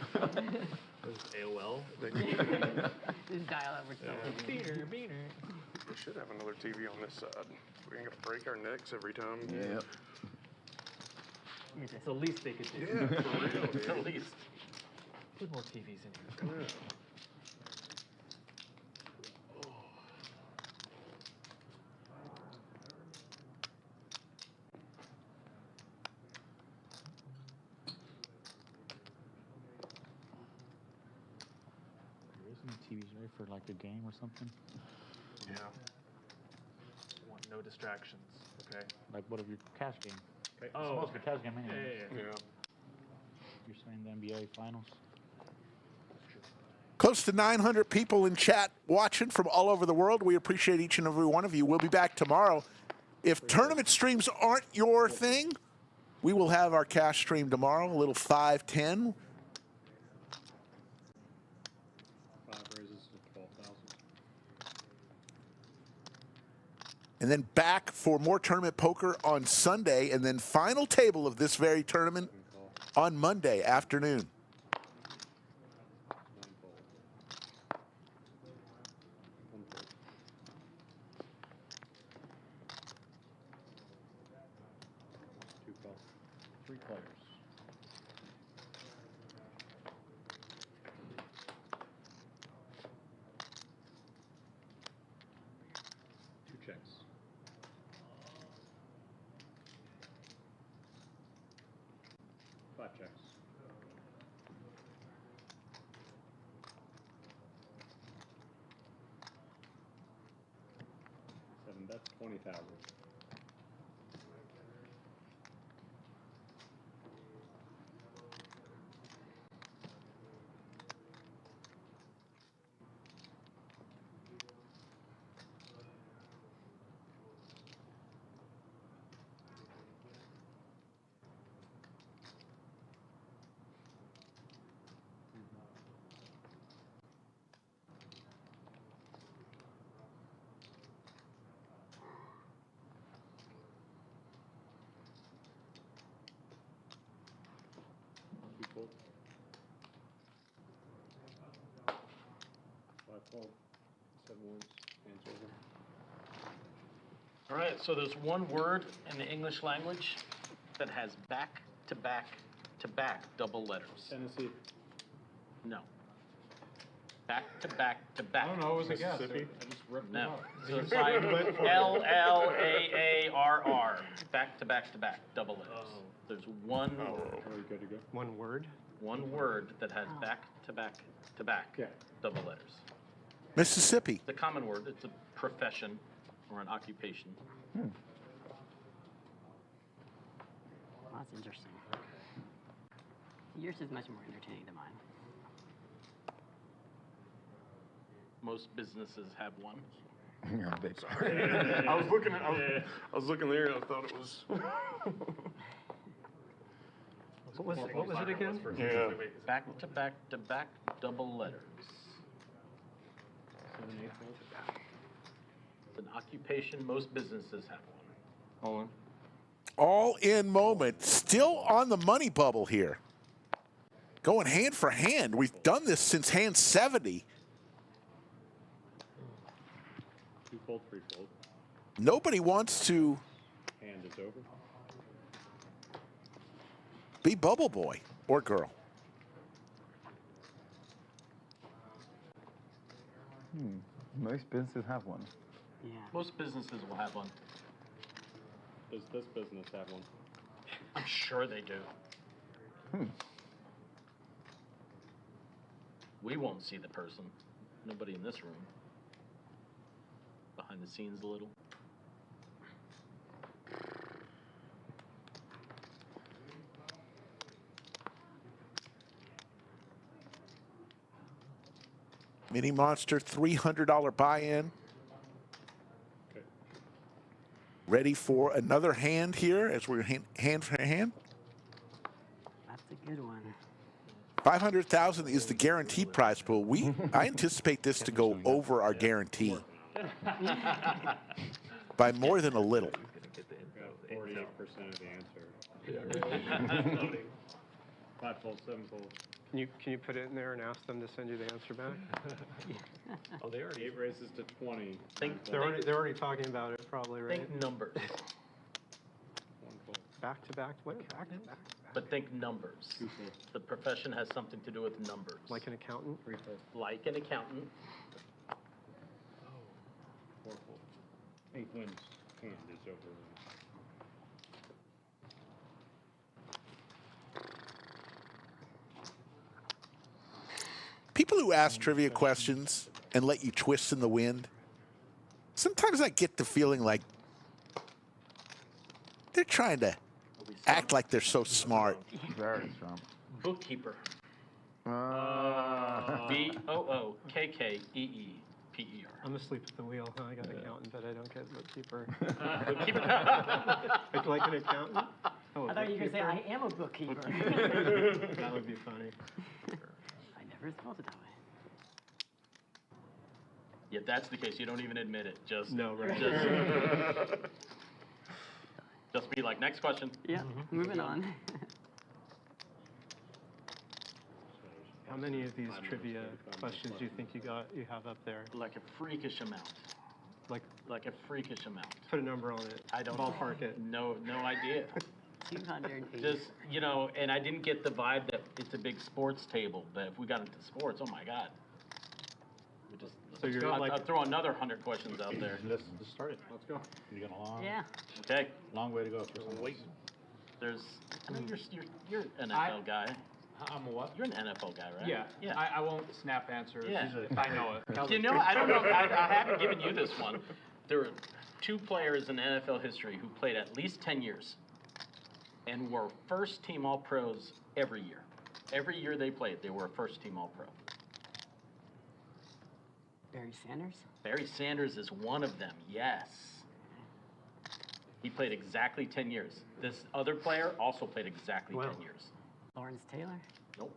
AOL. Just dial over to Beaner. We should have another TV on this side. We're gonna break our necks every time. Yep. It's the least they could do. Yeah, for real, dude. At least. Put more TVs in here. Yeah. There isn't TVs ready for like a game or something. Yeah. Want no distractions. Okay. Like what of your cash game? Okay. It's supposed to be cash game anyway. Yeah. You're saying the NBA finals? Close to 900 people in chat watching from all over the world. We appreciate each and every one of you. We'll be back tomorrow. If tournament streams aren't your thing, we will have our cash stream tomorrow, a little 5-10. 5 raises to 12,000. And then back for more tournament poker on Sunday, and then final table of this very tournament on Monday afternoon. 9 fold. 1 fold. 2 call. 3 players. Two checks. Five checks. Seven bets, 20,000. Two fold. 5 fold. 7 ones. Hands over. All right, so there's one word in the English language that has back-to-back-to-back double letters. Tennessee. No. Back-to-back-to-back. I don't know. It was a guess. I Mississippi. just ripped it No. off. So it's like L-L-A-A-R-R. Back-to-back-to-back double letters. There's one Are we good to go? One word? that has back-to-back-to-back Yeah. double letters. Mississippi. It's a common word. It's a profession or an occupation. Well, that's interesting. Yours is much more entertaining than mine. Most businesses have one. Yeah, big. I was looking at. I was looking there, and I thought it was. What was it again? Yeah. Back-to-back-to-back double letters. 7, 8 fold. It's an occupation. Most businesses have one. All in. All in moment. Still on the money bubble here. Going hand for hand. We've done this since hand 70. 2 fold, 3 fold. Nobody wants to Hand is over. be bubble boy or girl. Most businesses have one. Yeah. Most businesses will have one. Does this business have one? I'm sure they do. We won't see the person. Nobody in this room. Behind the scenes a little. Mini Monster, $300 buy-in. Okay. Ready for another hand here as we're hand for hand. That's a good one. 500,000 is the guaranteed prize pool. I anticipate this to go over our guarantee by more than a little. Got 48% of the answer. 5-fold, 7-fold. Can you put it in there and ask them to send you the answer back? Oh, they already 8 races to 20. They're already talking about it, probably, right? Think numbers. 1-fold. Back to back. What? Back to back. But think numbers. 2-fold. The profession has something to do with numbers. Like an accountant. 3-fold. Like an accountant. 4-fold. 8 wins. Hand is over. People who ask trivia questions and let you twist in the wind, sometimes I get the feeling like they're trying to act like they're so smart. Very strong. Bookkeeper. B-O-O-K-K-E-E-P-E-R. I'm asleep at the wheel. Huh? I got an accountant, but I don't get bookkeeper. Bookkeeper. Like an accountant? Oh, I thought you were going to say, I am a bookkeeper. That would be funny. I never thought it that way. Yeah, if that's the case, you don't even admit it. Just No, right. Just be like, next question. Yeah, moving on. How many of these trivia questions do you think you have up there? Like a freakish amount. Like a freakish amount. Put a number on it. I don't ballpark it. No idea. 280. Just, and I didn't get the vibe that it's a big sports table, but if we got into sports, oh my God. So you're I'll throw another 100 questions out there. Let's start it. Let's go. You got a long, Okay. long way to go for some. Wait. I know you're an NFL guy. I'm a what? You're an NFL guy, right? Yeah. Yeah. I won't snap answers Yeah. if I know it. I don't know. I haven't given you this one. There are 2 players in NFL history who played at least 10 years and were first team All-Pros every year. Every year they played, they were a first team All-Pro. Barry Sanders? Barry Sanders is one of them, yes. He played exactly 10 years. This other player also played exactly 10 years. Lawrence Taylor? Nope.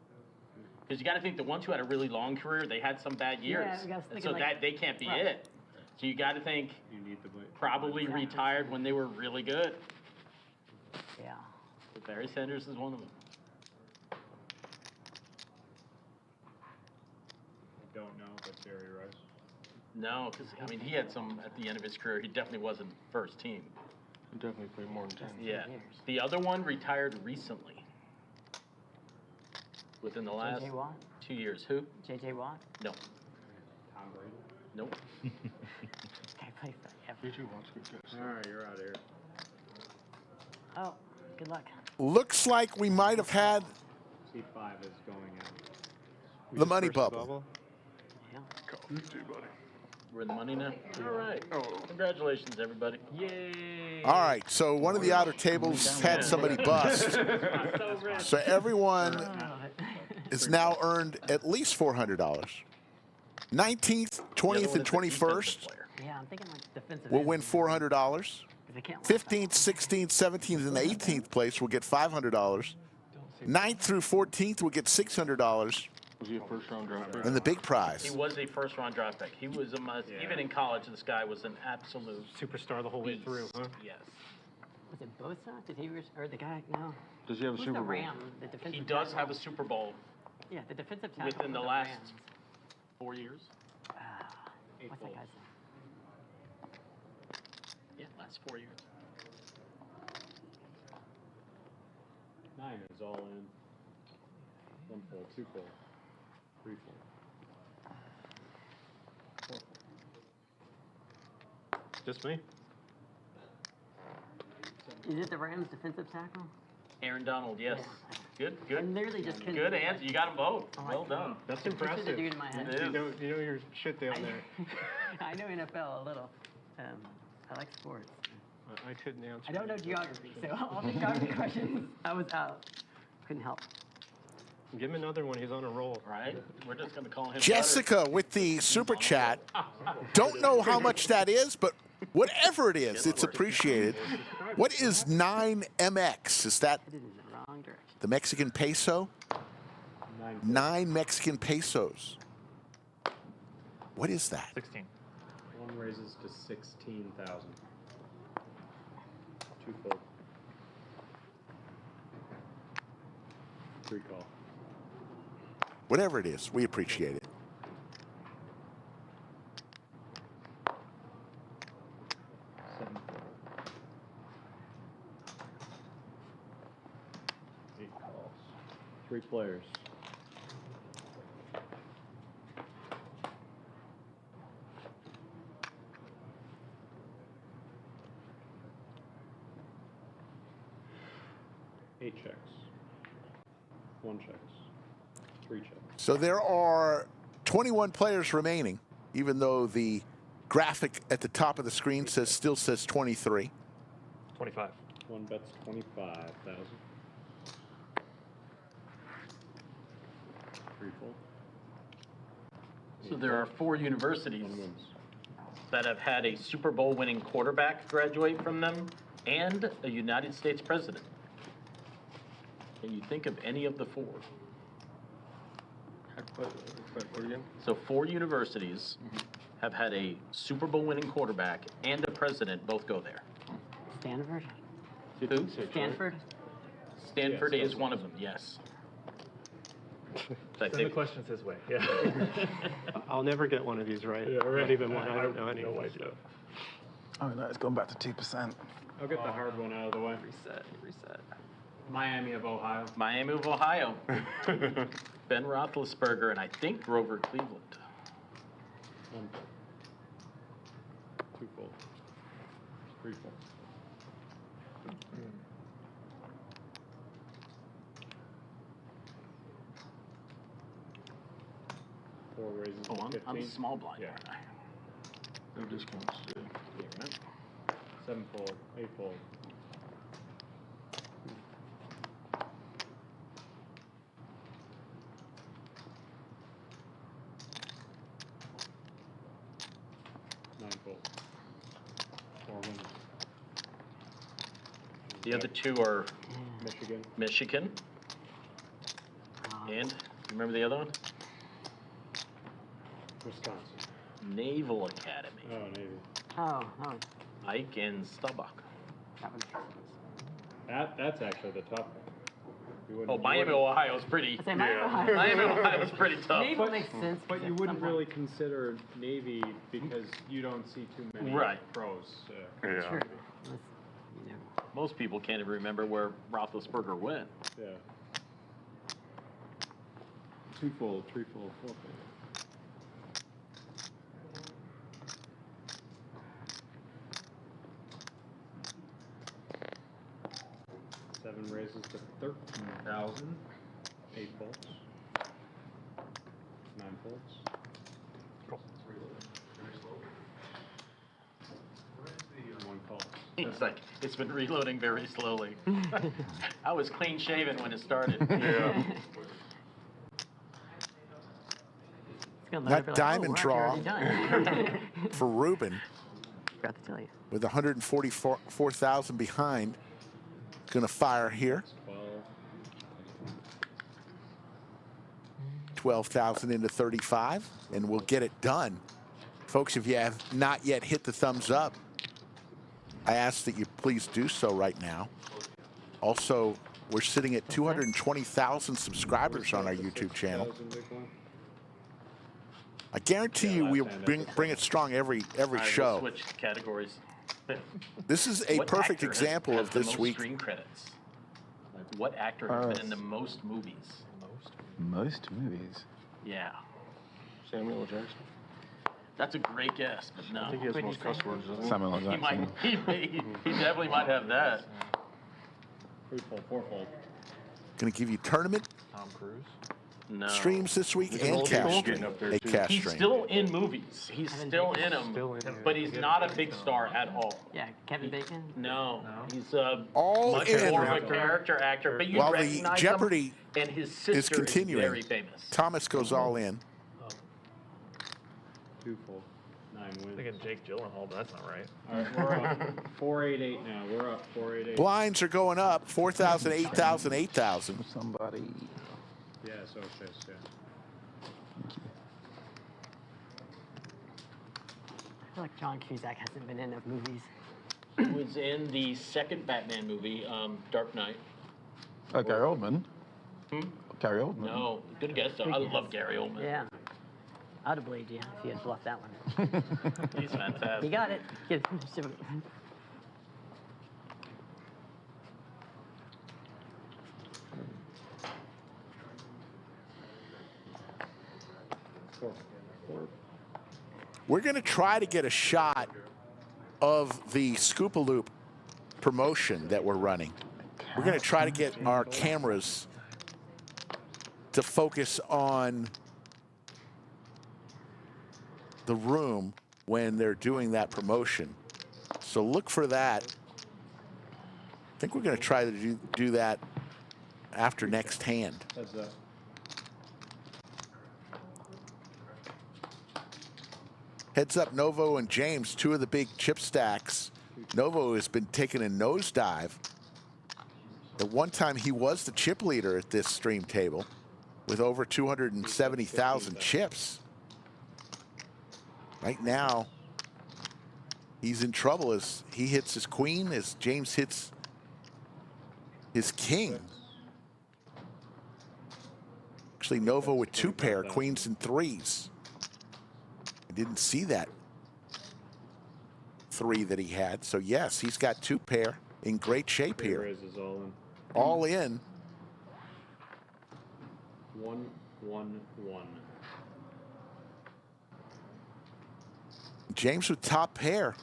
Because you got to think the ones who had a really long career, they had some bad years. Yeah, so that they can't be it. So you got to think probably retired when they were really good. Yeah. But Barry Sanders is one of them. I don't know, but Jerry Rice. No, because, he had some at the end of his career. He definitely wasn't first team. He definitely played more than 10. Yeah. The other one retired recently. Within the last J.J. Watt? 2 years. Who? J.J. Watt? No. Tom Brady. Nope. Guy played forever. J.J. Watt's good guess. All right, you're out of here. Oh, good luck. Looks like we might have had C5 is going out. the money bubble. Yeah. Call of Duty, buddy. We're in the money now? All right. Congratulations, everybody. Yay. All right, so one of the outer tables had somebody bust. So everyone is now earned at least $400. 19th, 20th, and 21st Yeah, I'm thinking like defensive. will win $400. 'Cause they can't 15th, 16th, 17th, and 18th place will get $500. 9th through 14th will get $600. Was he a first-round draft pick? And the big prize. He was a first-round draft pick. He was even in college, this guy was an absolute Superstar the whole way through, huh? Yes. Was it Bosa? Did he or the guy? No. Does he have a Who's Super the Bowl? Ram? The defensive He does tackle? have a Super Bowl Yeah, the defensive tackle. within the for last Rams. 4 years. What's that guy's name? Yeah, last 4 years. 9 is all in. 1-fold, 2-fold, 3-fold. 4-fold. Just me? Is it the Rams defensive tackle? Aaron Donald, yes. Good, I good. literally just couldn't. Good answer. You got them both. Well done. That's Picture the impressive. dude in my head. It is. You know your shit down there. I know NFL a little. I like sports. I couldn't answer. I don't know geography, so all the geography questions, I was out. Couldn't help. Give him another one. He's on a roll. Right? We're just going to call him Jessica with the super chat. Don't know how much that is, but whatever it is, it's appreciated. What is 9MX? Is that It is in the wrong direction. the Mexican peso? 9 Mexican pesos. What is that? 16. One raises to 16,000. Two-fold. Three call. Whatever it is, we appreciate it. Seven. 8 calls. 3 players. Eight checks. 1 checks. 3 checks. So there are 21 players remaining, even though the graphic at the top of the screen still says 23. 25. One bets 25,000. 3 full. So there are 4 universities One wins. that have had a Super Bowl winning quarterback graduate from them and a United States president. Can you think of any of the 4? So 4 universities have had a Super Bowl winning quarterback and a president both go there. Stanford? Who? Stanford? Stanford is one of them, yes. Send the questions his way. Yeah. I'll never get one of these right. Yeah, right. Not even one. I don't know any. No idea. Oh no, it's gone back to 2%. I'll get the hard one out of the way. Reset. Miami of Ohio. Miami of Ohio. Ben Roethlisberger and I think Grover Cleveland. 1 fold. 2 fold. 3 fold. Four raises Oh, to I'm 15. small blind, Yeah. aren't I? No discounts. Yeah, right. 7 fold. 8 fold. Nine fold. 4 wins. The other 2 are Michigan. Michigan. And, you remember the other one? Wisconsin. Naval Academy. Oh, Navy. Oh, Ike and Stubbuck. that would make sense. That's actually the tough one. You wouldn't- Oh, you Miami, wouldn't- Ohio is pretty. I say Miami, Ohio. Miami, Ohio is pretty tough. Naval makes sense. But you at wouldn't some really point. consider Navy because you don't see too many Right. pros. Sure. Navy. Let's, you know, Most people can't even remember where Roethlisberger went. Yeah. 2 fold, 3 fold, 4 fold. Seven raises to 13,000. 8 folds. 9 folds. One call. It's like, it's been reloading very slowly. I was clean shaven when it started. Yeah. it's gonna That be like, diamond oh, draw we're already done. for Ruben Forgot to tell you. with 144,000 behind. Going to fire here. 12,000 into 35, and we'll get it done. Folks, if you have not yet hit the thumbs up, I ask that you please do so right now. Also, we're sitting at 220,000 subscribers on our YouTube channel. I guarantee you we'll bring it strong every All right, show. we'll switch categories. This is a What perfect actor has- example has of the this most week. Screen credits. Like, what actor has been in the most movies? Most movies. Yeah. Samuel L. Jackson. That's a great guess, but no. I think he has the most cuss words, doesn't he? Samuel L. He Jackson. might. He definitely might have that. 3-fold, 4-fold. Going to give you tournament Tom Cruise. No. streams this week He's and old cash school. stream. A cash He's stream. still in movies. He's still in them, but he's not a big star at all. Yeah, Kevin Bacon? No, he's All much in. more of a character actor. But you While the recognize Jeopardy him, and his sister is continuing. very famous. Thomas goes all in. 2-fold. 9 wins. Thinking Jake Gyllenhaal, but that's not right. All right, we're up 488 now. We're up 488. Blinds are going up 4,000, 8,000, 8,000. Somebody. Yeah, so it's just, yeah. I feel like John Cusack hasn't been in enough movies. He was in the second Batman movie, Dark Knight. Oh, Gary Oldman. Hmm? Gary Oldman. No, good guess though. I love Gary Oldman. Yeah. I'd have believed you if you had bluffed that one. He's fantastic. You got it. Good. We're going to try to get a shot of the Scoop-a-Loop promotion that we're running. We're going to try to get our cameras to focus on the room when they're doing that promotion. So look for that. I think we're going to try to do that after next hand. Heads up. Heads up, Novo and James, two of the big chip stacks. Novo has been taking a nosedive. At one time, he was the chip leader at this stream table with over 270,000 chips. Right now, he's in trouble as he hits his queen, as James hits his king. Actually, Novo with 2 pair, queens and 3s. Didn't see that 3 that he had. So yes, he's got 2 pair in great shape here. Raises all in. All in. 1, 1, 1. James with top pair.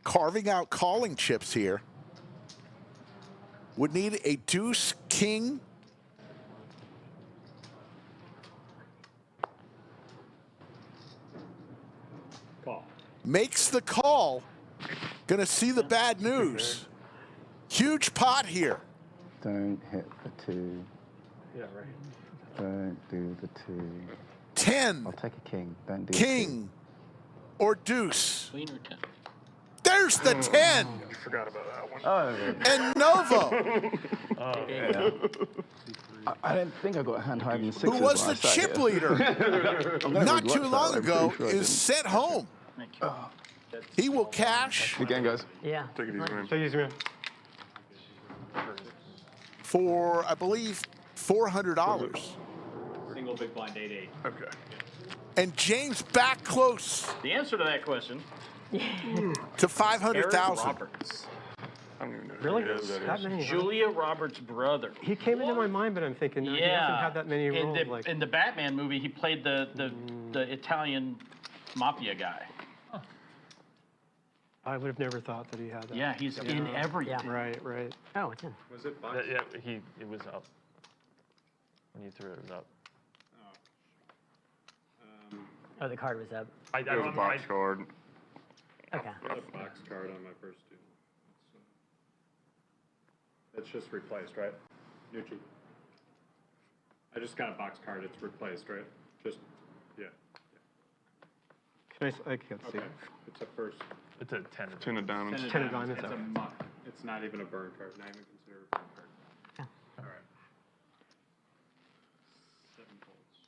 Carving out calling chips here. Would need a deuce, king. Call. Makes the call. Gonna see the bad news. Huge pot here. Don't hit the 2. Yeah, right. Don't do the 2. 10. I'll take a king. Don't do King or deuce. Queen or 10? There's the 10. I forgot about that one. Oh, And Novo, yeah. I don't think I got hand high in the 6s. who was the chip leader I'm gonna not regret too that. long I'm ago, pretty sure I is sent home. He will cash Good game, guys. Yeah. Take it easy, man. Take it easy, man. for, I believe, $400. Single big blind 8-8. Okay. And James back close The answer to that question, to 500,000. Eric Roberts. I don't even know Really? who that That is. many? huh? Julia Roberts' brother. He came into my mind, but I'm thinking, no, he doesn't have that many in roles. the, like, in the Batman movie, he played the Italian mafia guy. I would have never thought that he had that. Yeah, he's in everything. Yeah. Right, right. Oh, it's in. Was it box? Yeah, it was up. When you threw it, it was up. Oh, the card was up. I It was a don't box card. Okay. I had a box card on my first 2. It's just replaced, right? Nucci. I just got a box card. It's replaced, right? Just, yeah. Can I can't see. Okay. It's a first. It's a 10. 10 of diamonds. 10 of diamonds, It's a okay. muck. It's not even a burn card. Not even considered a burn card. Yeah. All right. 7 folds.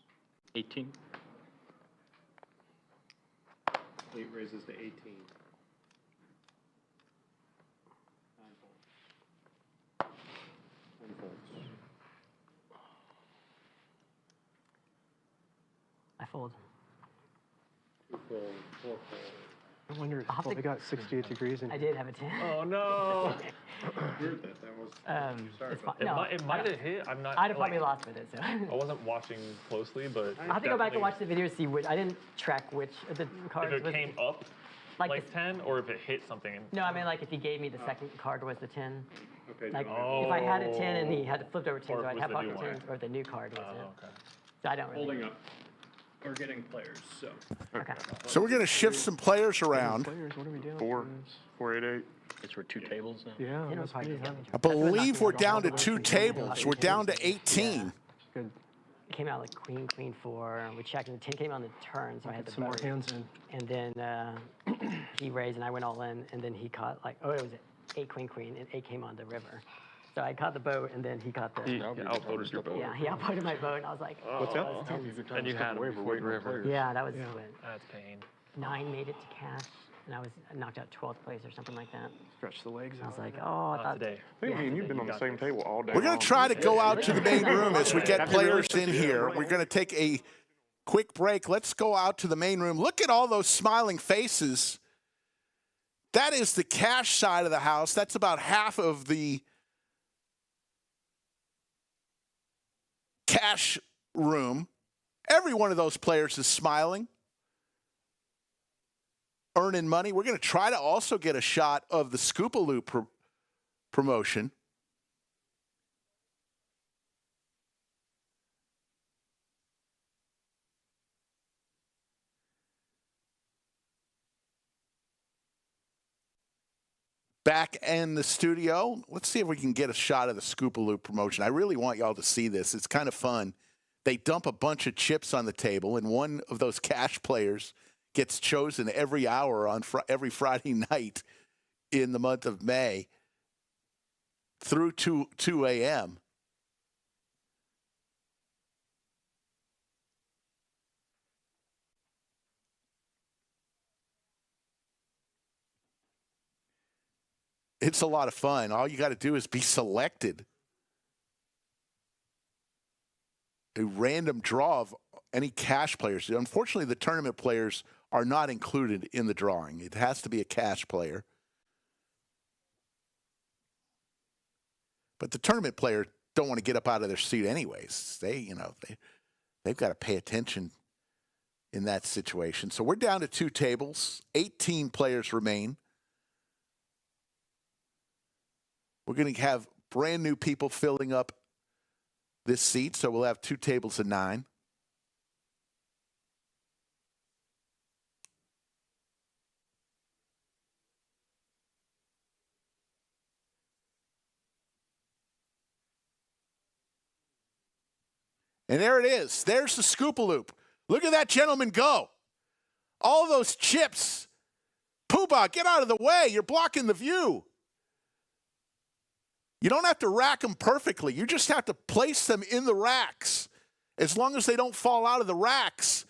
18. 8 raises to 18. 9 folds. 10 folds. I fold. 2 fold, 4 fold. I wonder, I'll have well, to- we got 68 degrees in I here. did have a 10. Oh no! Weird that was. Sorry It's about fine. No, It might have hit. I'm not. I'd have probably like, lost with it. So. I wasn't watching closely, but I'll have to go back and watch the video to see which. I didn't track which of the cards. if it was- came up like like the- 10, or if it hit something. No, I mean like if he gave me the second card was the 10. Okay. Like Oh. if I had a 10 and he had flipped over 10, Or so I'd was have the new pocket one. 10, or the new card was it. Okay. So I don't really. Holding up. We're getting players, so. Okay. So we're going to shift some players around. Players, what are we doing? 488. It's for 2 tables now? Yeah, You know, must probably be, just huh? got me I drunk. believe we're down to 2 tables. We're down to 18. Good. It came out like queen, queen 4. And we checked, and the 10 came on the turn, so I had Get to some more boat. hands in. And then he raised, and I went all in, and then he caught like, oh, it was 8 queen queen, and 8 came on the river. So I caught the boat, and then he caught the. He outvoted your boat. Yeah, he outvoted my boat, and I was like, oh, What's that? that's 10. And you had him before the river. Yeah, that was Yeah. what, That's pain. 9 made it to cash, and I was knocked out 12th place or something like that. Stretch the legs I was out. like, oh, I Not thought. today. I think me and you've been on the same table all day. We're going long. to try to go out to the main room as we get players in here. We're going to take a quick break. Let's go out to the main room. Look at all those smiling faces. That is the cash side of the house. That's about half of the cash room. Every one of those players is smiling, earning money. We're going to try to also get a shot of the Scoop-a-Loop promotion. Back in the studio, let's see if we can get a shot of the Scoop-a-Loop promotion. I really want y'all to see this. It's kind of fun. They dump a bunch of chips on the table, and one of those cash players gets chosen every hour on every Friday night in the month of May through 2 a.m. It's a lot of fun. All you got to do is be selected. A random draw of any cash players. Unfortunately, the tournament players are not included in the drawing. It has to be a cash player. But the tournament players don't want to get up out of their seat anyways. They've got to pay attention in that situation. So we're down to 2 tables. 18 players remain. We're going to have brand new people filling up this seat, so we'll have 2 tables of 9. And there it is. There's the Scoop-a-Loop. Look at that gentleman go. All those chips. Poobah, get out of the way. You're blocking the view. You don't have to rack them perfectly. You just have to place them in the racks. As long as they don't fall out of the racks,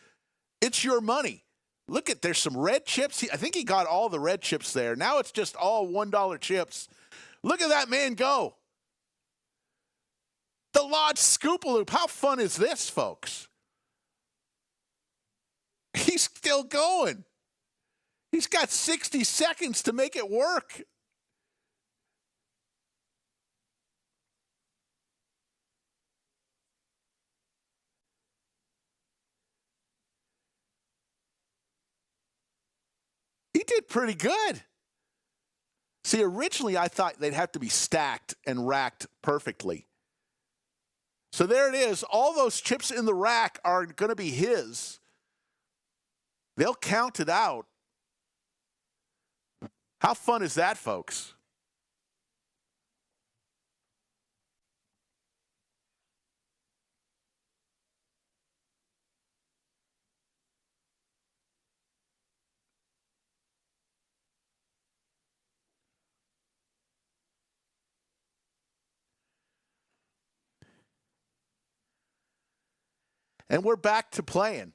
it's your money. Look at, there's some red chips. I think he got all the red chips there. Now it's just all $1 chips. Look at that man go. The Lodge Scoop-a-Loop. How fun is this, folks? He's still going. He's got 60 seconds to make it work. He did pretty good. See, originally I thought they'd have to be stacked and racked perfectly. So there it is. All those chips in the rack are going to be his. They'll count it out. How fun is that, folks? And we're back to playing.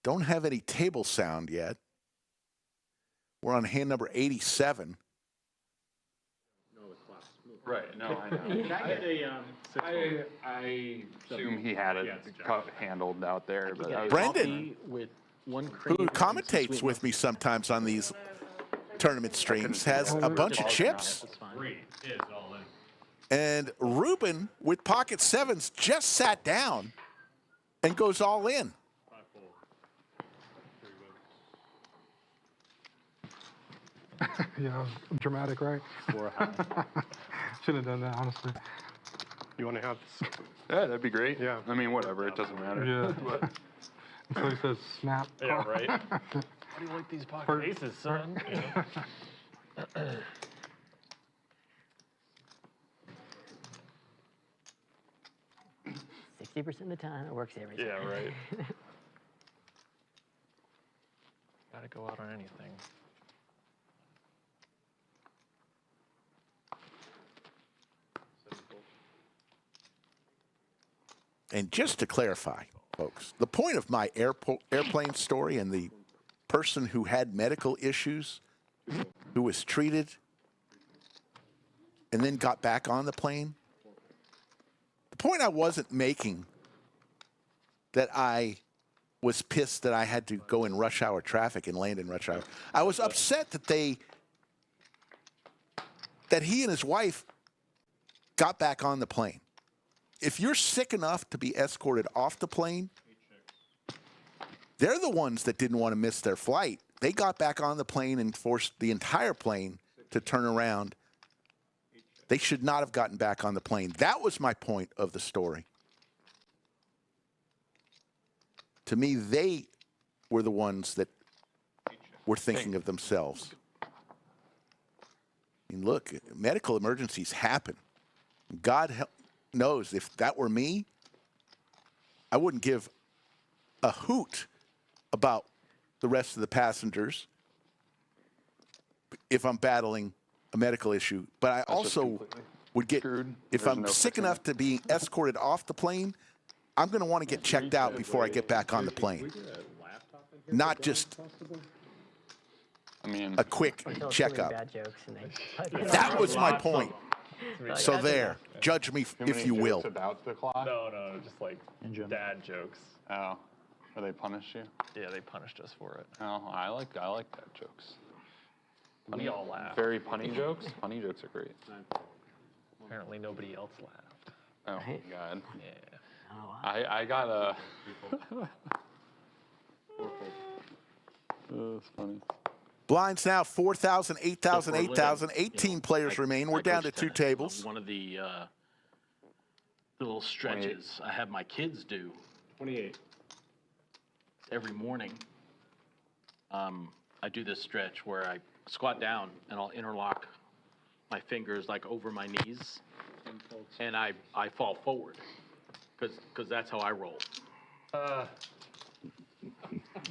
Don't have any table sound yet. We're on hand number 87. Right, no, I know. I assume he had it handled out there. But I Brendan. with One who commentates with me sometimes on these tournament streams, has a bunch of chips. 3 is all in. And Ruben, with pocket sevens, just sat down and goes all in. 5 fold. 3 Yeah, dramatic, right? 4 high. Shouldn't have done that, honestly. You want to have this? Yeah, that'd be great. Yeah. I mean, whatever. It doesn't matter. Yeah. So he says snap. Yeah, right. How do you like these pocket aces, son? You know? 60% of the time, it works every time. Yeah, right. Gotta go out on anything. And just to clarify, folks, the point of my airplane story and the person who had medical issues, who was treated, and then got back on the plane, the point I wasn't making that I was pissed that I had to go in rush hour traffic and land in rush hour. I was upset that he and his wife got back on the plane. If you're sick enough to be escorted off the plane, they're the ones that didn't want to miss their flight. They got back on the plane and forced the entire plane to turn around. They should not have gotten back on the plane. That was my point of the story. To me, they were the ones that were thinking of themselves. I mean, look, medical emergencies happen. God knows if that were me, I wouldn't give a hoot about the rest of the passengers if I'm battling a medical issue. But I also would get, if I'm sick enough to be escorted off the plane, I'm going to want to get checked out before I get back on the plane. Not just a quick checkup. That was my point. So there, judge me if you will. About the clock? No, just like dad jokes. Oh, or they punish you? Yeah, they punished us for it. Oh, I like dad jokes. We all laughed. Very punny jokes. Punny jokes are great. Apparently nobody else laughed. Oh my god. Yeah. I got a. Oh, it's funny. Blinds now 4,000, 8,000, 8,000. 18 players remain. We're down to 2 tables. One of the little stretches I have my kids do 28. every morning. I do this stretch where I squat down and I'll interlock my fingers like over my knees, and I fall forward because that's how I roll.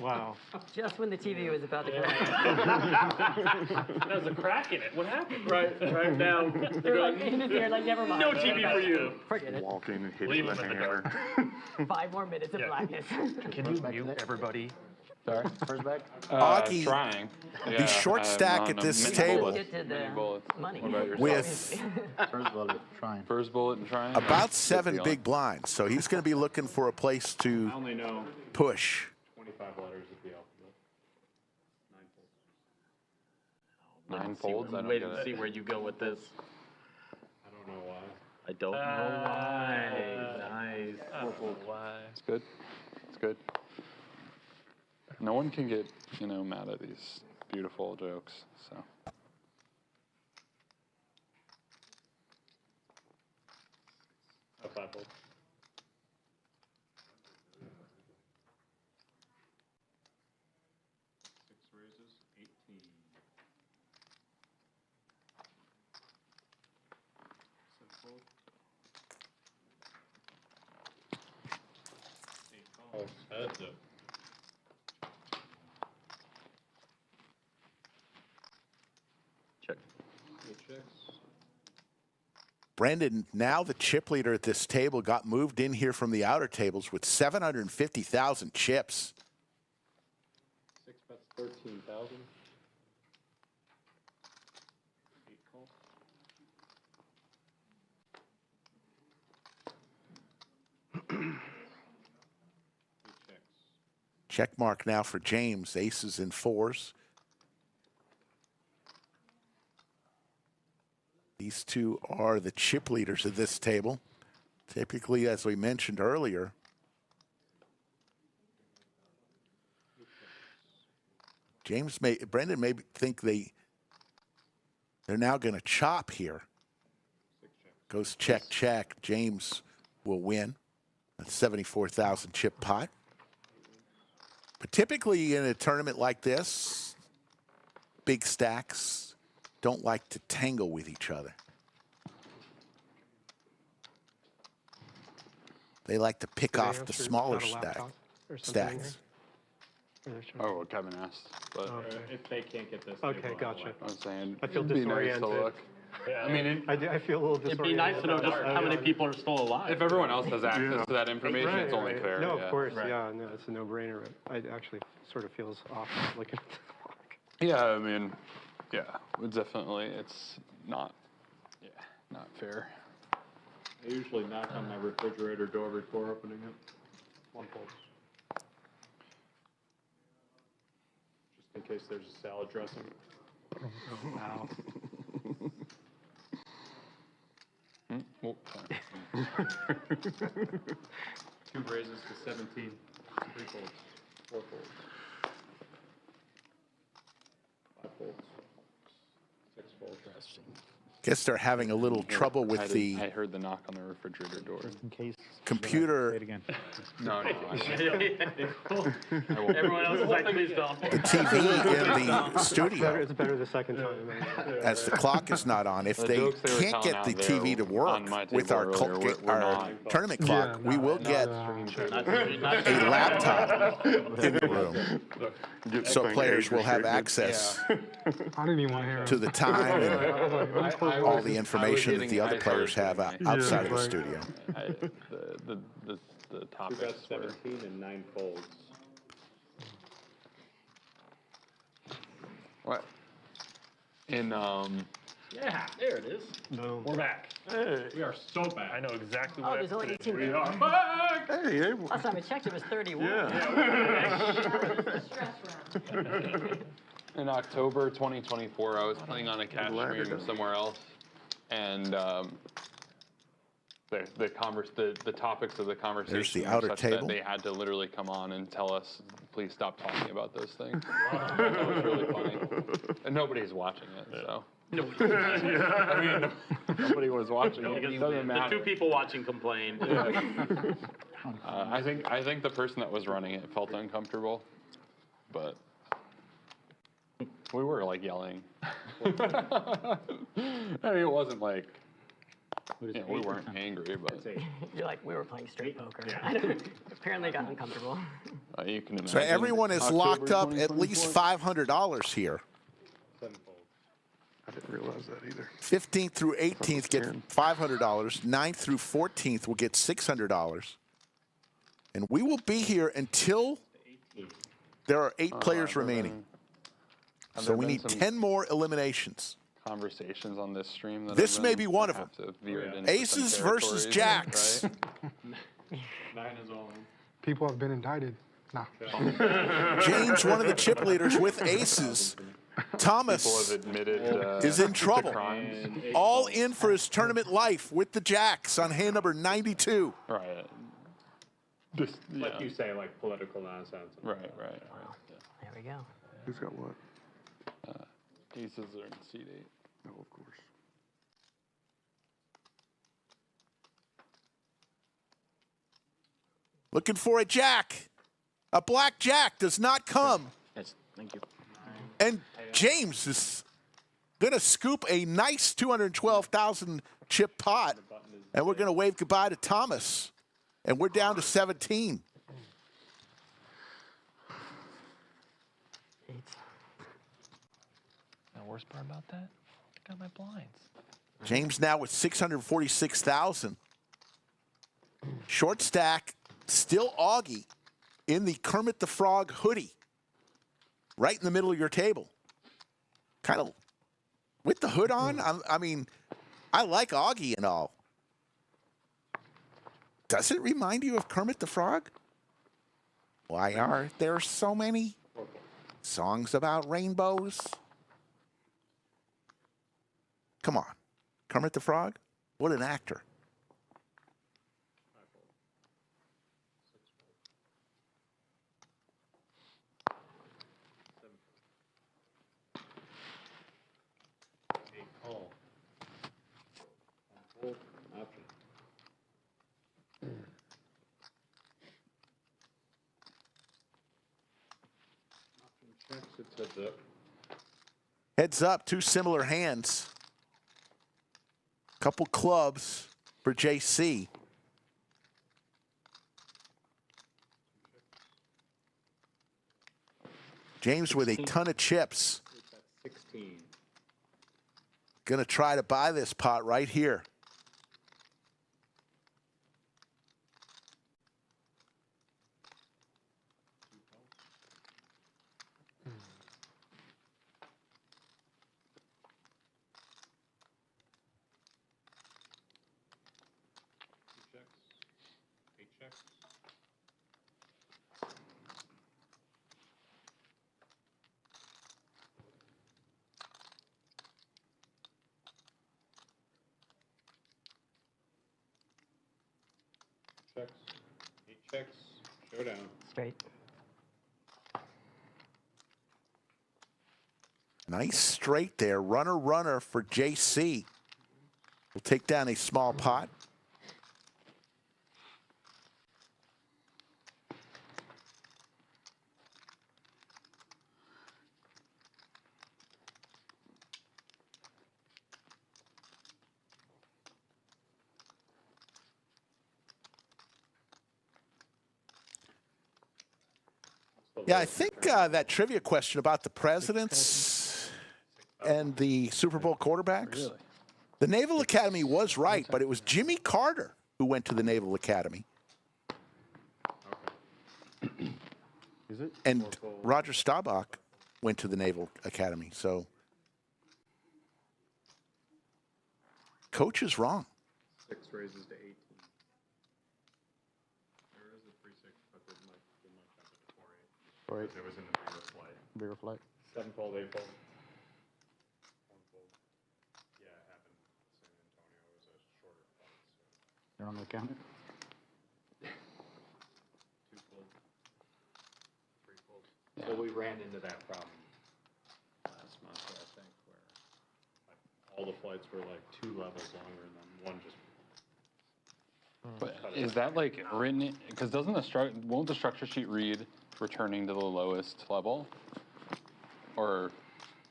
Wow. Just when the TV was about to go. There's a crack in it. What happened? Right now. They're like in his ear, like, never mind. No TV for you. Forget it. Walking and hitting Leave with him a in the hammer. 5 more minutes of blackness. Can you mute everybody? Sorry, first back? Augie, Trying. the short stack at this table Get to the money. What about yourself? with First bullet, trying. First bullet and trying? about Good 7 feeling. big blinds. So he's going to be looking for a place to I only know push. 25 letters of the alphabet. 9 folds? I don't Wait get and it. see where you go with this. I don't know why. I don't know why. Nice. Why? It's good. It's good. No one can get, mad at these beautiful jokes, so. A 5 fold. Six raises, 18. 7 fold. 8 calls. Heads up. Check. 8 checks. Brendan, now the chip leader at this table, got moved in here from the outer tables with 750,000 chips. 6 bets, 13,000. 8 calls. Eight checks. Check mark now for James. Aces and fours. These two are the chip leaders of this table. Typically, as we mentioned earlier, Brendan may think they're now going to chop here. Goes check, check. James will win. That's 74,000 chip pot. But typically in a tournament like this, big stacks don't like to tangle with each other. They like to pick off the smaller stacks. Oh, what Kevin asked. But If they can't get this. Okay, gotcha. I was saying, I feel it'd be nice to disoriented. look. I mean, I feel a little disoriented. It'd be nice to know just how many people are still alive. if everyone else has access to that information, Right, it's only right. fair. No, yeah. of course, yeah, no, it's a no-brainer. It actually sort of feels off looking at the clock. Yeah, I mean, yeah, it's not, not fair. I usually knock on my refrigerator door before opening it. One pulse. Just in case there's a salad dressing. Oh, wow. Well, 2 raises to 17. 3 folds. 4 folds. 5 folds. 6 folds. Guess they're having a little trouble with I heard the knock on the refrigerator door. In case. computer. Say it again. No. Everyone else is like, please don't. The TV in the studio, It's better the second time. as the clock is not on. If The they jokes they were can't telling get the out there TV to work on my with table our, earlier were our not- tournament clock, we will get a laptop in the room. So players will have access I didn't even want to hear to the time and all the information that the other players have outside of the studio. The You topics got were 17 and 9 folds. what? In Yeah, there it is. No. We're back. We are so back. I know exactly Oh, what there's only 18 We rounds. are back. Last time I checked, it was 31. in October 2024, I was playing on a cash stream somewhere else, and the topics of the conversation There's the were outer such table. that they had to literally come on and tell us, please stop talking about those things. That was really funny. And nobody's watching it, so. I mean, nobody was watching it. It doesn't The matter. 2 people watching complained. I think the person that was running it felt uncomfortable, but we were like yelling. I mean, it wasn't like, we weren't angry, but You're like, we were playing straight poker. Apparently got uncomfortable. You can imagine. So everyone is October locked up at least 2024. $500 here. 7 folds. I didn't realize that either. 15th through 18th get $500. 9th through 14th will get $600. And we will be here until there are 8 players remaining. Have So there we been need some 10 more eliminations. Conversations on this stream. That This have may been be one of have them. to veer into Aces some versus territories, jacks. right? 9 is all in. People have been indicted. Nah. James, one of the chip leaders with aces. Thomas People have admitted is in to trouble. crimes. All in for his tournament life with the jacks on hand number 92. Right. Just, Like you say, like political nonsense. Right. There we go. Who's got what? Aces are in seat 8. No, of course. Looking for a jack. A black jack does not come. Yes, thank you. And James is going to scoop a nice 212,000 chip pot. And we're going to wave goodbye to Thomas. And we're down to 17. The worst part about that, I got my blinds. James now with 646,000. Short stack, still Augie in the Kermit the Frog hoodie. Right in the middle of your table. Kind of with the hood on. I mean, I like Augie and all. Does it remind you of Kermit the Frog? Why are there so many songs about rainbows? Come on. Kermit the Frog? What an actor. Call. Fold. Option. Option checks. It's heads up. Heads up, two similar hands. Couple clubs for JC. James with a ton of chips. 16. Gonna try to buy this pot right here. Eight checks. Checks. 8 checks. Showdown. Straight. Nice straight there. Runner, runner for JC. We'll take down a small pot. Yeah, I think that trivia question about the presidents and the Super Bowl quarterbacks. Really? The Naval Academy was right, but it was Jimmy Carter who went to the Naval Academy. Is it? And Roger Staubach went to the Naval Academy. So, coach is wrong. 6 raises to 18. There is a 3-6, but they might jump it to 4-8. Right. It was in the bigger flight. Bigger flight. 7 fold, 8 fold. 1 fold. Yeah, it happened in San Antonio. It was a shorter flight. So. You're on the counter? 2 fold. 3 fold. So we ran into that problem last month, I think, where like, all the flights were like 2 levels longer and then one just. But is that like written? Because doesn't won't the structure sheet read returning to the lowest level? Or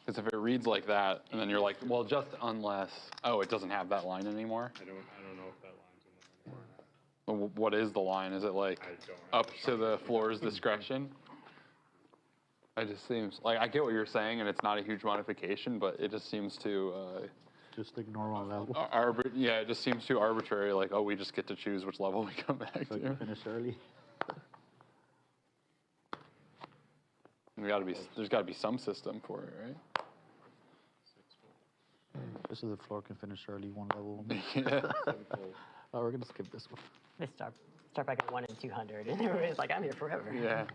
because if it reads like that, and then you're like, well, just unless, oh, it doesn't have that line anymore. I don't know if that line's in there anymore. What is the line? Is it like up to the floor's discretion? It just seems like I get what you're saying, and it's not a huge modification, but it just seems to. Just ignore one level. Yeah, it just seems too arbitrary. Like, oh, we just get to choose which level we come back So to. you finish early. There's got to be some system for it, right? Just so the floor can finish early, one level. Yeah. Oh, we're gonna skip this one. They start back at 1 and 200, and everybody's like, I'm here forever. Yeah.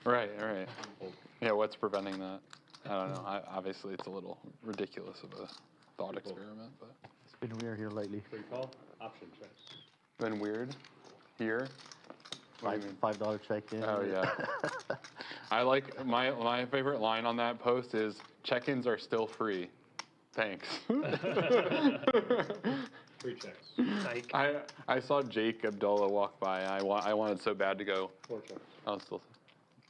Right. Yeah, what's preventing that? I don't know. Obviously, it's a little ridiculous of a thought experiment, but. It's been weird here lately. Free call, option checks. Been weird here. $5 check-in. Oh yeah. I like my favorite line on that post is check-ins are still free. Thanks. Free checks. I saw Jake Abdullah walk by. I wanted so bad to go. 4 checks. I was still.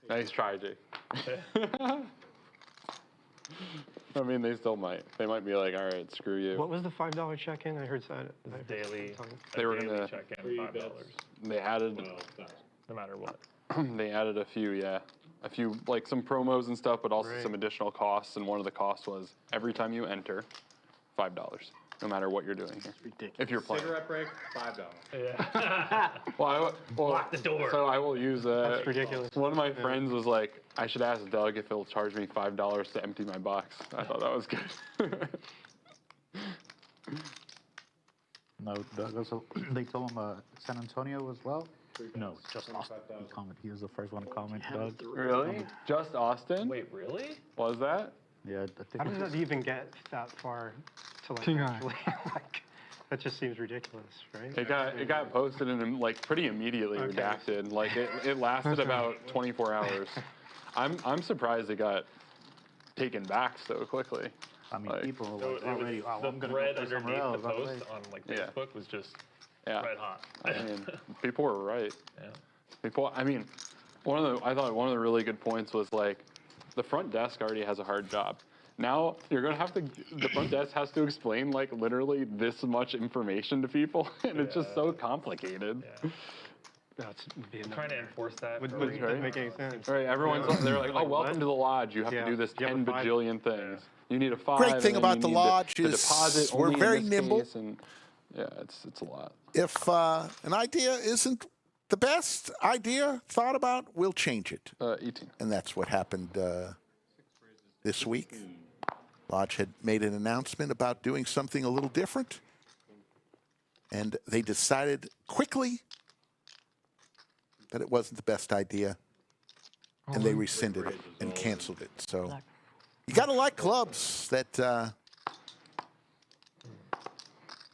Nice try, Jake. I mean, they still might. They might be like, all right, screw you. What was the $5 check-in? I heard that. Daily. They were gonna. check-in, $5. They added. No matter what. They added a few, like some promos and stuff, but also Right. some additional costs. And one of the costs was every time you enter, $5, no matter what you're doing here. Ridiculous. If you're playing. Cigarette break, $5. Yeah. Well, Lock the door. So I will use. That's ridiculous. One of my friends was like, I should ask Doug if he'll charge me $5 to empty my box. I thought that was good. No, Doug also, they told him San Antonio as well. No, just Austin. He was the first one to comment, Doug. Really? Just Austin? Wait, really? Was that? Yeah, I think. How does that even get that far to like King Eye. actually like? That just seems ridiculous, right? It got posted and like pretty immediately Okay. redacted. Like it lasted about 24 hours. I'm surprised it got taken back so quickly. I mean, Like, people were So like it was, already, oh, the I'm gonna thread go play somewhere underneath the else. post on like Yeah. Facebook was just yeah. red hot. I mean, people were right. Yeah. People. I mean, I thought one of the really good points was like, the front desk already has a hard job. Now you're gonna have to. The front desk has to explain like literally this much information to people, and it's just so complicated. Yeah. That's being Trying to enforce that. Would, for would, real. doesn't make any sense. Right, everyone's they're like, oh, Like, welcome what? to the lodge. You have Yeah. to do this You have 10 a five. bajillion things. You need a 5. Great thing and then about you the need lodge the is deposit we're only in very this nimble. case, and yeah, it's a lot. If an idea isn't the best idea thought about, we'll change it. 18. And that's what happened this week. Lodge had made an announcement about doing something a little different, and they decided quickly that it wasn't the best idea, and they rescinded it and canceled it. So you got to like clubs that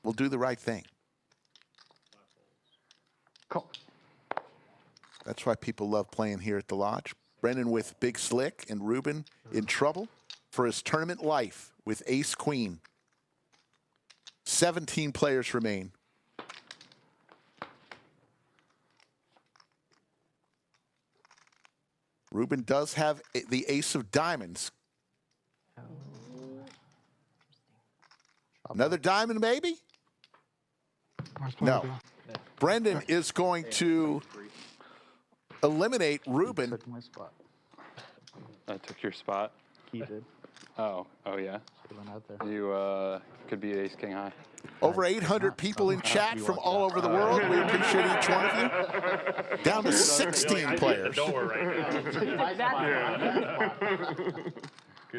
will do the right thing. Cool. That's why people love playing here at the lodge. Brendan with Big Slick and Ruben in trouble for his tournament life with Ace Queen. 17 players remain. Ruben does have the ace of diamonds. Another diamond, maybe? No. Brendan is going to eliminate Ruben. Took my spot. I took your spot. He did. Oh yeah. He went out there. You could be Ace King High. Over 800 people in chat from all over the world. We appreciate each one of you. Down to 16 players. No,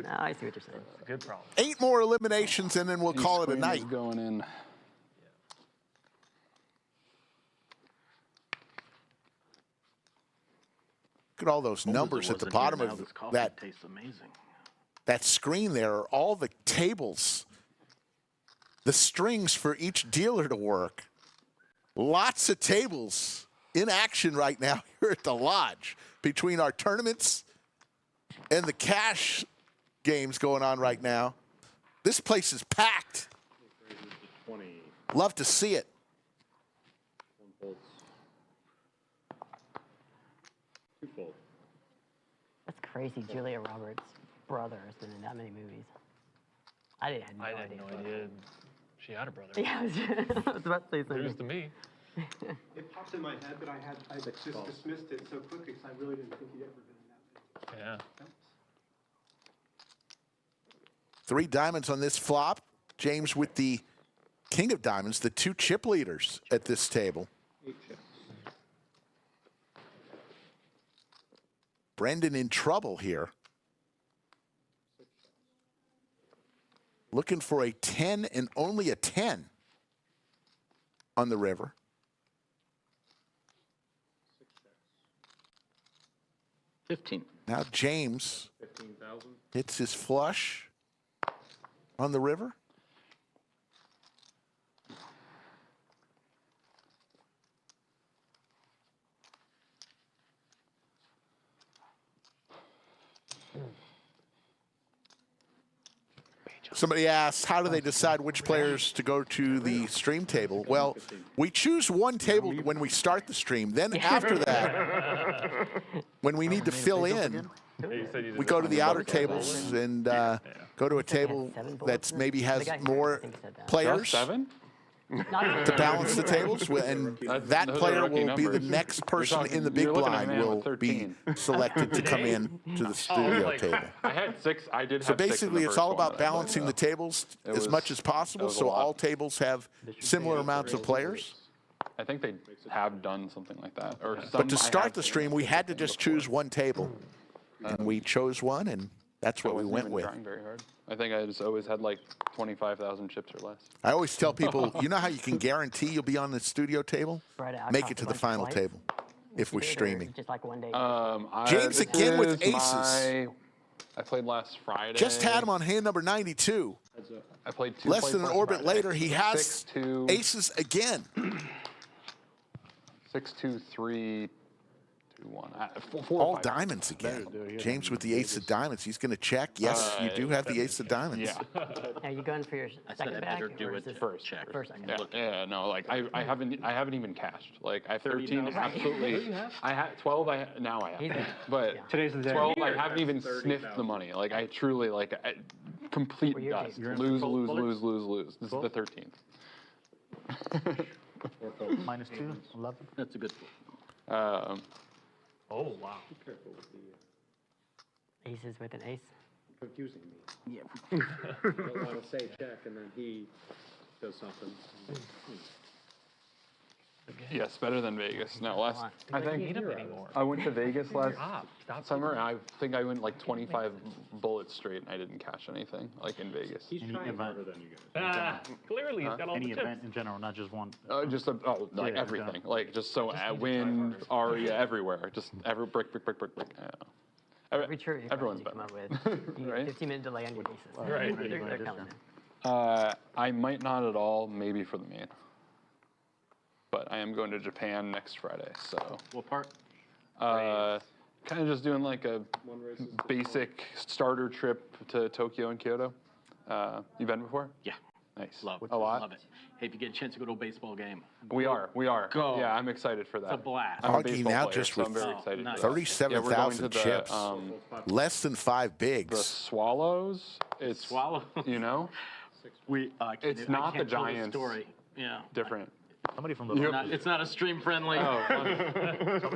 I see what you're saying. Good problem. 8 more eliminations, and then we'll call it a Queen night. is going in. Look at all those numbers at the bottom of that Tastes amazing. that screen there are all the tables, the strings for each dealer to work. Lots of tables in action right now here at the lodge between our tournaments and the cash games going on right now. This place is packed. Love to see it. That's crazy. Julia Roberts' brother has been in that many movies. I had no idea. I had no idea she had a brother. Yeah, I was about to say something. News to me. It popped in my head, but I just dismissed it so quickly because I really didn't think he'd ever been in that. Yeah. 3 diamonds on this flop. James with the king of diamonds, the 2 chip leaders at this table. 8 chips. Brendan in trouble here. Looking for a 10 and only a 10 on the river. Now James 15,000. hits his flush on the river. Somebody asks, how do they decide which players to go to the stream table? Well, we choose one table when we start the stream. Then after that, when we need to fill in, we go to the outer tables and go to a table that maybe has more players to balance the tables, and that player will be the next person in the big blind will be selected to come in to the studio table. I had 6. I did have So 6 in the basically, it's first all one, about but balancing the tables as much as possible, so all tables have similar amounts of players. I think they have done something like that. Or But to start the stream, we had to just choose one table, and we chose one, and that's what we went with. Trying very hard. I think I just always had like 25,000 chips or less. I always tell people, you know how you can guarantee you'll be on the studio table? Right, I Make cost it to a the bunch of final flights. table. if we're streaming. Just like one day. James this again with is aces. I played last Friday. Just had him on hand number 92. I played 2 Less plays than an last orbit Friday. later, he has 6-2, aces again. 6-2, 3, 2, 1. 4 All 5. diamonds again. James with the ace of diamonds. He's going to check. Yes, you do have the ace of diamonds. Yeah. Are you going for your second I back? better do or it is this First. check. First, second. Yeah, no, like I haven't even cashed. Like I have 13 $30,000. absolutely. I have 12. now I have, but Today's the day. 12. I haven't even sniffed the money. Like I truly complete Well, you're dust. James. Lose. This is the 13th. -2, 11. That's a good one. Oh, wow. Be careful with the Aces with an ace. confusing me. Yeah. I don't want to say check and then he does something. Yes, better than Vegas. No, I think Need him anymore. I went to Vegas last Stop. summer, and I think I went like 25 bullets straight, and I didn't cash anything, like in Vegas. He's Any trying event. harder than you guys. Clearly, he's got all Any the event chips. in general, not just one. Just like Yeah, everything, like just so wind, aria, everywhere, just every brick. Yeah. Every true Everyone's you better. come up with. You Right? 15-minute delay on your aces. Right. They're coming in. I might not at all, maybe for the main. But I am going to Japan next Friday, so. What part? Kind of just doing like a basic starter trip to Tokyo and Kyoto. You been before? Yeah. Nice. Love it. A lot? Love it. Hey, if you get a chance to go to a baseball game. We are. Go. Yeah, I'm excited for that. It's a blast. I'm a Augie baseball now player, just so with I'm very excited. nice. for that. Yeah, we're going to 37,000 the, chips. Less than 5 The bigs. Swallows. It's Swallow. You know, It's I not the can't tell Giants. Story. Yeah. different. Somebody from the. It's not a stream friendly. Oh,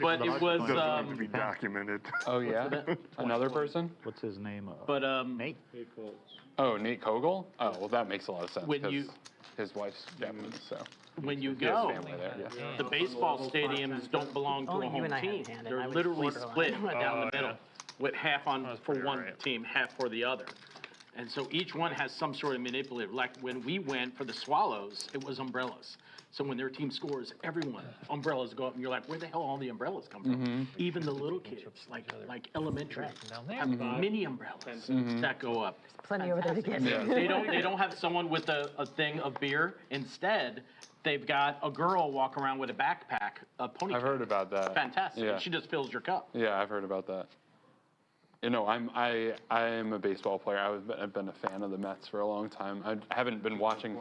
But it was. to be documented. oh yeah, another person. What's his name? But Nate. Oh, Nate Kogel. Oh, well, that makes a lot of sense. When 'cause you- his wife's Japanese, so when you he has go, family there. Yeah. the baseball stadiums don't belong to Only a you and home I had team. a hand, and They're I was literally borderline. split down the yeah. middle, with half on for pretty one right. team, half for the other. And so each one has some sort of manipulative. Like when we went for the Swallows, it was umbrellas. So when their team scores, everyone umbrellas go up, and you're like, where the hell all the umbrellas come from? Even the little kids, like elementary, have mini umbrellas that go up. Plenty over there to get. Yeah. They don't have someone with a thing of beer. Instead, they've got a girl walk around with a backpack, a pony. I've heard about that. Fantastic. Yeah. She just fills your cup. Yeah, I've heard about that. You know, I am a baseball player. I've been a fan of the Mets for a long time. I haven't been watching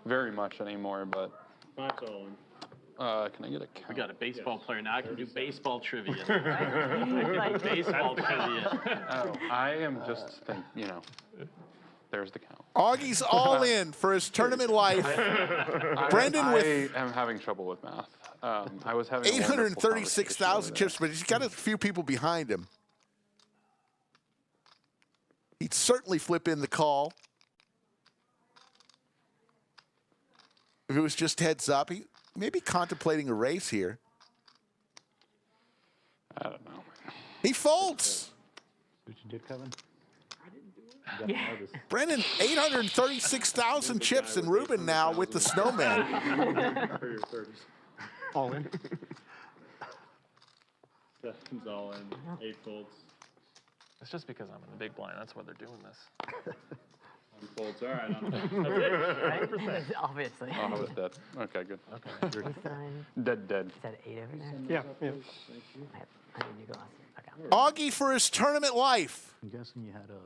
very much anymore, but. That's all. Can I get a count? We got a baseball player now. I can do baseball trivia. Baseball trivia. Oh, I am just there's the count. Augie's all in for his tournament life. Brendan with I am having trouble with math. I was having a wonderful 836,000 conversation chips, but he's got a few people behind him. He'd certainly flip in the call. If it was just heads up, he may be contemplating a race here. I don't know. He folds. What you did, Kevin? Yeah. Brendan, 836,000 chips, and Ruben now with the snowman. For your 30s. All in. Seven's all in. 8 folds. It's just because I'm in the big blind. That's why they're doing this. 1 folds. All right. Right? Obviously. Oh, it's dead. Okay, good. This side. Dead. Is that 8 over there? Yeah. I need new glasses. Okay. Augie for his tournament life. I'm guessing you had a.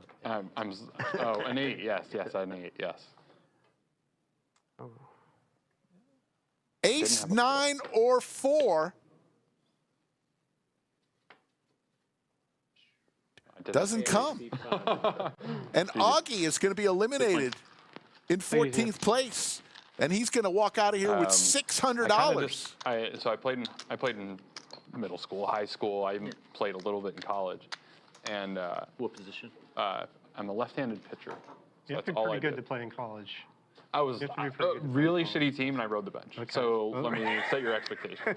An 8. Yes, an 8. Yes. Ace, 9, or 4. Doesn't come. And Augie is going to be eliminated in 14th place. And he's going to walk out of here with $600. I played in middle school, high school. I played a little bit in college. And What position? I'm a left-handed pitcher. So You have to that's be all pretty I good did. to play in college. I was You have to be a pretty good to really shitty team, and I rode the bench. Okay. So let me set your expectations.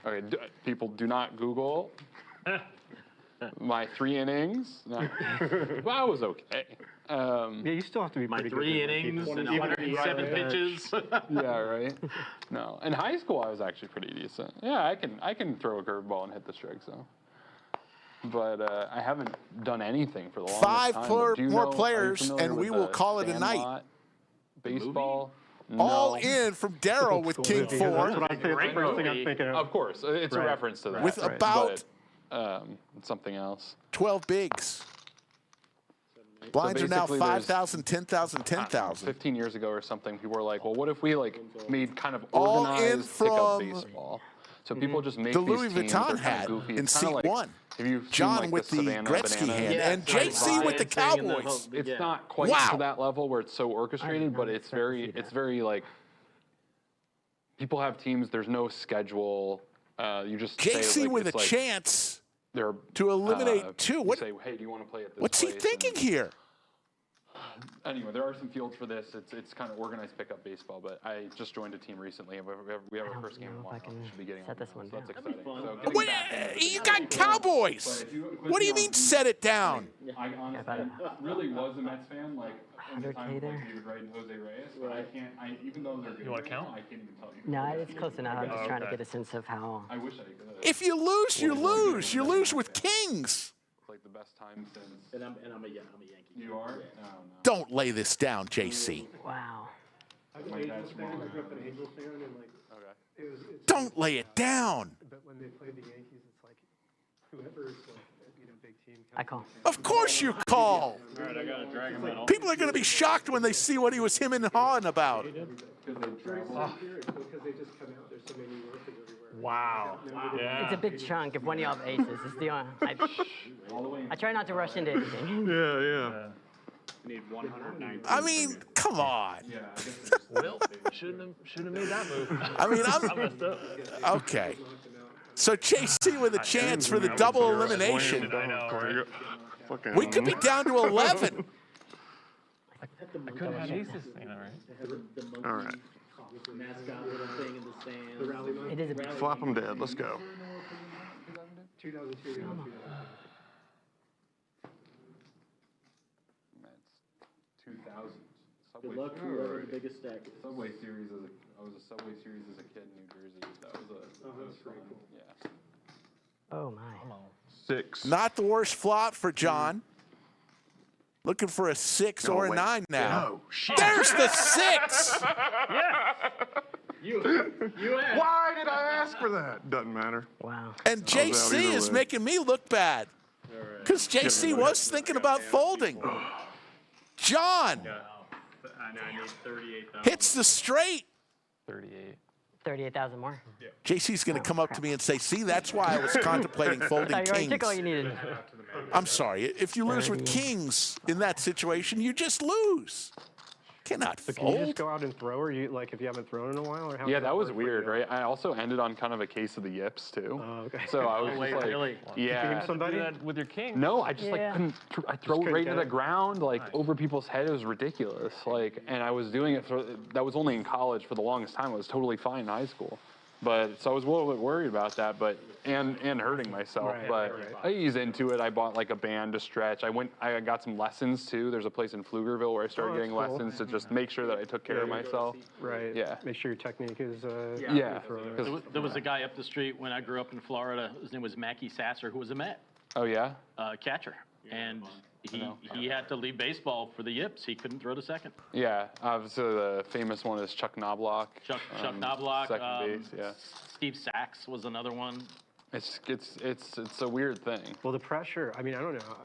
Okay, people do not Google. My 3 innings, no. Well, I was okay. Yeah, you still have to be My pretty 3 good. innings and 107 pitches. Yeah, right. No, in high school I was actually pretty decent. Yeah, I can throw a curveball and hit the strike zone. But I haven't done anything for the longest time. 5 But do you more know- are you players, familiar and with we will the call it a night. Sandlot Baseball. All No. in from Daryl with King 4. That's what I think. That's the first thing I'm thinking of. Of course, it's a Right. reference to that. With right, about but, something else. 12 bigs. Blinds are now basically there's- 5,000, 10,000, 10,000. 15 years ago or something, people were like, well, what if we like made kind of All in organized pickup from baseball? So people just make the these Louis teams, Vuitton they're kinda hat goofy. in It's kinda seat like, 1. have you seen, John like, with the Savannah Gretzky banana hand, hat? and JC with the Cowboys. It's not quite Wow. to that level where it's so orchestrated, but it's very like, people have teams, there's no schedule. You just say, JC like, with a it's like chance they're, to eliminate 2. you What? say, hey, do you want to play at this What's he place? thinking here? Anyway, there are some fields for this. It's kind of organized pickup baseball, but I just joined a team recently, and we have our first game tomorrow. We should be getting on this one so that's down. exciting. So getting What? back into the You baseball. got Cowboys. What do you mean set it down? I honestly really was a Mets fan, like in the 100K time there. like David Wright and Jose Reyes, but I can't. Even though they're good, You wanna right count? now, I can't even tell you. No, it's close enough. I'm just trying to okay. get a sense of how. I wish I could. If you lose, you lose. You lose with Kings. It's like the best time since. And I'm a Yankee. You are? No, no. Don't lay this down, JC. Wow. My dad's from Long I grew up an Island. Angels fan, and like, Okay. it's Don't lay it down. But when they played the Yankees, it's like whoever's like, big team. I call. Of course you call. All right, I got a dragon medal. People are going to be shocked when they see what he was him and hawing about. Because they just come out. There's so many workers everywhere. Wow. Yeah. It's a big chunk. If one of y'all have aces, it's the only. I try not to rush into anything. Yeah. Need 109. I mean, come on. Yeah, I guess it's Well, shouldn't have made that move. I mean, I messed up. okay. So JC with a chance for the double elimination. I know. Right? We could be down to 11. I couldn't have aces. You know, right? All right. Mascot little thing in the stands. It is a big. Flop them dead. Let's go. 2002. Mets 2000. Good Subway luck, whoever the biggest stack is. Subway Series I was a Subway Series as a kid in New Jersey. That was fun. Yeah. Oh my. 6. Not the worst flop for John. Looking for a 6 or a 9 now. No, shit. There's the 6. You asked. Why did I ask for that? Doesn't matter. Wow. And I was out JC either is way. making me look bad. Because JC was thinking about folding. John I need 38,000. hits the straight. 38. 38,000 more. JC's going to come up to me and say, see, that's why I was contemplating folding So you already kings. took all you needed. I'm sorry. If you lose with kings in that situation, you just lose. Cannot So can you just fold. go out and throw, or you like if you haven't thrown in a while, or how? Yeah, does that was work for weird, you? right? I also ended on kind of a case of the yips too. Oh, okay. So I was wait, just like, really? yeah. Give somebody. Do that with your king. No, I just Yeah. like couldn't. I throw it couldn't right get to the it? ground, like over people's head. It was ridiculous. Like, and I was doing it for. That was only in college for the longest time. I was totally fine in high school, but so I was a little bit worried about that. But and hurting myself. Right, but right. I eased into it. I bought like a band to stretch. I got some lessons too. There's a place in Pflugerville where I started Oh, that's getting cool. lessons to just make sure that I took care of myself. Right. Yeah. Make sure your technique is. Yeah. There was a guy up the street when I grew up in Florida. His name was Mackie Sasser, who was a Met Oh yeah. catcher, and he had to leave baseball for the yips. He couldn't throw to second. Yeah. Obviously, the famous one is Chuck Knobloch. Chuck Knobloch. Second base. Yeah. Steve Sachs was another one. It's a weird thing. Well, the pressure. I mean, I don't know.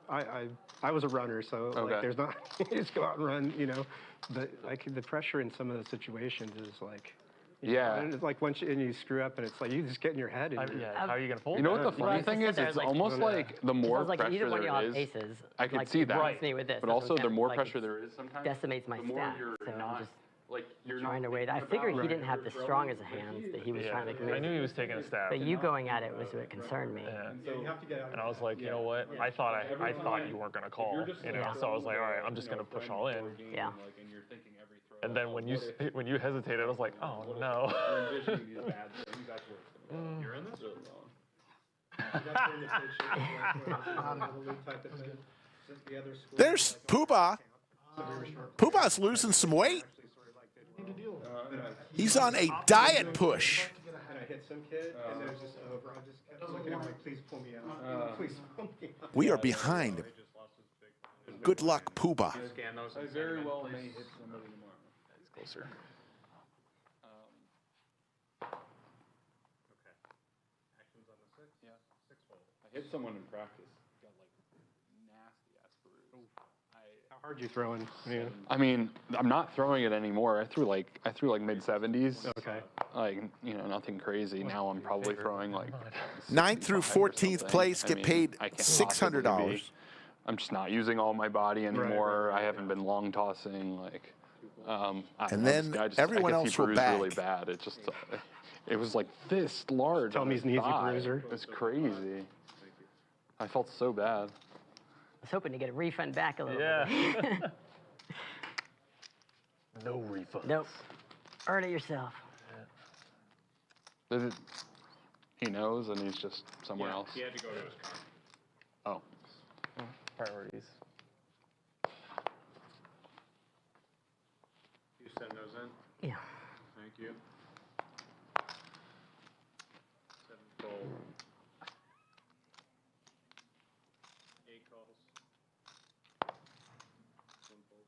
I mean, I was a runner, so Okay. like, there's not you just go out and run, you know. But like the pressure in some of those situations is like. Yeah. And it's like once you screw up, and it's like you just get in your head. And Yeah. How are you gonna fold? You know what the Well, funny I thing just is? said that, It's like, almost like the more Sounds like pressure either one of there y'all have is. aces. I could like, see that. Right. Me with this. But That's also, what the I'm more like, pressure it there is sometimes, decimates my the more stat. you're So I'm not just like you're trying to not wait. I thinking figured about he didn't have the throwing. strongest of hands that he was trying to make a I move. knew he was taking a stab. But you going at it was what concerned me. Yeah. you have to get out. And I was like, you know what? I thought you weren't gonna call. You know, so I was like, all right, I'm just gonna push all in. Yeah. And then when you hesitated, I was like, oh no. You're in this? There's Poobah. Poobah's losing some weight. He's on a diet push. And I hit some kid, and it was just over. I just kept looking at him like, please pull me out. Please pull me out. We are behind. Good luck, Poobah. Scan those. I very well may hit somebody tomorrow. It's closer. Actions on the 6? Yeah. 6 hole. I hit someone in practice. Got like nasty ass bruise. How hard you throwing? I mean, I'm not throwing it anymore. I threw like mid 70s. Okay. Like, nothing crazy. Now I'm probably throwing like 9th through 65 or 14th something. place I get mean, paid I can't possibly $600. be. I'm just not using all my body anymore. I haven't been long tossing. Like, And then everyone I else will bruised really bag. bad. It just, it was like this large. Tell on me he's my an easy thigh. bruiser. It was crazy. I felt so bad. I was hoping to get a refund back a little Yeah. bit. No refund. Nope. Earn it yourself. He knows, and he's just somewhere else. He had to go to his car. Oh. Priorities. You send those in? Yeah. Thank you. 7th hole. 8 calls. 1 bolt.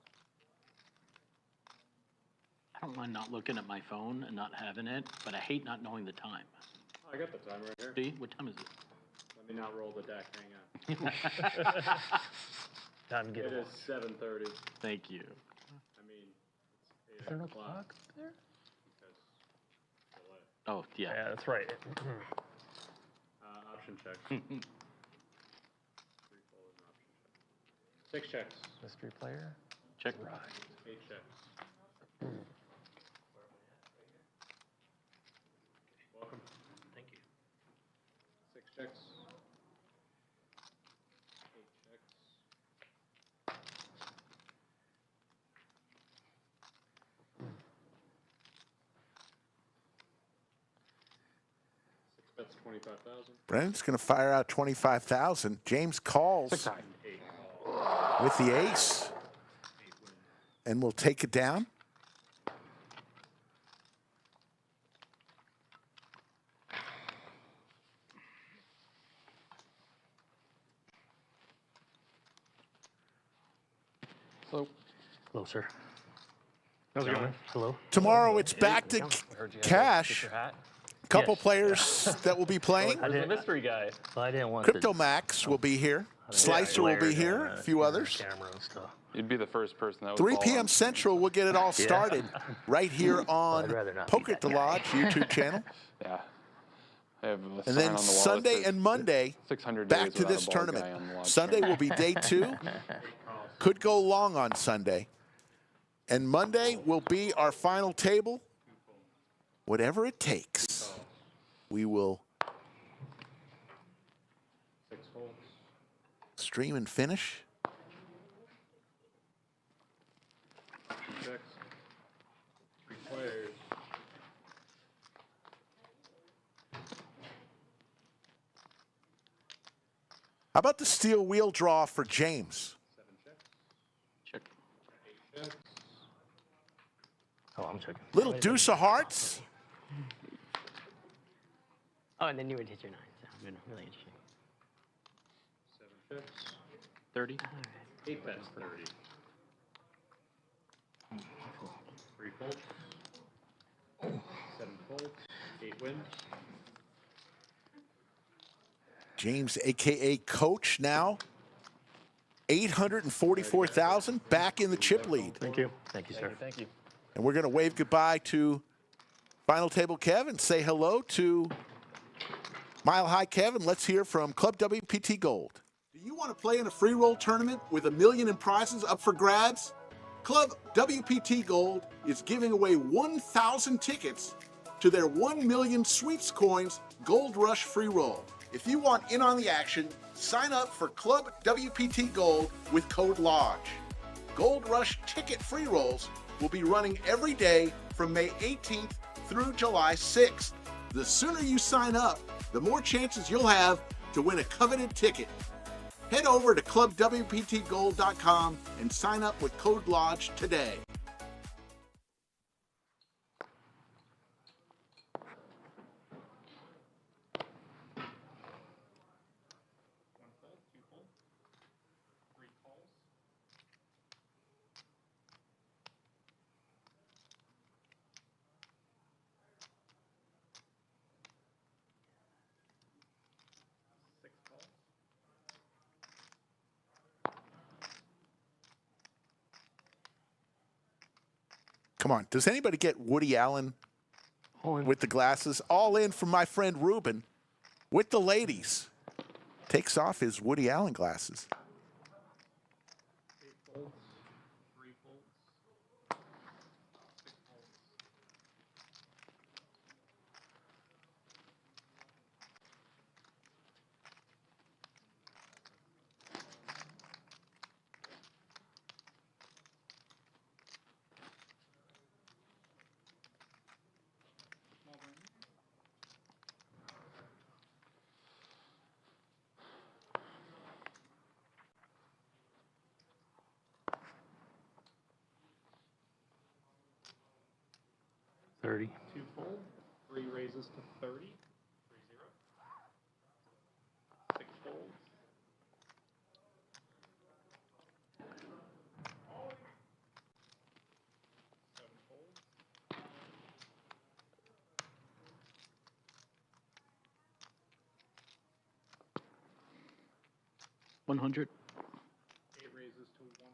I don't mind not looking at my phone and not having it, but I hate not knowing the time. I got the time right here. See, what time is it? Let me not roll the deck. Hang on. Time to get It is 7:30. Thank you. I mean, it's 8 Is there no o'clock. clock there? Because delay. Oh, yeah. Yeah, that's right. Option check. 3 fold and option check. 6 checks. Mystery player. Check. 8 checks. Welcome. Thank you. 6 checks. 8 checks. That's 25,000. Brennan's going to fire out 25,000. James calls 6 high. 8. with the ace, and we'll take it down. So, Closer. How's it going? Hello. Tomorrow it's back to cash. Couple Yes. players that will be playing. Who's the mystery guy? Well, I didn't want Crypto Max will be here. Slicer will be here. A few others. Camera and stuff. you'd be the first person that would 3 fall p.m. on- Central, we'll get it all started right here on I'd rather not be Poker at that the guy. Lodge YouTube channel. Yeah. I have a And sign then on the wall that Sunday says and Monday, 600 back days to without a this bald tournament. guy on the lodge. Sunday will be day 2. Could go long on Sunday. And Monday will be our final table. Whatever it takes, we will 6 holes. stream and finish. Checks. 3 players. How about the steel wheel draw for James? 7 checks. Check. 8 checks. Oh, I'm checking. Little deuce of hearts. Oh, and then you would hit your 9. So it's been really interesting. 7 checks. 30. 8 bets, 30. 3 folds. 7 folds. 8 wins. James, a.k.a. Coach, now 844,000 back in the chip lead. Thank you. Thank you, sir. Thank you. And we're going to wave goodbye to Final Table Kev and say hello to Mile High Kev, and let's hear from Club WPT Gold. Do you want to play in a free roll tournament with $1 million in prizes up for grabs? Club WPT Gold is giving away 1,000 tickets to their 1 million Sweets Coins Gold Rush free roll. If you want in on the action, sign up for Club WPT Gold with code LODGE. Gold Rush ticket free rolls will be running every day from May 18th through July 6th. The sooner you sign up, the more chances you'll have to win a coveted ticket. Head over to clubwptgold.com and sign up with code LODGE today. Come on, does anybody get Woody Allen with the glasses? All in from my friend Ruben with the ladies. Takes off his Woody Allen glasses. Two fold, 3 raises to 30. 3-0. 6 folds. 7 folds. 100. 8 raises to 100.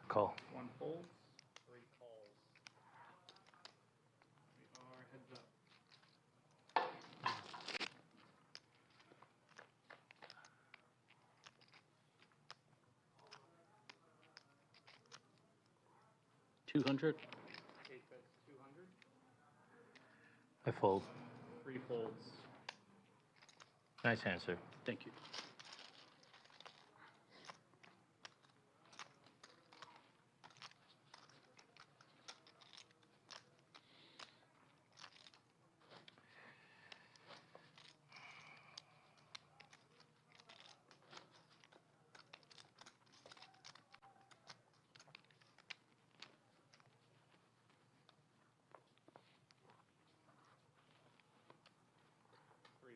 Call. 1 folds, 3 calls. We are heads up. $200. 8 bets, 200. I fold. 3 folds. Nice answer. Thank you.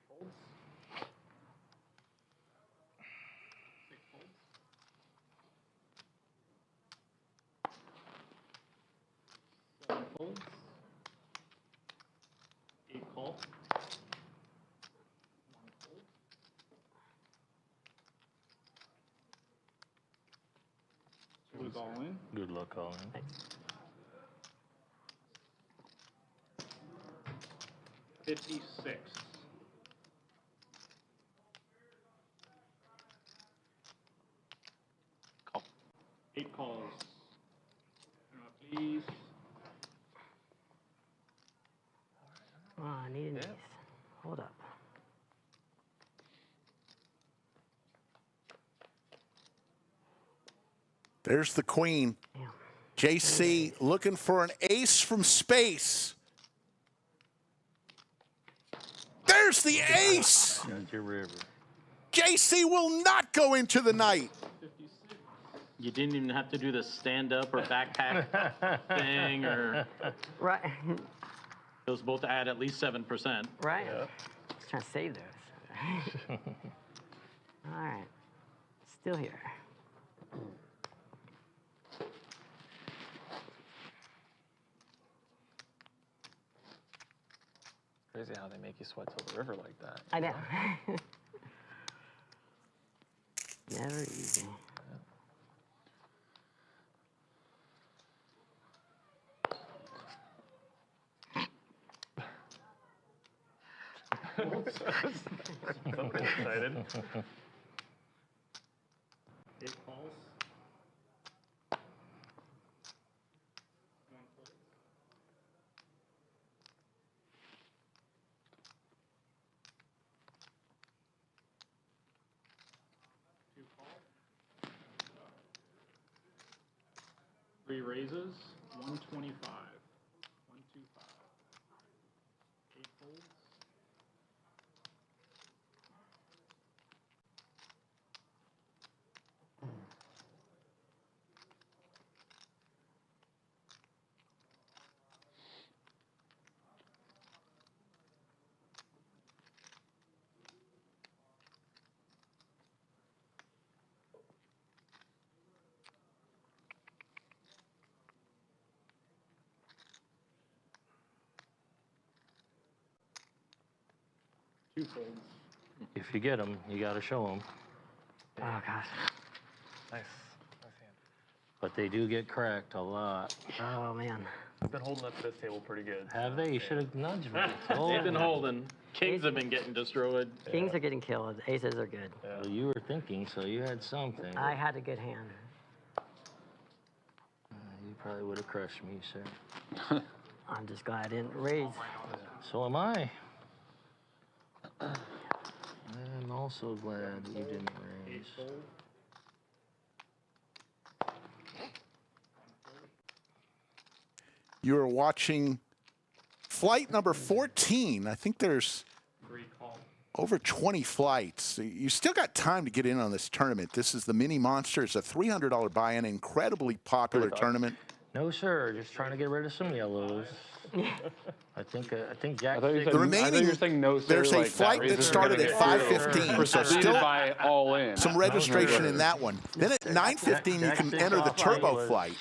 Folds. 6 folds. 7 folds. 8 call. 1 fold. Two is all in. Good luck, all in. 56. Call. 8 calls. Please. Oh, I need an ace. Hold up. There's the queen. Damn. JC looking for an ace from space. There's the ace. Got your river. JC will not go into the night. You didn't even have to do the stand-up or backpack thing, or Right. those both add at least 7%. Right. Just trying to save those. All right. Still here. Crazy how they make you sweat till the river like that. I know. Never easy. I'm excited. 8 calls. 1 fold. 2 call. 3 raises. 125. 125. Two folds. If you get them, you got to show them. Oh, gosh. Nice. But they do get cracked a lot. Oh, man. I've been holding up this table pretty good. Have they? You should have nudged me. They've been holding. Kings have been getting destroyed. Kings are getting killed. Aces are good. Well, you were thinking, so you had something. I had a good hand. You probably would have crushed me, sir. I'm just glad I didn't raise. So am I. I'm also glad you didn't raise. You are watching flight number 14. I think there's over 20 flights. You still got time to get in on this tournament. This is the Mini Monster. It's a $300 buy-in, incredibly popular tournament. No, sir. Just trying to get rid of some yellows. I think Jack. The remaining, there's a flight that started at 5:15, so still by all in. some registration in that one. Then at 9:15, you can enter the turbo flight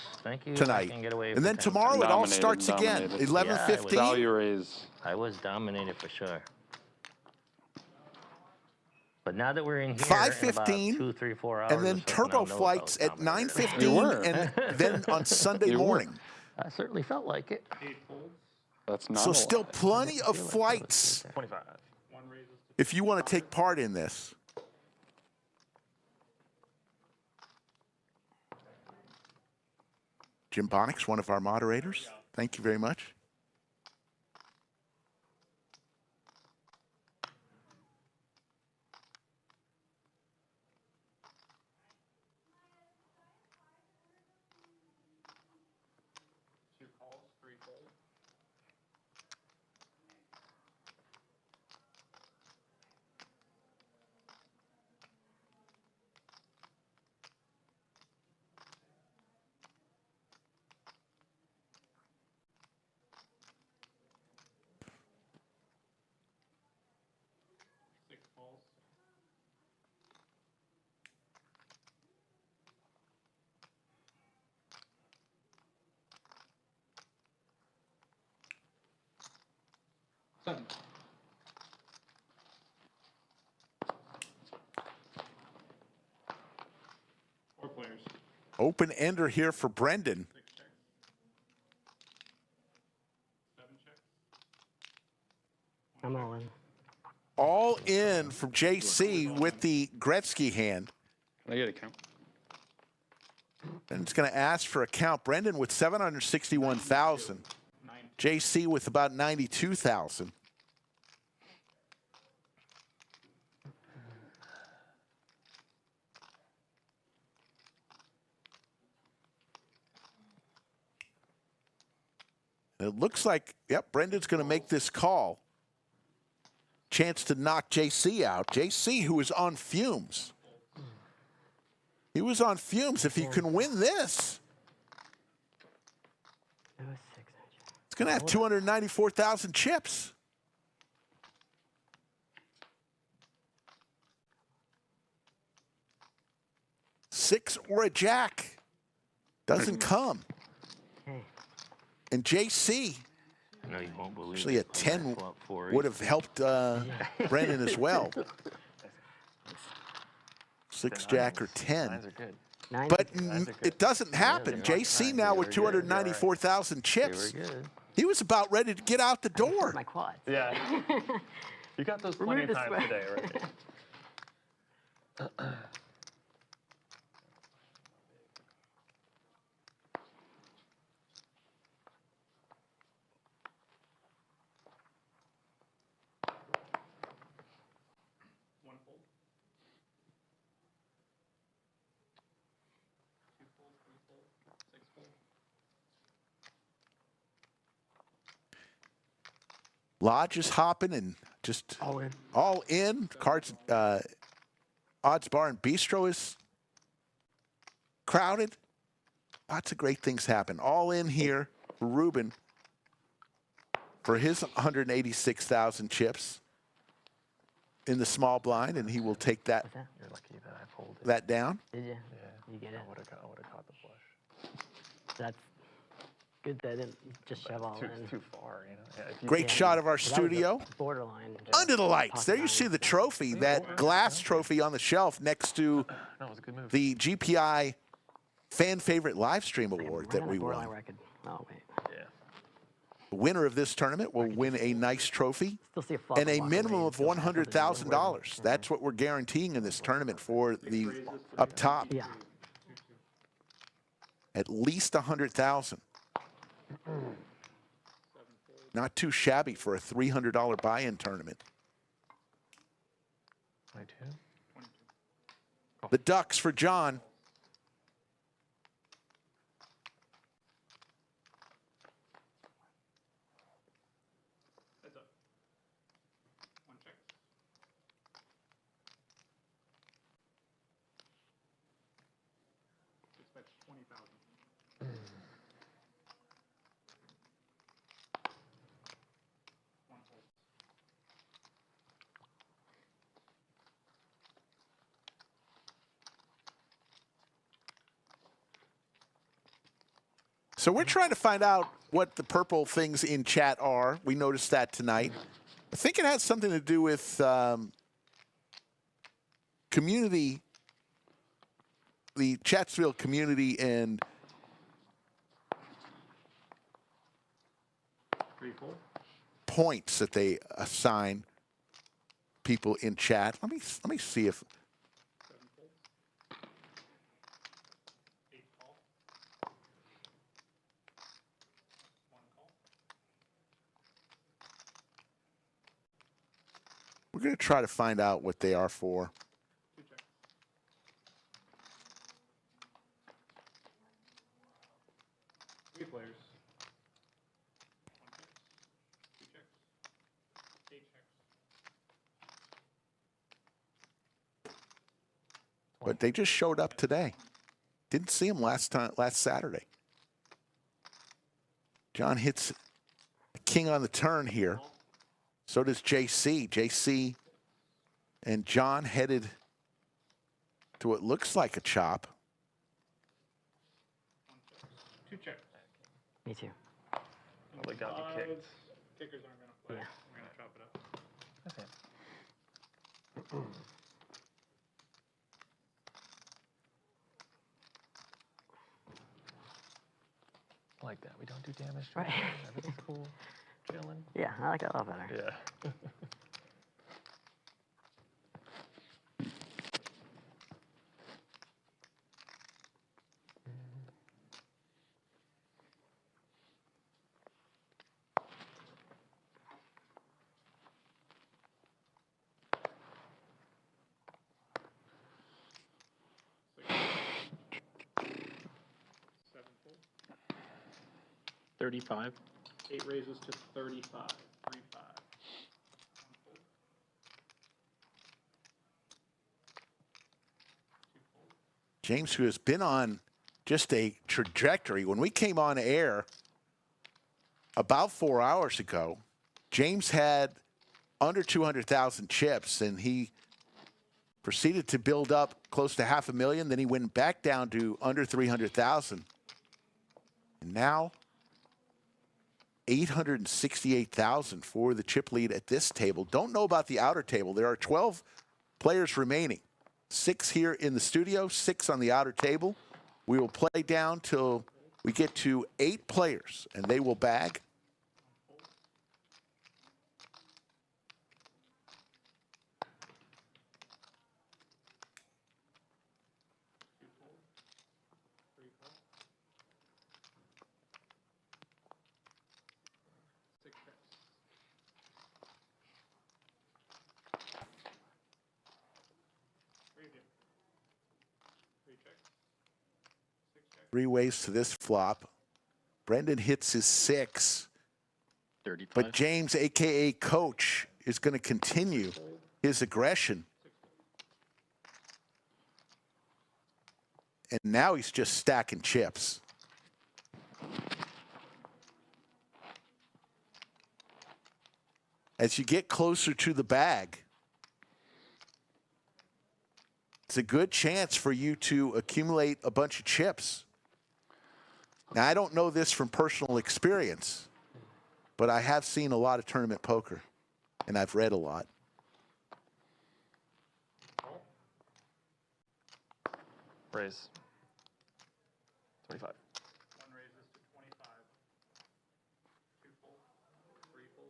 tonight. And then tomorrow it all starts again. 11:15. Value raise. I was dominated for sure. But now that we're in here, 5:15, 2, 3, 4 hours, and then turbo flights at 9:15, and then on Sunday morning. I certainly felt like it. That's not So still plenty of flights 25. if you want to take part in this. Jim Bonix, one of our moderators. Thank you very much. Two calls, 3 folds. Seven. Four players. Open ender here for Brendan. 6 checks. 7 checks. I'm all in. All in from JC with the Gretzky hand. Can I get a count? And it's going to ask for a count. Brendan with 761,000. JC with about 92,000. It looks like, yep, Brendan's going to make this call. Chance to knock JC out. JC, who is on fumes. He was on fumes. If he can win this, it's going to have 294,000 chips. Six or a jack. Doesn't come. And JC, No, you won't believe actually a it. 10 Flop 4, would have helped Brendan as well. 6 jack or 10. Nines are good. But it doesn't happen. JC now with 294,000 chips. He was about ready to get out the door. My quad. Yeah. You got those plenty of times today, right? One fold. 2 folds, 3 folds, 6 folds. Lodge is hopping and just all in. All in. Cards, Odds Bar and Bistro is crowded. Lots of great things happen. All in here for Ruben for his 186,000 chips in the small blind, and he will take that. You're lucky that I folded. That down. Did you? Yeah. You get it. I would have caught the flush. That's Good that I didn't just shove all in. Too far, you know. Yeah, if you Great shot of our That was the studio. borderline. Under the lights. There you see the trophy, that glass trophy on the shelf next to That was a good move. the GPI Fan Favorite Live Stream Award that we borderline won. record. Oh, wait. Yeah. The winner of this tournament will win a nice trophy Still see a and a walk minimum away of and still have $100,000. That's what we're guaranteeing in this tournament for the up top. Yeah. At least 100,000. Not too shabby for a $300 buy-in tournament. 22. The Ducks for John. Heads up. One check. Expect 20,000. One hold. So we're trying to find out what the purple things in chat are. We noticed that tonight. I think it has something to do with community, the Chatsville community and points that they assign people in chat. Let me see if we're going to try to find out what they are for. Three players. One check. Two checks. 8 checks. But they just showed up today. Didn't see them last Saturday. John hits a king on the turn here. So does JC. JC and John headed to what looks like a chop. Two checks. Me too. Probably got me kicked. Kickers aren't going to play. Yeah. We're going to chop it up. Okay. I like that. We don't do damage. Right. Everything's cool. Chilling. Yeah, I like that a lot better. Yeah. Seven fold. 35. 8 raises to 35. 3-5. James, who has been on just a trajectory. When we came on air about 4 hours ago, James had under 200,000 chips, and he proceeded to build up close to 500,000. Then he went back down to under 300,000. And now 868,000 for the chip lead at this table. Don't know about the outer table. There are 12 players remaining. 6 here in the studio, 6 on the outer table. We will play down till we get to 8 players, and they will bag. Three ways to this flop. Brendan hits his 6. 35. But James, a.k.a. Coach, is going to continue his aggression. And now he's just stacking chips. As you get closer to the bag, it's a good chance for you to accumulate a bunch of chips. Now, I don't know this from personal experience, but I have seen a lot of tournament poker, and I've read a lot. Raise. 25. One raises to 25. Two fold, three fold.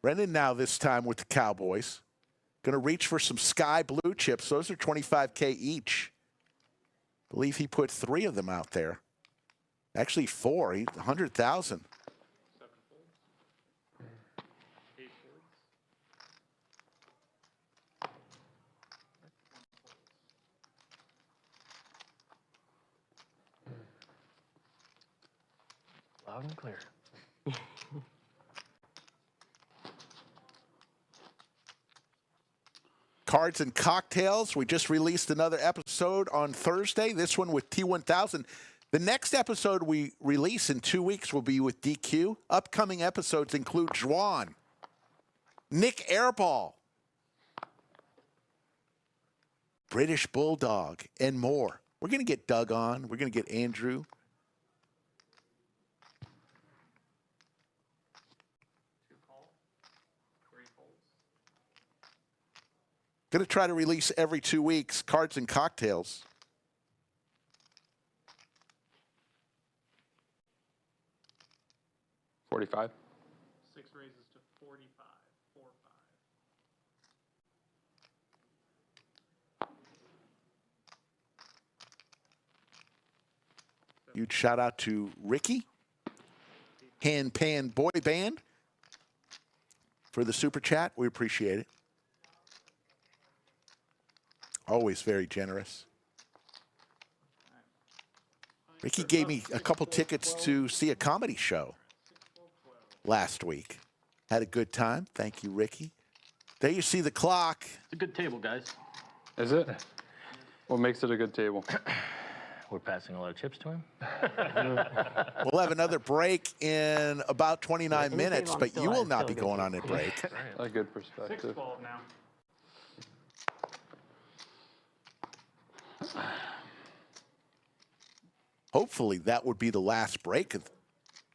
Brendan now this time with the Cowboys. Going to reach for some Sky Blue chips. Those are 25K each. Believe he put 3 of them out there. Actually 4, 100,000. Loud and clear. Cards and Cocktails. We just released another episode on Thursday, this one with T1000. The next episode we release in 2 weeks will be with DQ. Upcoming episodes include Juan, Nick Airball, British Bulldog, and more. We're going to get Doug on. We're going to get Andrew. Going to try to release every 2 weeks, Cards and Cocktails. $45. 6 raises to 45. 4, 5. Huge shout out to Ricky, Hand Pan Boy Band, for the super chat. We appreciate it. Always very generous. Ricky gave me a couple tickets to see a comedy show last week. Had a good time. Thank you, Ricky. There you see the clock. It's a good table, guys. Is it? What makes it a good table? We're passing a lot of chips to him. We'll have another break in about 29 minutes, but you will not be going on a break. A good perspective. 6-12 now. Hopefully that would be the last break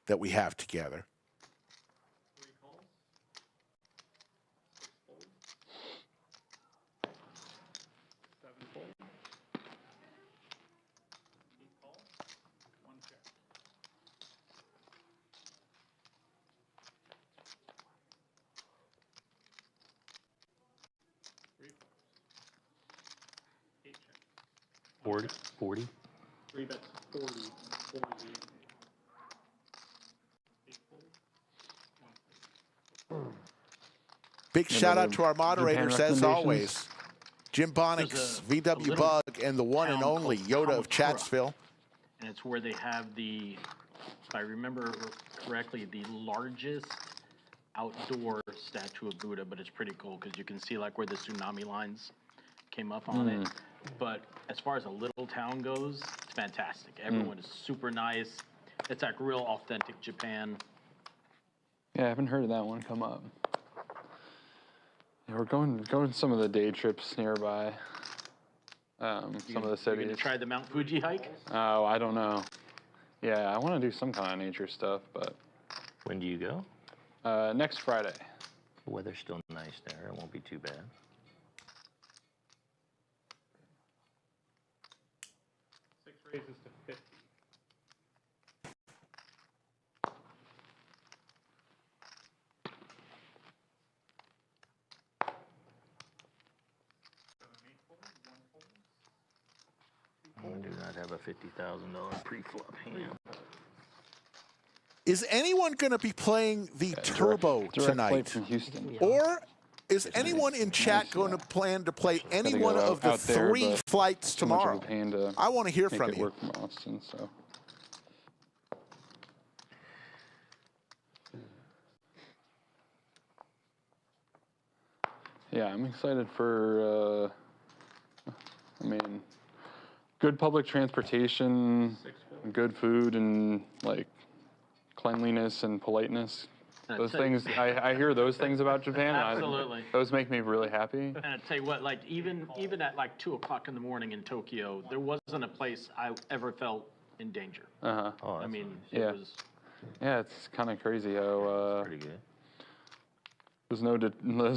that we have together. 3 calls. 6 fold. 7 fold. 8 call. 1 check. Three folds. 8 check. 40. 3 bets 40. 40. 8 fold. 1 fold. Big shout out to our moderators, as recommendations? always. Jim Bonix, VW Bug, and the one and only Yoda of Chatsville. And it's where they have the, if I remember correctly, the largest outdoor statue of Buddha, but it's pretty cool because you can see like where the tsunami lines came up on it. But as far as a little town goes, it's fantastic. Everyone is super nice. It's like real authentic Japan. Yeah, I haven't heard of that one come up. Yeah, we're going to some of the day trips nearby. Some of the You're cities. gonna try the Mount Fuji hike? Oh, I don't know. Yeah, I want to do some kind of nature stuff, but. When do you go? Next Friday. The weather's still nice there. It won't be too bad. 6 raises to 50. I do not have a $50,000 pre-flop hand. Is anyone going to be playing the Turbo Direct tonight? flight from Houston. Or is anyone in chat going to plan to play any one of the 3 flights too much of a tomorrow? pain to I want to hear make from it you. work from Austin, so. Yeah, I'm excited for, I mean, good public transportation, good food, and like cleanliness and politeness. Those things, I hear those things about Japan. Absolutely. Those make me really happy. And I tell you what, like even at like 2 o'clock in the morning in Tokyo, there wasn't a place I ever felt in danger. Uh-huh. Oh, I mean, yeah. it was. Yeah, it's kind of crazy how pretty good. there's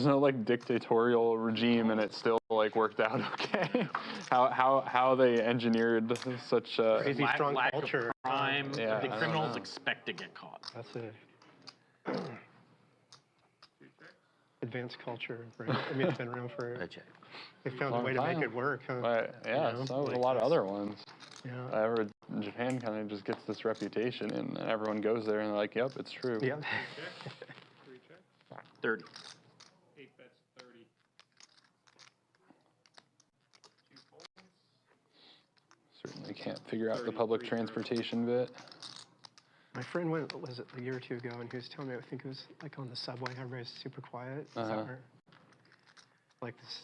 no like dictatorial regime and it still like worked out okay. how they engineered such crazy strong lack culture. Of crime. Yeah, The criminals expect to get caught. That's it. Advanced culture, right? I mean, it's been around for. They found a way to make it work, huh? But, yeah, You know? so a lot of other ones. Yeah. Japan kind of just gets this reputation, and everyone goes there and they're like, "Yep, it's true." Yep. 30. 8 bets, 30. 2 folds. Certainly can't figure out the public transportation bit. My friend went, what was it, a year or two ago, and he was telling me, I think it was like on the subway, everybody's super quiet. Is that where, like this,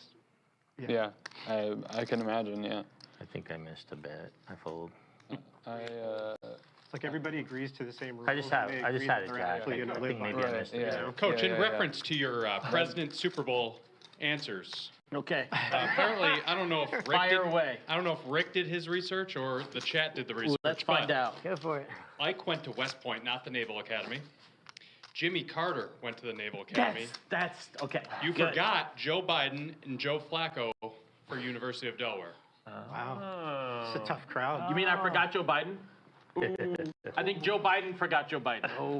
Yeah, I can imagine, yeah. I think I missed a bet. I fold. It's like everybody agrees to the same rules. I just had and they it, agree Jack. that they're I actually think gonna live by maybe I it, missed it. you know? Coach, in reference to your President Super Bowl answers. Okay. Apparently, I don't know if Rick Fire away. I don't know if Rick did his research or the chat did the research. Let's find out. Go for it. Ike went to West Point, not the Naval Academy. Jimmy Carter went to the Naval Academy. That's okay. You Good. forgot Joe Biden and Joe Flacco for University of Delaware. Wow. It's a tough crowd. You mean I forgot Joe Biden? Ooh. I think Joe Biden forgot Joe Biden. Oh,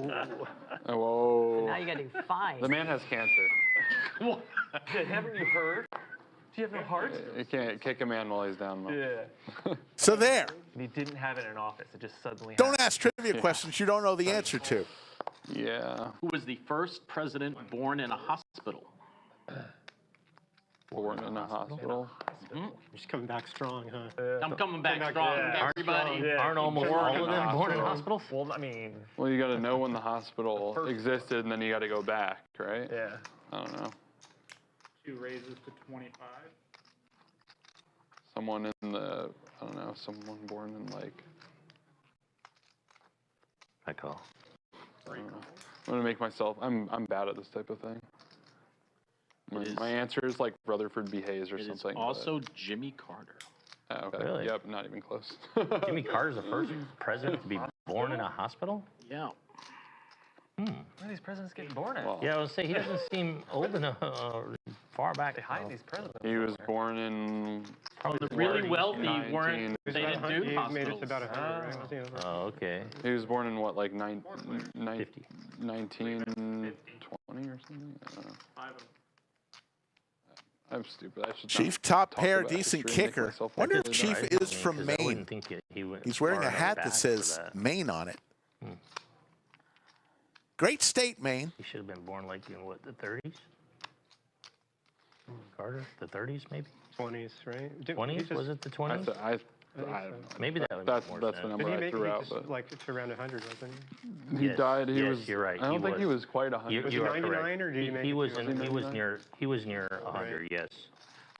whoa. Now you're getting fined. The man has cancer. Haven't you heard? Do you have no heart? You can't kick a man while he's down. Mo. Yeah. So there. And he didn't have it in office. It just suddenly Don't happened. ask trivia questions you don't know the answer to. Yeah. Who was the first president born in a hospital? Born in a hospital. Just coming back strong, huh? I'm coming back strong, everybody. Aren't almost all of them born in hospitals? Well, I mean, Well, you got to know when the hospital existed, and then you got to go back, right? yeah. I don't know. 2 raises to 25. Someone in the, I don't know, someone born in like, I call. I don't know. I'm gonna make myself. I'm bad at this type of thing. My answer is like Rutherford B. Hayes or It is something. also Jimmy Carter. Okay. Really? Yep, not even close. Jimmy Carter's the first president to be born in a hospital? Yeah. Where are these presidents getting born at? Well, Yeah, I would say he doesn't seem old enough, far back. They hide these presidents. he was born in. The really wealthy 19 weren't. They didn't do He made it to hospitals. about 100, right? Wasn't he over? Oh, okay. He was born in what, like 50. 1920 or something? I don't know. 5 of them. I'm stupid. I should Chief, not top talk pair, about decent history and make kicker. myself Wonder look if good. Chief is from I Maine. wouldn't think he went He's wearing far a enough hat back that for says that. Maine on it. Great state, Maine. He should have been born like in what, the 30s? Carter, the 30s maybe? 20s, right? 20s? Was it the 20s? I don't know. Maybe that would That's make more that's sense. the Did number he I make threw it out. just But like to around 100, wasn't he? he Yes, died. He yes, was. you're right. I don't think he was. was quite 100. Was You he are 99 correct. or did he make he it was to in, he was 99? near 100, yes.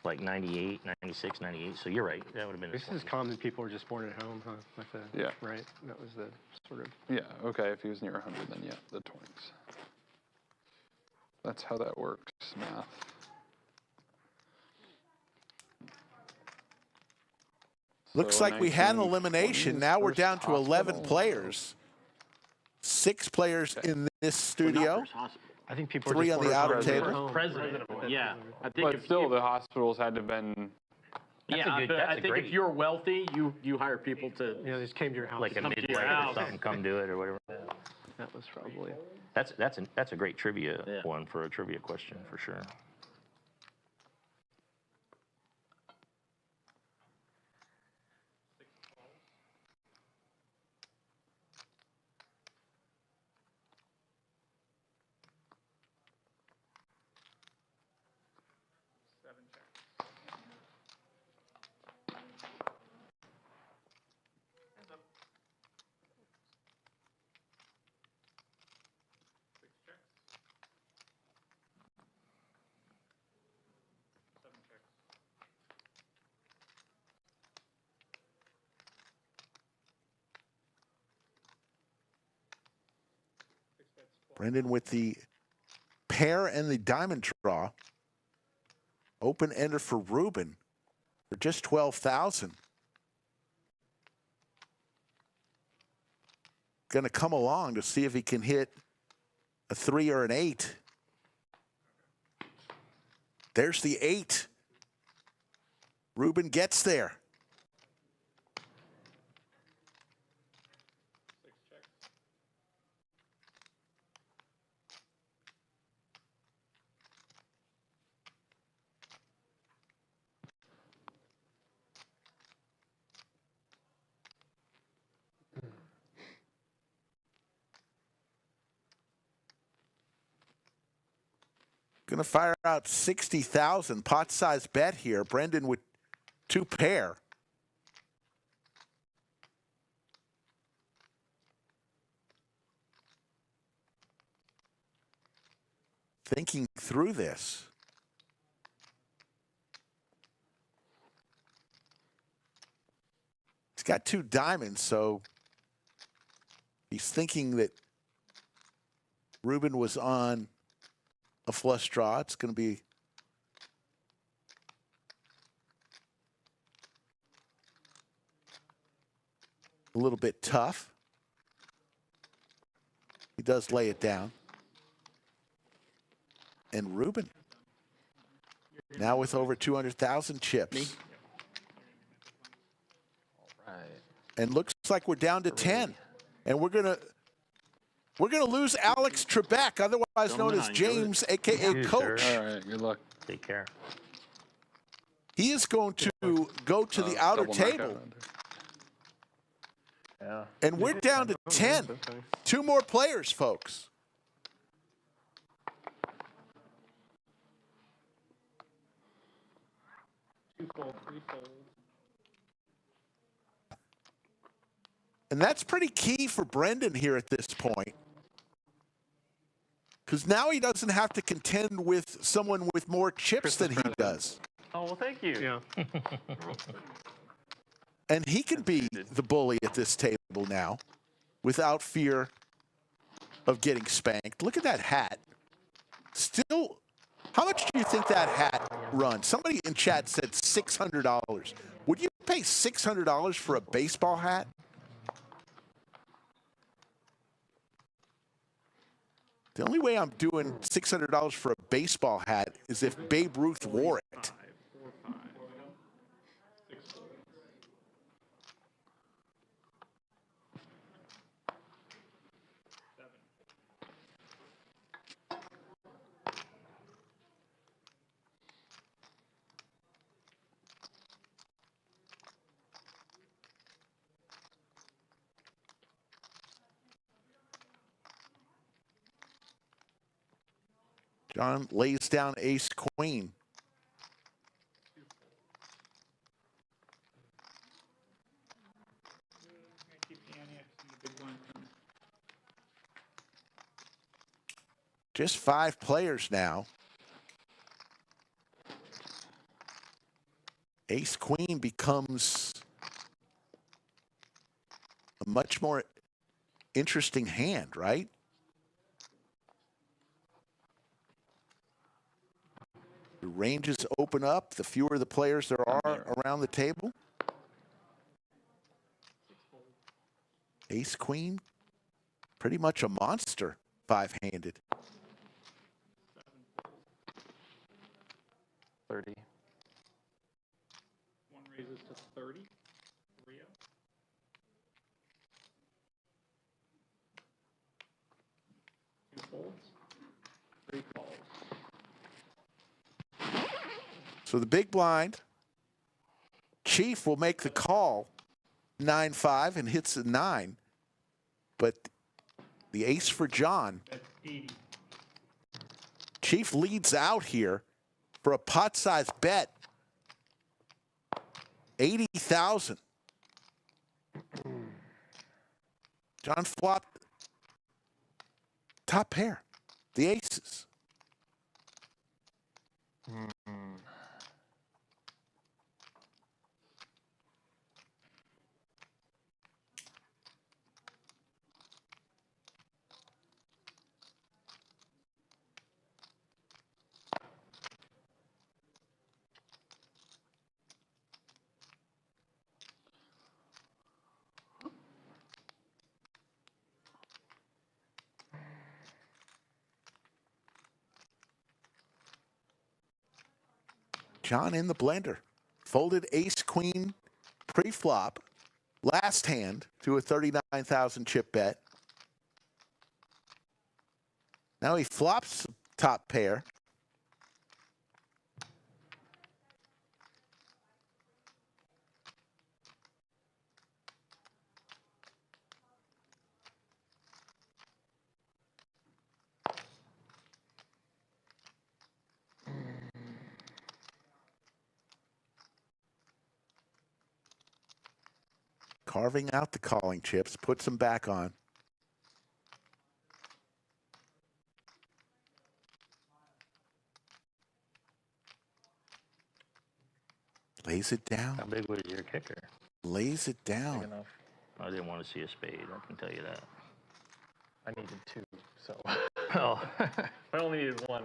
Like 98, 96, 98. So you're right. That would have been This his is common. People were just born at home, huh? Like the, Yeah. Right. That was the sort of. Yeah. Okay. If he was near 100, then yeah, the 20s. That's how that works. Math. Looks So like we had an 1920 elimination. is Now we're first down to 11 hospital. players. 6 players in this studio. I think people 3 are on just the outer born at table. home. President. Yeah. I think But if, still, the hospitals had to have been. That's yeah, a good, but that's I a think great, if you're wealthy, you hire people to. Yeah, they just came to your house. like a come to your midwife or house. something, come do it or whatever. That was probably. That's a great trivia Yeah. one for a trivia question for sure. Brendan with the pair and the diamond draw. Open ender for Ruben for just 12,000. Going to come along to see if he can hit a 3 or an 8. There's the 8. Ruben gets there. Going to fire out 60,000 pot size bet here. Brendan with 2 pair. Thinking through this. He's got 2 diamonds, so he's thinking that Ruben was on a flush draw. It's going to be a little bit tough. He does lay it down. And Ruben now with over 200,000 chips. All right. And looks like we're down to 10. And we're gonna lose Alex Trebek, otherwise known as James, aka Coach. All right, good luck. Take care. He is going to go to the outer Double table. knockout. Yeah. And we're down to 10. 2 more players, folks. Two-fold, three-fold. And that's pretty key for Brendan here at this point. Because now he doesn't have to contend with someone with more chips than he does. Oh, well, thank you. Yeah. And he can be the bully at this table now without fear of getting spanked. Look at that hat. Still, how much do you think that hat runs? Somebody in chat said $600. Would you pay $600 for a baseball hat? The only way I'm doing $600 for a baseball hat is if Babe Ruth wore it. John lays down ace queen. Just 5 players now. Ace queen becomes a much more interesting hand, right? The ranges open up, the fewer the players there are around the table. Ace queen, pretty much a monster, 5-handed. 30. One raises to 30. 3-0. Two folds. 3 calls. So the big blind, Chief will make the call, 9-5, and hits a 9. But the ace for John. Chief leads out here for a pot-sized bet, 80,000. John flopped top pair, the aces. John in the blender. Folded ace queen pre-flop. Last hand to a 39,000 chip bet. Now he flops top pair. Carving out the calling chips, puts them back on. Lays it down. How big was your kicker? Lays it down. Big enough. I didn't want to see a spade, I can tell you that. I needed two, so. Oh. I only needed one.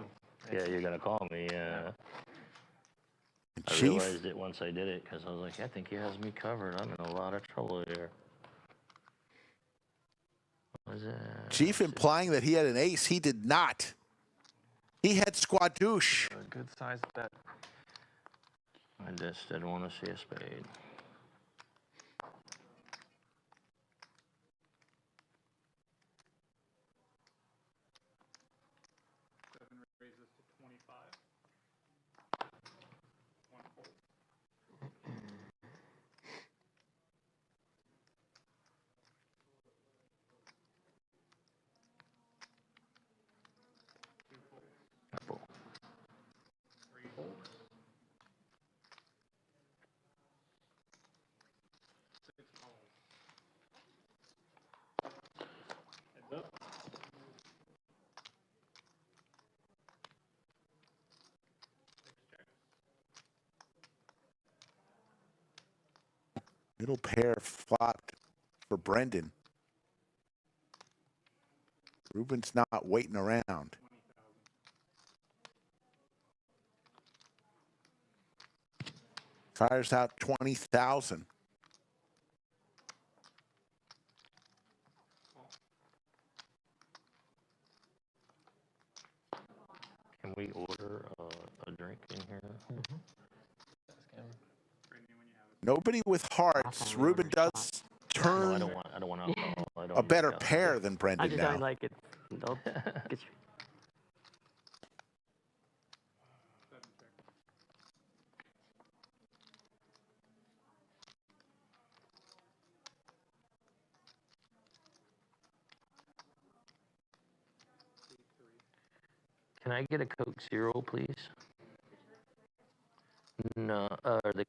Yeah, you're going to call me. I Chief. realized it once I did it because I was like, I think he has me covered. I'm in a lot of trouble here. What was that? Chief implying that he had an ace. He did not. He had squadouche. A good size bet. I just didn't want to see a spade. Raises to 25. One fold. Two folds. Apple. Three folds. Six calls. Heads up. Middle pair flopped for Brendan. Ruben's not waiting around. Fires out 20,000. Can we order a drink in here? Nobody with hearts. Ruben does turn No, I don't want alcohol. I don't a better drink pair alcohol. than I Brendan just now. don't like it. Don't get you. Can I get a Coke Zero, please? No, the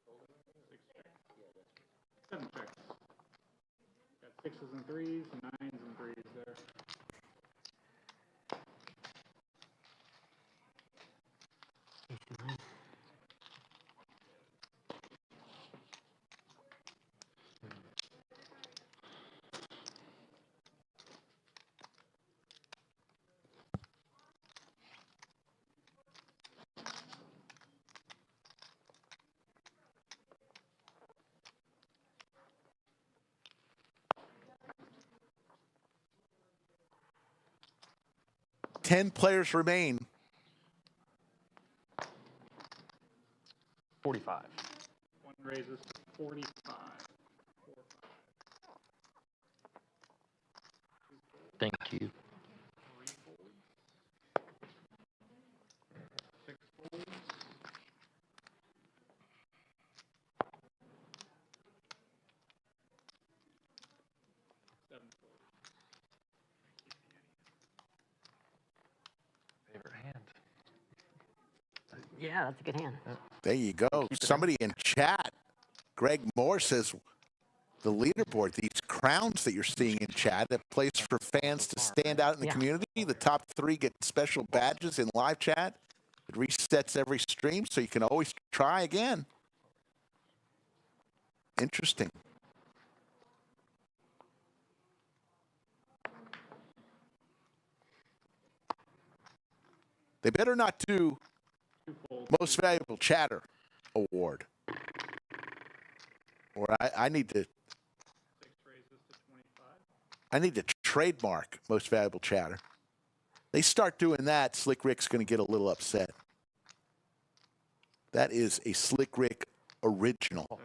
Seven checks. Got sixes and threes, nines and threes there. Ten players remain. 45. One raises to 45. thank you. Three folds. Six folds. Seven folds. Favorite hand. Yeah, that's a good hand. There you go. Somebody in chat, Greg Moore, says the leaderboard, these crowns that you're seeing in chat, a place for fans to stand out in the community. The top three get special badges in live chat. It resets every stream, so you can always try again. Interesting. They better not do Most Valuable Chatter Award. Or I need to. I need to trademark Most Valuable Chatter. They start doing that, Slick Rick's going to get a little upset. That is a Slick Rick original.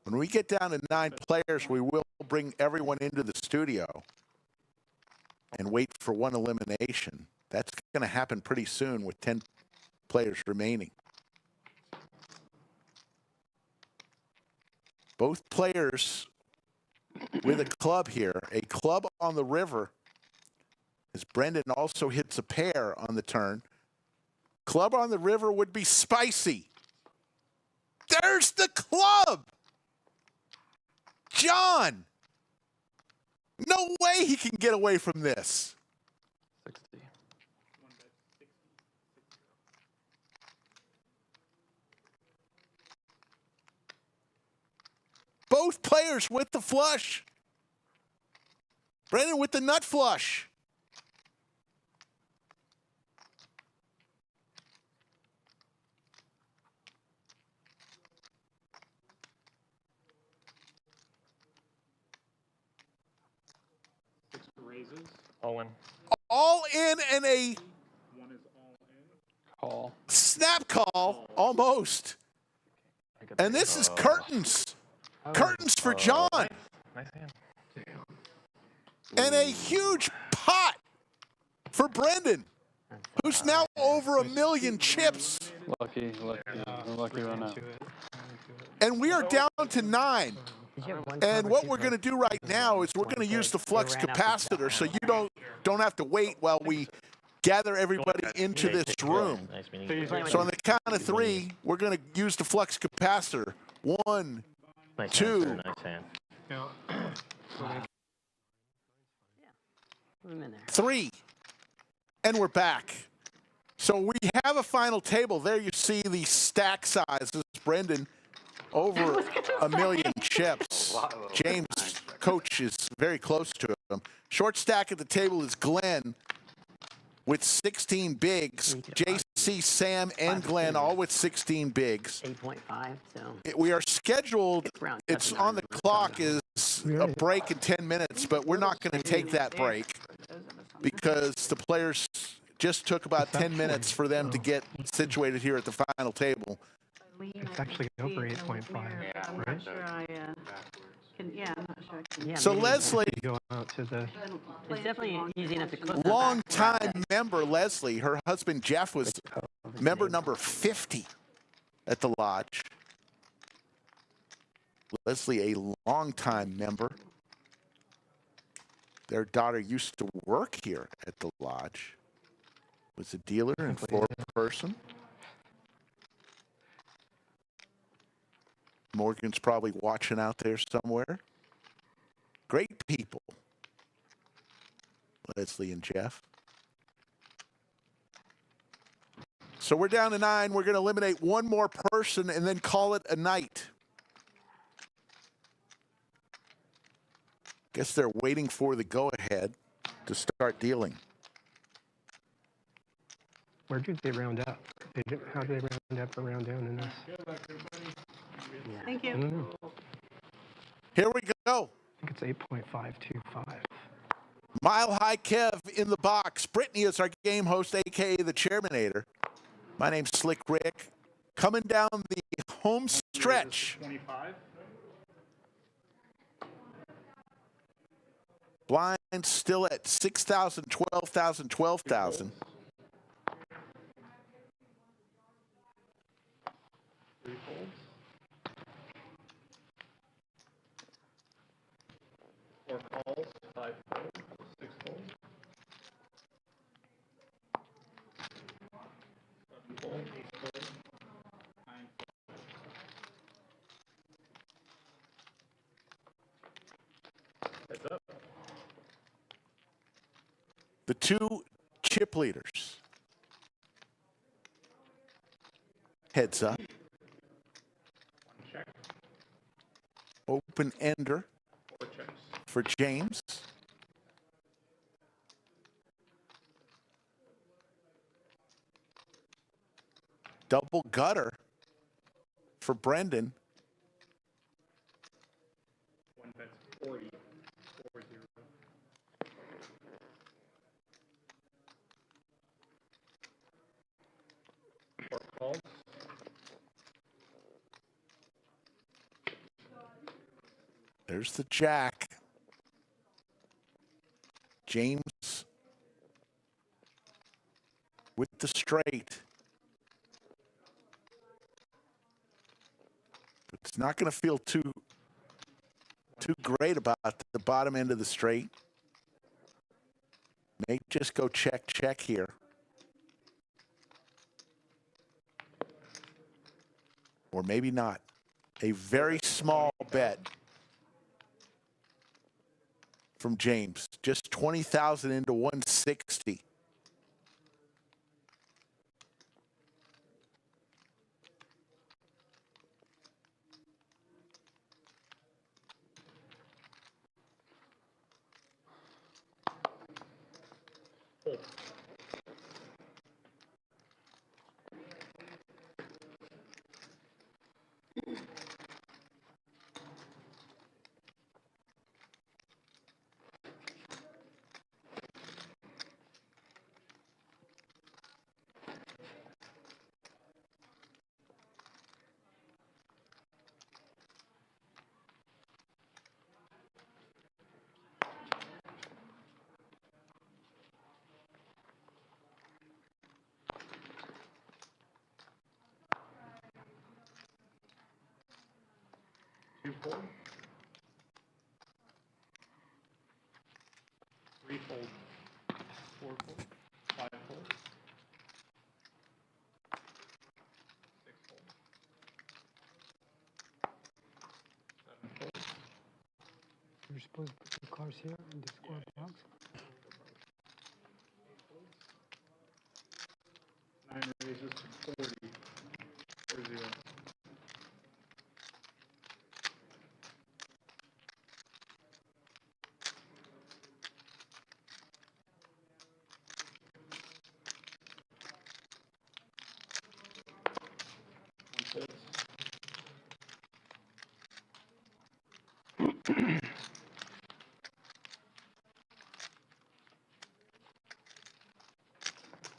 When we get down to 9 players, we will bring everyone into the studio and wait for one elimination. That's going to happen pretty soon with 10 players remaining. Both players with a club here. A club on the river, as Brendan also hits a pair on the turn. Club on the river would be spicy. There's the club! John! No way he can get away from this. 60. Both players with the flush. Brendan with the nut flush. Raises. All in. All in and a One is all in. Call. snap call, almost. And this is curtains. Curtains for John. Nice hand. And a huge pot for Brendan, who's now over 1 million chips. Lucky run out. And we are down to 9. And what we're going to do right now is we're going to use the flux capacitor so you don't have to wait while we gather everybody into this room. So on the count of 3, we're going to use the flux capacitor. 1, 2, Put him in there. 3. And we're back. So we have a final table. There you see the stack sizes. Brendan, over 1 million chips. James, coach, is very close to him. Short stack at the table is Glenn with 16 bigs. JC, Sam, and Glenn all with 16 bigs. 8.5, so. We are scheduled, it's on the clock, is a break in 10 minutes, but we're not going to take that break because the players just took about 10 minutes for them to get situated here at the final table. It's actually over 8.5, right? Yeah, I'm not sure I can. So Leslie, Go out to the It's definitely easy enough to close. long-time member Leslie, her husband Jeff was member number 50 at the lodge. Leslie, a long-time member. Their daughter used to work here at the lodge. Was a dealer and floor person. Morgan's probably watching out there somewhere. Great people, Leslie and Jeff. So we're down to 9. We're going to eliminate one more person and then call it a night. Guess they're waiting for the go-ahead to start dealing. Where did they round up? How did they round up or round down in this? Thank I you. don't know. Here we go. I think it's 8.525. Mile High Kev in the box. Brittany is our game host, a.k.a. the Chairmanator. My name's Slick Rick. Coming down the home stretch. 25. Blind still at 6,000, 12,000, 12,000. Three folds. 4 calls, 5 folds, 6 folds. 7 folds, 8 folds, 9 folds. Heads up. The 2 chip leaders. Heads up. Check. open ender for James. Double gutter for Brendan. One bet's 40, 4-0. Four calls. There's the jack. James with the straight. It's not going to feel too great about the bottom end of the straight. May just go check, check here. Or maybe not. A very small bet from James. Just 20,000 into 160. Two fold. Three fold. Four fold. Five fold. Six fold. Seven fold. You're supposed to put your cards here in the square box. Nine raises to 40. 4-0.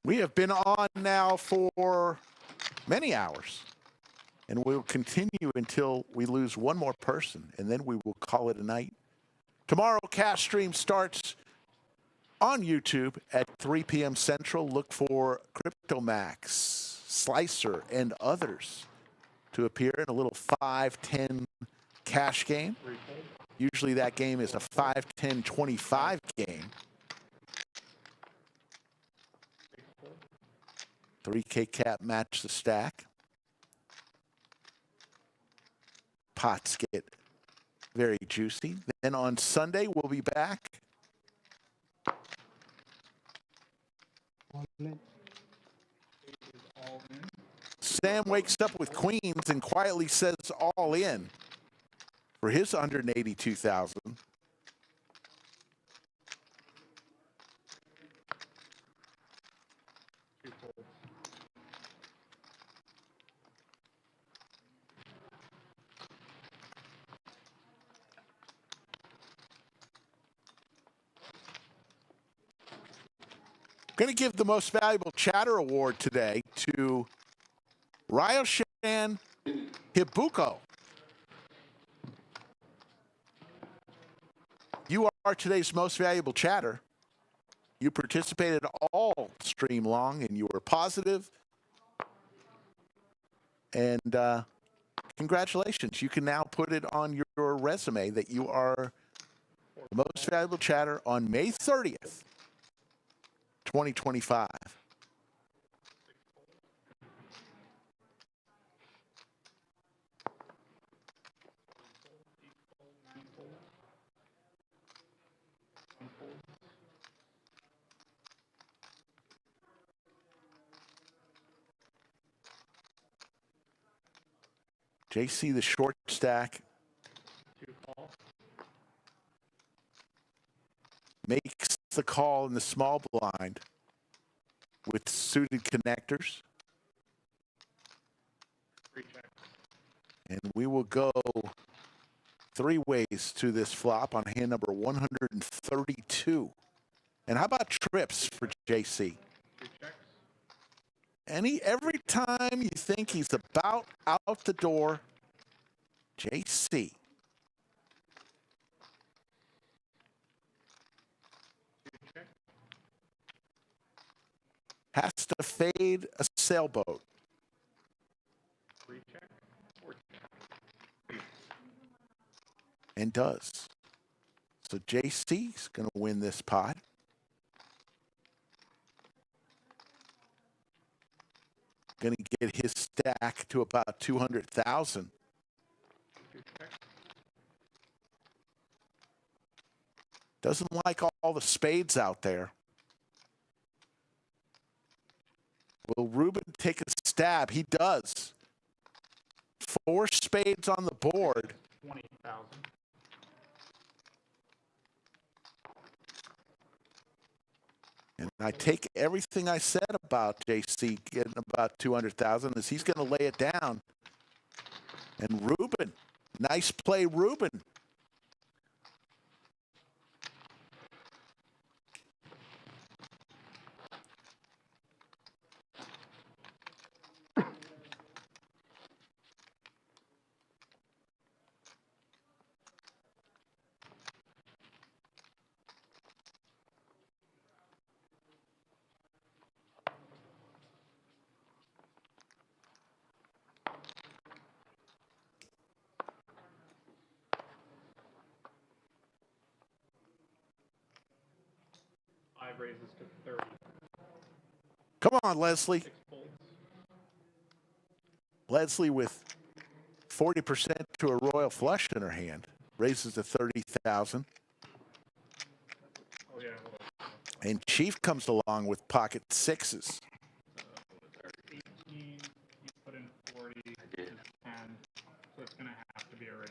We have been on now for many hours, and we'll continue until we lose one more person, and then we will call it a night. Tomorrow, cast stream starts on YouTube at 3 p.m. Central. Look for CryptoMax, Slicer, and others to appear in a little 5-10 cash game. Usually that game is a 5-10-25 game. 3K cap match the stack. Pots get very juicy. Then on Sunday, we'll be back. Sam wakes up with queens and quietly says all in for his 182,000. Going to give the most valuable chatter award today to Ryoshan Hibuko. You are today's most valuable chatter. You participated all stream long and you were positive. And congratulations. You can now put it on your resume that you are the most valuable chatter on May 30th, 2025. JC, the short stack. Makes the call in the small blind with suited connectors. And we will go 3 ways to this flop on hand number 132. And how about trips for JC? Every time you think he's about out the door, JC. Has to fade a sailboat. And does. So JC's going to win this pot. Going to get his stack to about 200,000. Doesn't like all the spades out there. Will Ruben take a stab? He does. 4 spades on the board. 20,000. And I take everything I said about JC getting about 200,000 as he's going to lay it down. And Ruben, nice play, Ruben. Raises to 30. Come on, Leslie. 6 folds. Leslie with 40% to a royal flush in her hand. Raises to 30,000. Oh, yeah. And Chief comes along with pocket 6s. 18, you put in 40, which is 10, so it's going to have to be a raise.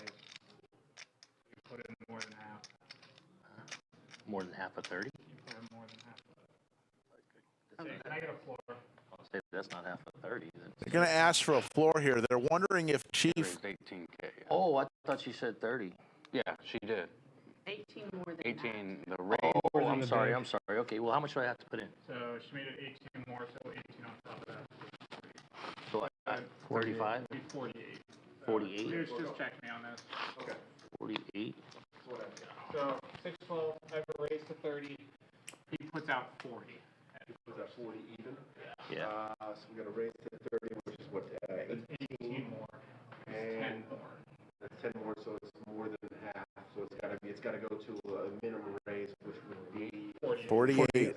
You put in more than half. More than half a 30? More than half. Can I get a floor? I'll say that's not half a 30. They're going to ask for a floor here. They're wondering if Chief... 18K. Yeah. Oh, I thought she said 30. Yeah, she did. 18 more than 18, the raise. Oh, I'm sorry. Okay, well, how much do I have to put in? So she made it 18 more, so 18 on top of that. So I 45? 48. 48? Just check me on this. Okay. 48? So 6 fold, I have a raise to 30. He puts out 40. He puts out 40 even? Yeah. So we got a raise to 30, which is what, 18 more. And 10 more. That's 10 more, so it's more than half. So it's got to go to a minimum raise, which would be 48.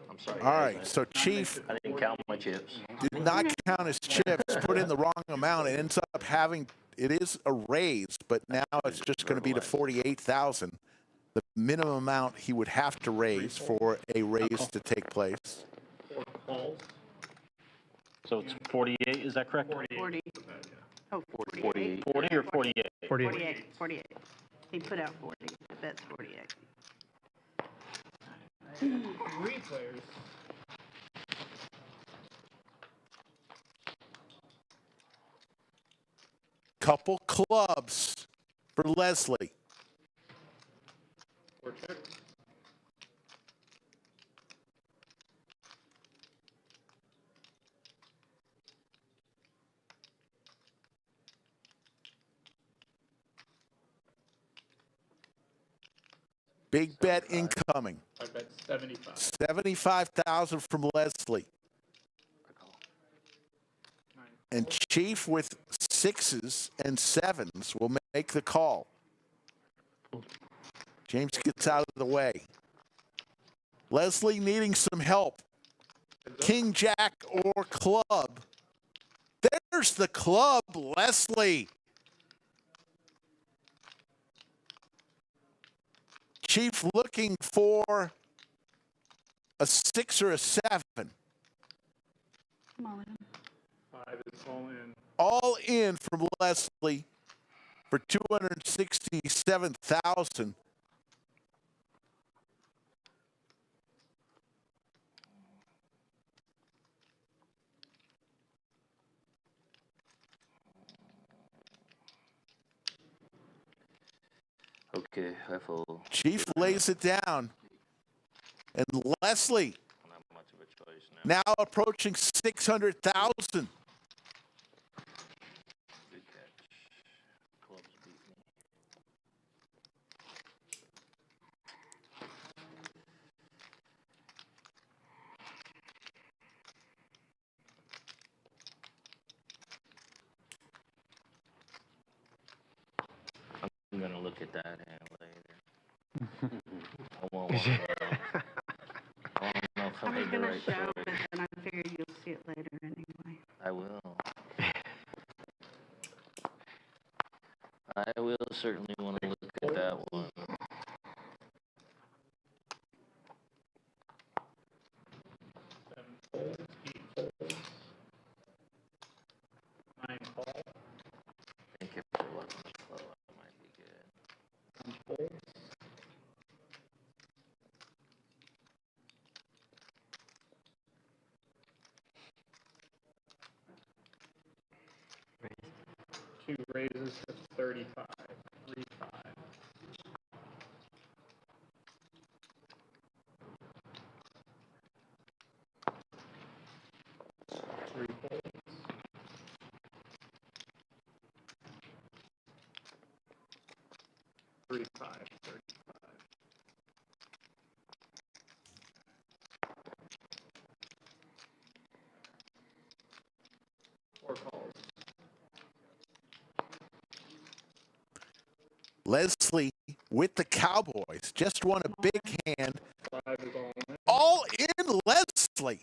I'm sorry. All right, so Chief I didn't count my chips. did not count his chips, put in the wrong amount. It ends up having, it is a raise, but now it's just going to be to 48,000. The minimum amount he would have to raise for a raise to take place. 4 calls. So it's 48, is that correct? 40. Oh, 48. 40 or 48? 48. 48. He put out 40. I bet 48. 3 players. Couple clubs for Leslie. 4 checks. Big bet incoming. I bet 75. 75,000 from Leslie. And Chief with 6s and 7s will make the call. James gets out of the way. Leslie needing some help. King, Jack, or club. There's the club, Leslie. Chief looking for a 6 or a 7. Come on. 5 is all in. All in from Leslie for $267,000. Okay, I follow. Chief lays it down. And Leslie Not much of a choice now. now approaching 600,000. Good catch. Clubs beat me. I'm gonna look at that hand later. I won't want to. I don't know if I I was made the gonna right show, but choice. then I figured you'll see it later anyway. I will. I will certainly want to look at that one. Nine calls. I think if it wasn't slow, it might be good. Two raises to 35. 3-5. Three folds. Three, 5, 35. Four calls. Leslie with the Cowboys just won a big hand. 5 is all in. All in Leslie.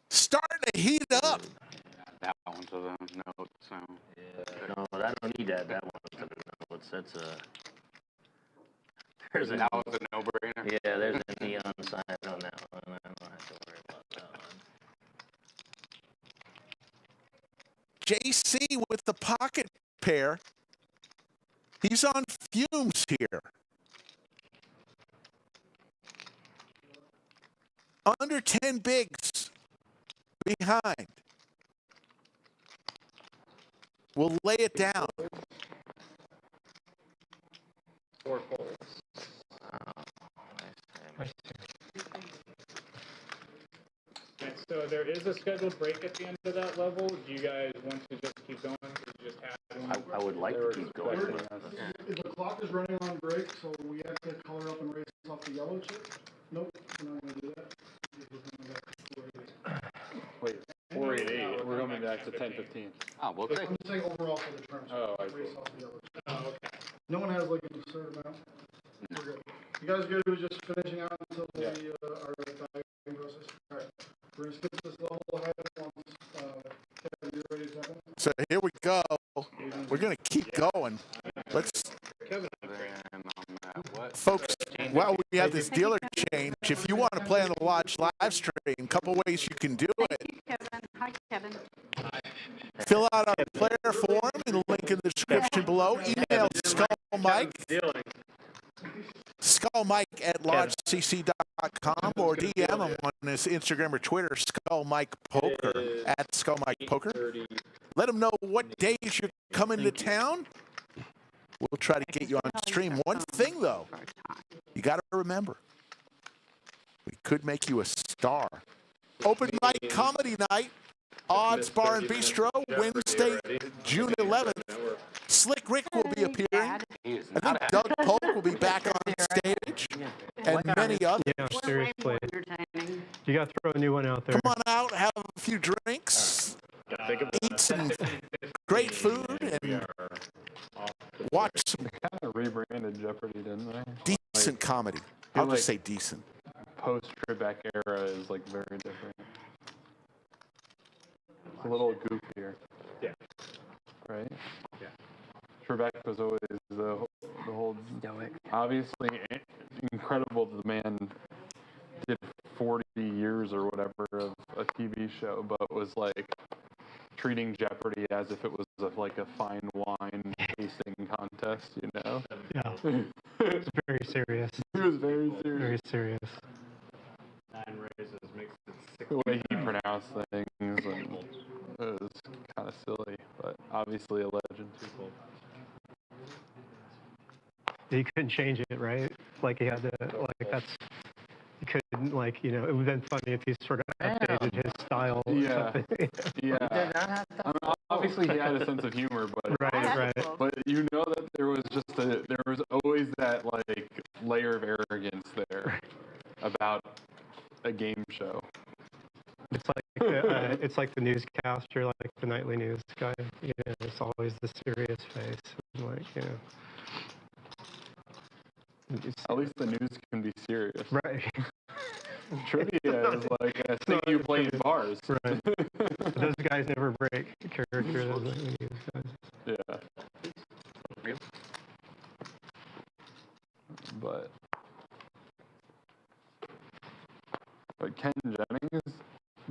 Starting to heat up. That one to the note, so. Yeah, no, I don't need that. That one's to the notes. That's a. There's That was a no-brainer. Yeah, there's a neon sign on that one. I don't have to worry about that one. JC with the pocket pair. He's on fumes here. Under 10 bigs behind. We'll lay it down. Four folds. And so there is a scheduled break at the end of that level. Do you guys want to just keep going? Or you just had one? I would like to keep going. The clock is running on break, so we have to color up and race off the yellow chip. Nope, we're not gonna do that. Wait, 488. We're going back to 10:15. Oh, we'll take. I'm just saying overall for the terms. Oh, I see. Race off the yellow chip. Oh, okay. No one has like a certain amount. We're good. You guys good with just finishing out until we are bagging process? All right. We're gonna skip this level ahead once Kevin, you're ready to jump in. So here we go. We're going to keep going. Let's, folks, while we have this dealer change, if you want to play on the Lodge live stream, a couple ways you can do it. Kevin. Hi, Kevin. Fill out our player form in the link in the description below. Email skullmike at lodgecc.com or DM him on his Instagram or Twitter, skullmikepoker, at skullmikepoker. Let him know what days you're coming to town. We'll try to get you on stream. One thing, though, you got to remember, we could make you a star. Open mic comedy night, Odds Bar and Bistro, Wednesday, June 11th. Slick Rick will be appearing. I think Doug Polk will be back on stage, and many others. Yeah, seriously. You got to throw a new one out there. Come on out, have a few drinks, eat some great food, and watch some kind of rebranded Jeopardy, didn't they? decent comedy. I'll just say decent. Post-Trebek era is like very different. It's a little goofier. Yeah. Right? Yeah. Trebek was always the whole stoic. Obviously incredible. The man did 40 years or whatever of a TV show, but was like treating Jeopardy as if it was like a fine wine tasting contest, you know? Yeah. It's very serious. He was very serious. Very serious. 9 raises makes it 6. The way he pronounced things, and it was kind of silly, but obviously a legend. He couldn't change it, right? Like he had to, like that's, he couldn't, like, you know, it would have been funny if he sort of updated his style or Yeah. something. Yeah. I mean, obviously he had a sense of humor, but Right. But you know that there was always that like layer of arrogance there about a game show. It's like the newscaster, like the nightly news guy. You know, it's always the serious face, like, you know. At least the news can be serious. Right. Trivia is like a thing you play in bars. Right. Those guys never break character. Those nightly news guys. Yeah. But Ken Jennings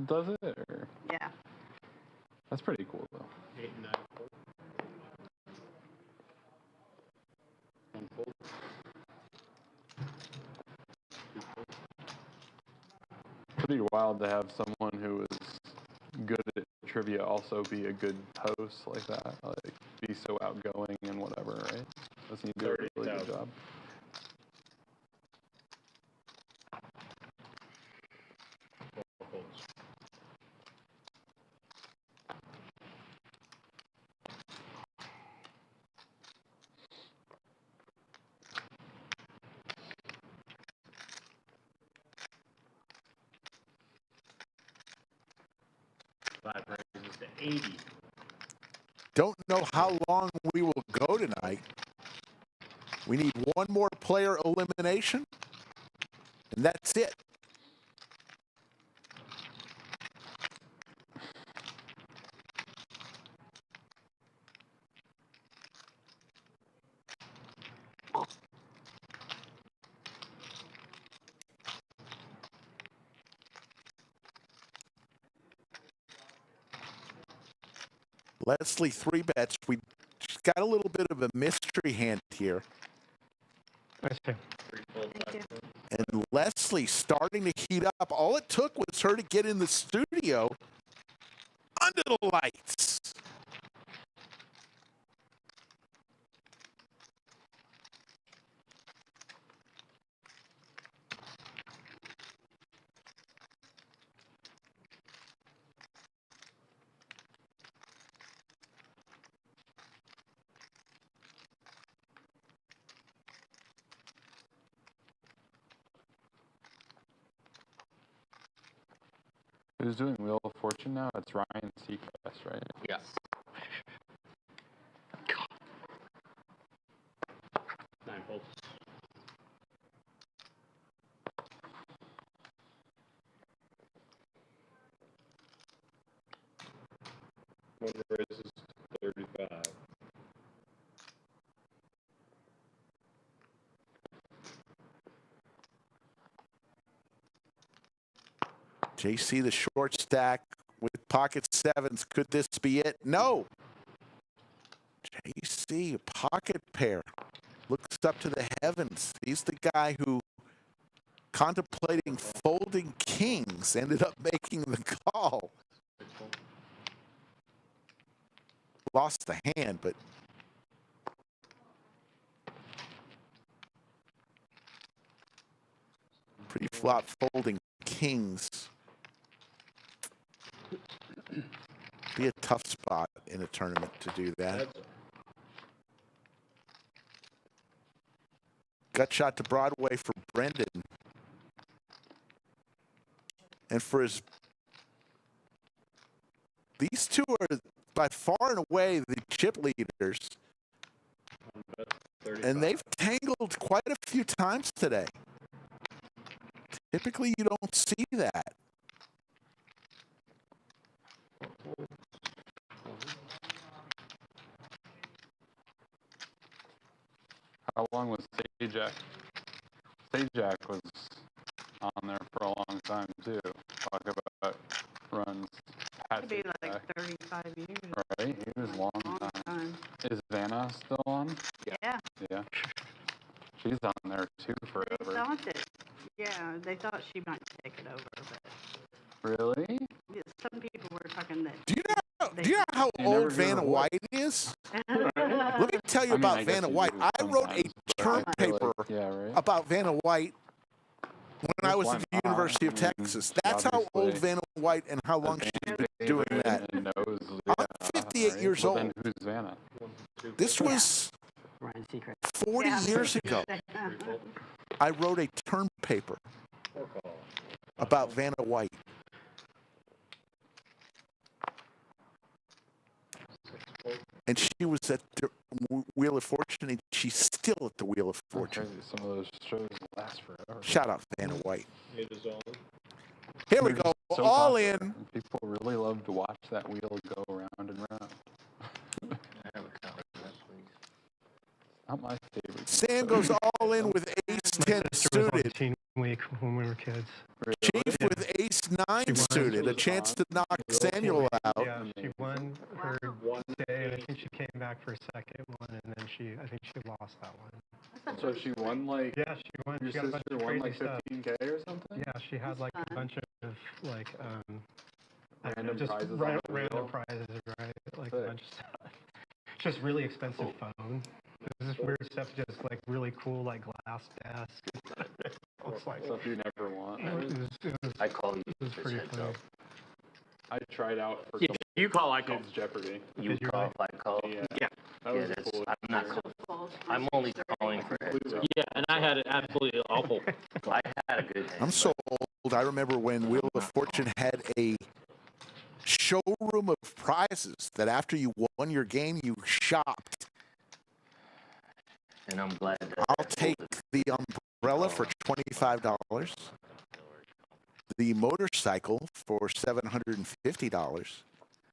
does it, or? Yeah. That's pretty cool, though. 8 and 9. Pretty wild to have someone who is good at trivia also be a good host like that. Like, be so outgoing and whatever, right? Doesn't he do a really good job? Raises to 80. Don't know how long we will go tonight. We need one more player elimination, and that's it. Leslie, 3 bets. We got a little bit of a mystery hand here. I see. And Leslie starting to heat up. All it took was her to get in the studio under the lights. Who's doing Wheel of Fortune now? It's Ryan Seacrest, right? Yes. 9 folds. One raises 35. JC, the short stack with pocket 7s. Could this be it? No. JC, a pocket pair. Looks up to the heavens. He's the guy who, contemplating folding kings, ended up making the call. Lost the hand, but pre-flop folding kings. Be a tough spot in a tournament to do that. Gut shot to Broadway for Brendan. And for his, these two are by far and away the chip leaders. And they've tangled quite a few times today. Typically, you don't see that. How long was Sajak? Sajak was on there for a long time too. Talk about runs Could be like 35 years. Right, he was long time. Is Vanna still on? Yeah. Yeah. She's on there too They forever. thought that, yeah, they thought she might take it over, but Really? yeah, some people were talking that. Do you know how old Vanna White is? Let me tell you about Vanna White. I wrote a term paper about Vanna White when I was at the University of Texas. That's how old Vanna White and how long she's been doing that. I'm 58 years old. Then who's Vanna? This was Ryan Seacrest. 40 years ago. I wrote a term paper about Vanna White. And she was at the Wheel of Fortune, and she's still at the Wheel of Fortune. Some of those shows last forever. Shout out Vanna White. It is all. Here we go. So All popular. in. People really love to watch that wheel go round and round. I have a copy of that, please. Not my favorite. Sam goes all in with ace-10 suited. Teen Week when we were kids. Chief with ace-9 suited. A chance to knock Samuel out. Yeah, she won her day, and I think she came back for a second one, and then I think she lost that one. So she won like. Yeah, she won. Your She got a bunch sister of won crazy like stuff. 15K or something. Yeah, she had like a bunch of like I don't know, Random just prizes on the random wheel? prizes, right? Like a bunch of stuff. Just really expensive phone. This weird stuff, just like really cool, like glass desk. It's like Stuff you never want. I call you. It was pretty funny. I tried out for You call, I call. Kids Jeopardy. You call if I call. Yeah. Yeah, That was that's, cool. I'm not calling. I'm only calling for it. Yeah, and I had it absolutely awful. I had a good day. I'm so old. I remember when Wheel of Fortune had a showroom of prizes that after you won your game, you shopped. And I'm glad that I'll take the umbrella for $25, the motorcycle for $750,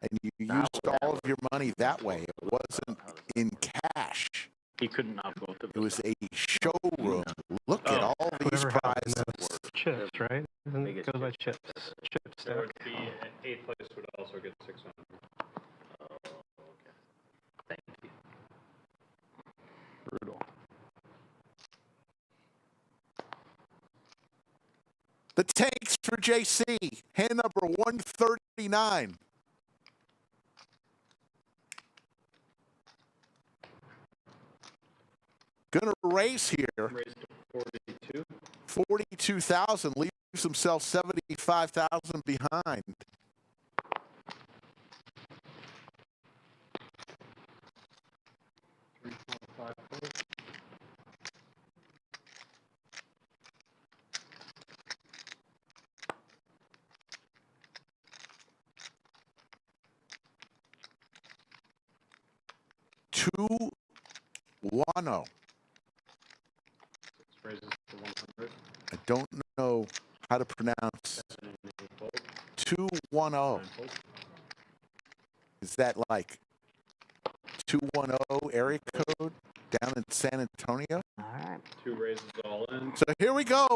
and you used all of your money that way. It wasn't in cash. He couldn't knock both of It was a showroom. Look at all these Whoever had prizes. the chips, right? Isn't it goes by chips? Chip There would stack. be eighth place would also get 600. Thank you. Brutal. The tanks for JC. Hand number 139. Gonna race here. Raised to 42. 42,000 leaves himself 75,000 behind. Two, 1-0. Raises to 100. I don't know how to pronounce 210. Is that like 210 area code down in San Antonio? All right. 2 raises all in. So here we go.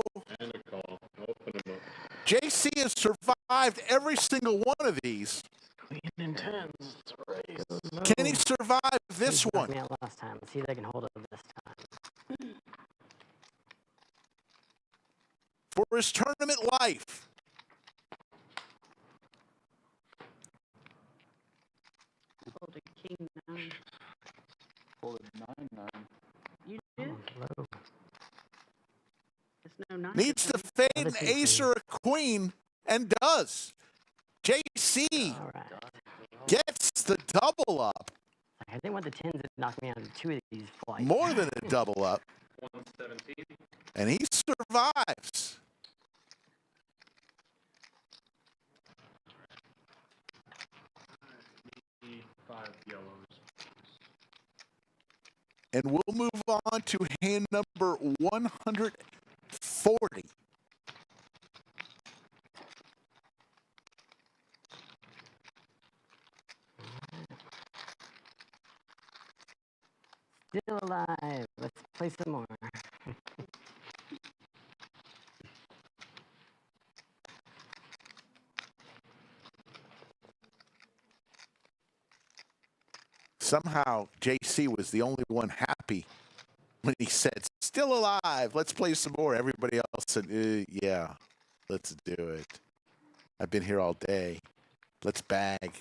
And a call. Open them up. JC has survived every single one of these. Queen and tens. Raise. Can he survive this He knocked one? me out last time. Let's see if they can hold it this time. For his tournament life. Hold a king 9. Folded 9-9. You did? There's no 9. Needs to fade an ace or a queen, and does. JC gets the double up. I think what the tens that knocked me out of 2 of these flights. More than a double up. 117. And he survives. Five yellows. And we'll move on to hand number 140. Still alive. Let's play some more. Somehow JC was the only one happy when he said, "Still alive, let's play some more." Everybody else said, "Yeah, let's do it. I've been here all day. Let's bag."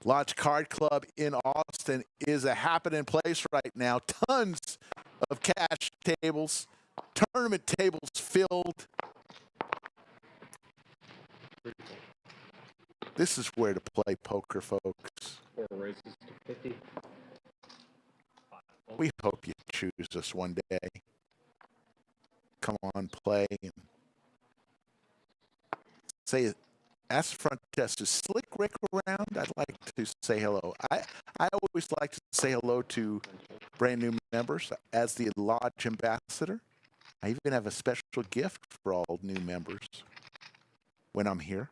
Lodge Card Club in Austin is a happening place right now. Tons of cash tables, tournament tables filled. This is where to play poker, folks. 4 races to 50. We hope you choose us one day. Come on, play. And say, ask the front desk, is Slick Rick around? I'd like to say hello. I always like to say hello to brand new members as the Lodge ambassador. I even have a special gift for all new members when I'm here.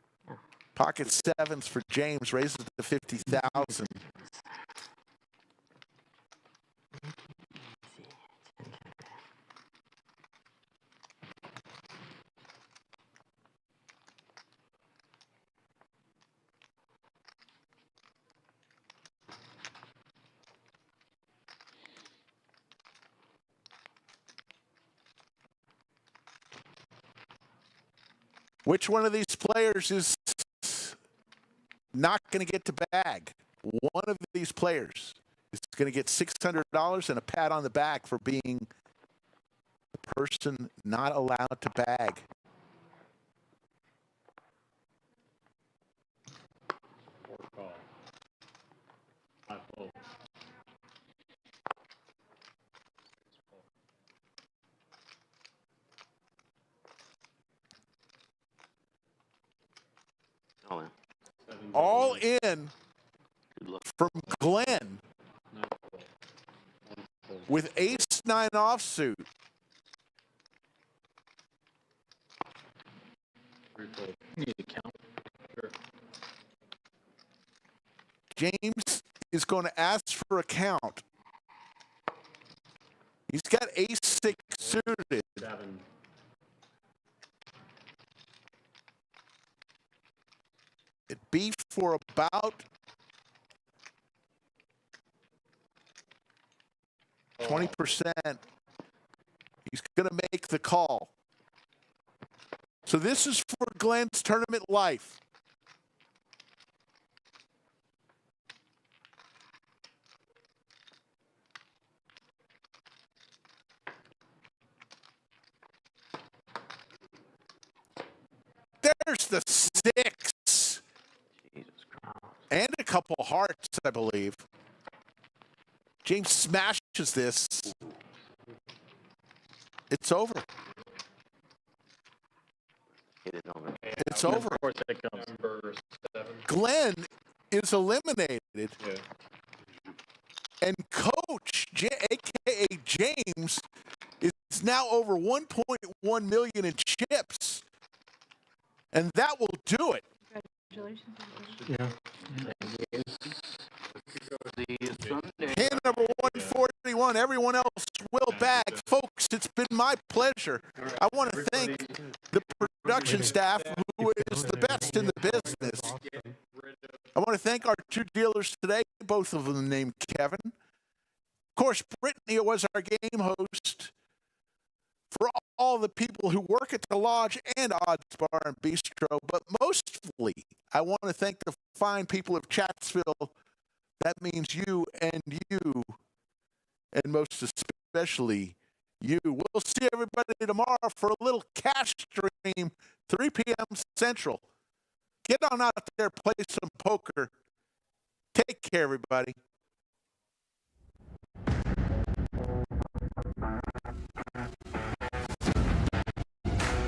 Pocket sevens for James, raises it to 50,000. Which one of these players is not going to get to bag? One of these players is going to get $600 and a pat on the back for being the person not allowed to bag. Or call. 5 fold. Oh, yeah. All in from Glenn with ace-9 offsuit. Need to count. Sure. James is going to ask for a count. He's got ace-6 suited. 7. It'd be for about 20%. He's going to make the call. So this is for Glenn's tournament life. There's the 6. And a couple hearts, I believe. James smashes this. It's over. It's over. Of course it comes. Number 7. Glenn is eliminated. Yeah. And Coach, a.k.a. James, is now over 1.1 million in chips. And that will do it. Congratulations. Yeah. Hand number 141. Everyone else will bag. Folks, it's been my pleasure. I want to thank the production staff, who is the best in the business. I want to thank our 2 dealers today, both of them named Kevin. Of course, Brittany was our game host. For all the people who work at the Lodge and Odds Bar and Bistro, but mostly I want to thank the fine people of Chatsville. That means you, and most especially you. We'll see everybody tomorrow for a little cash stream, 3 p.m. Central. Get on out there, play some poker. Take care, everybody.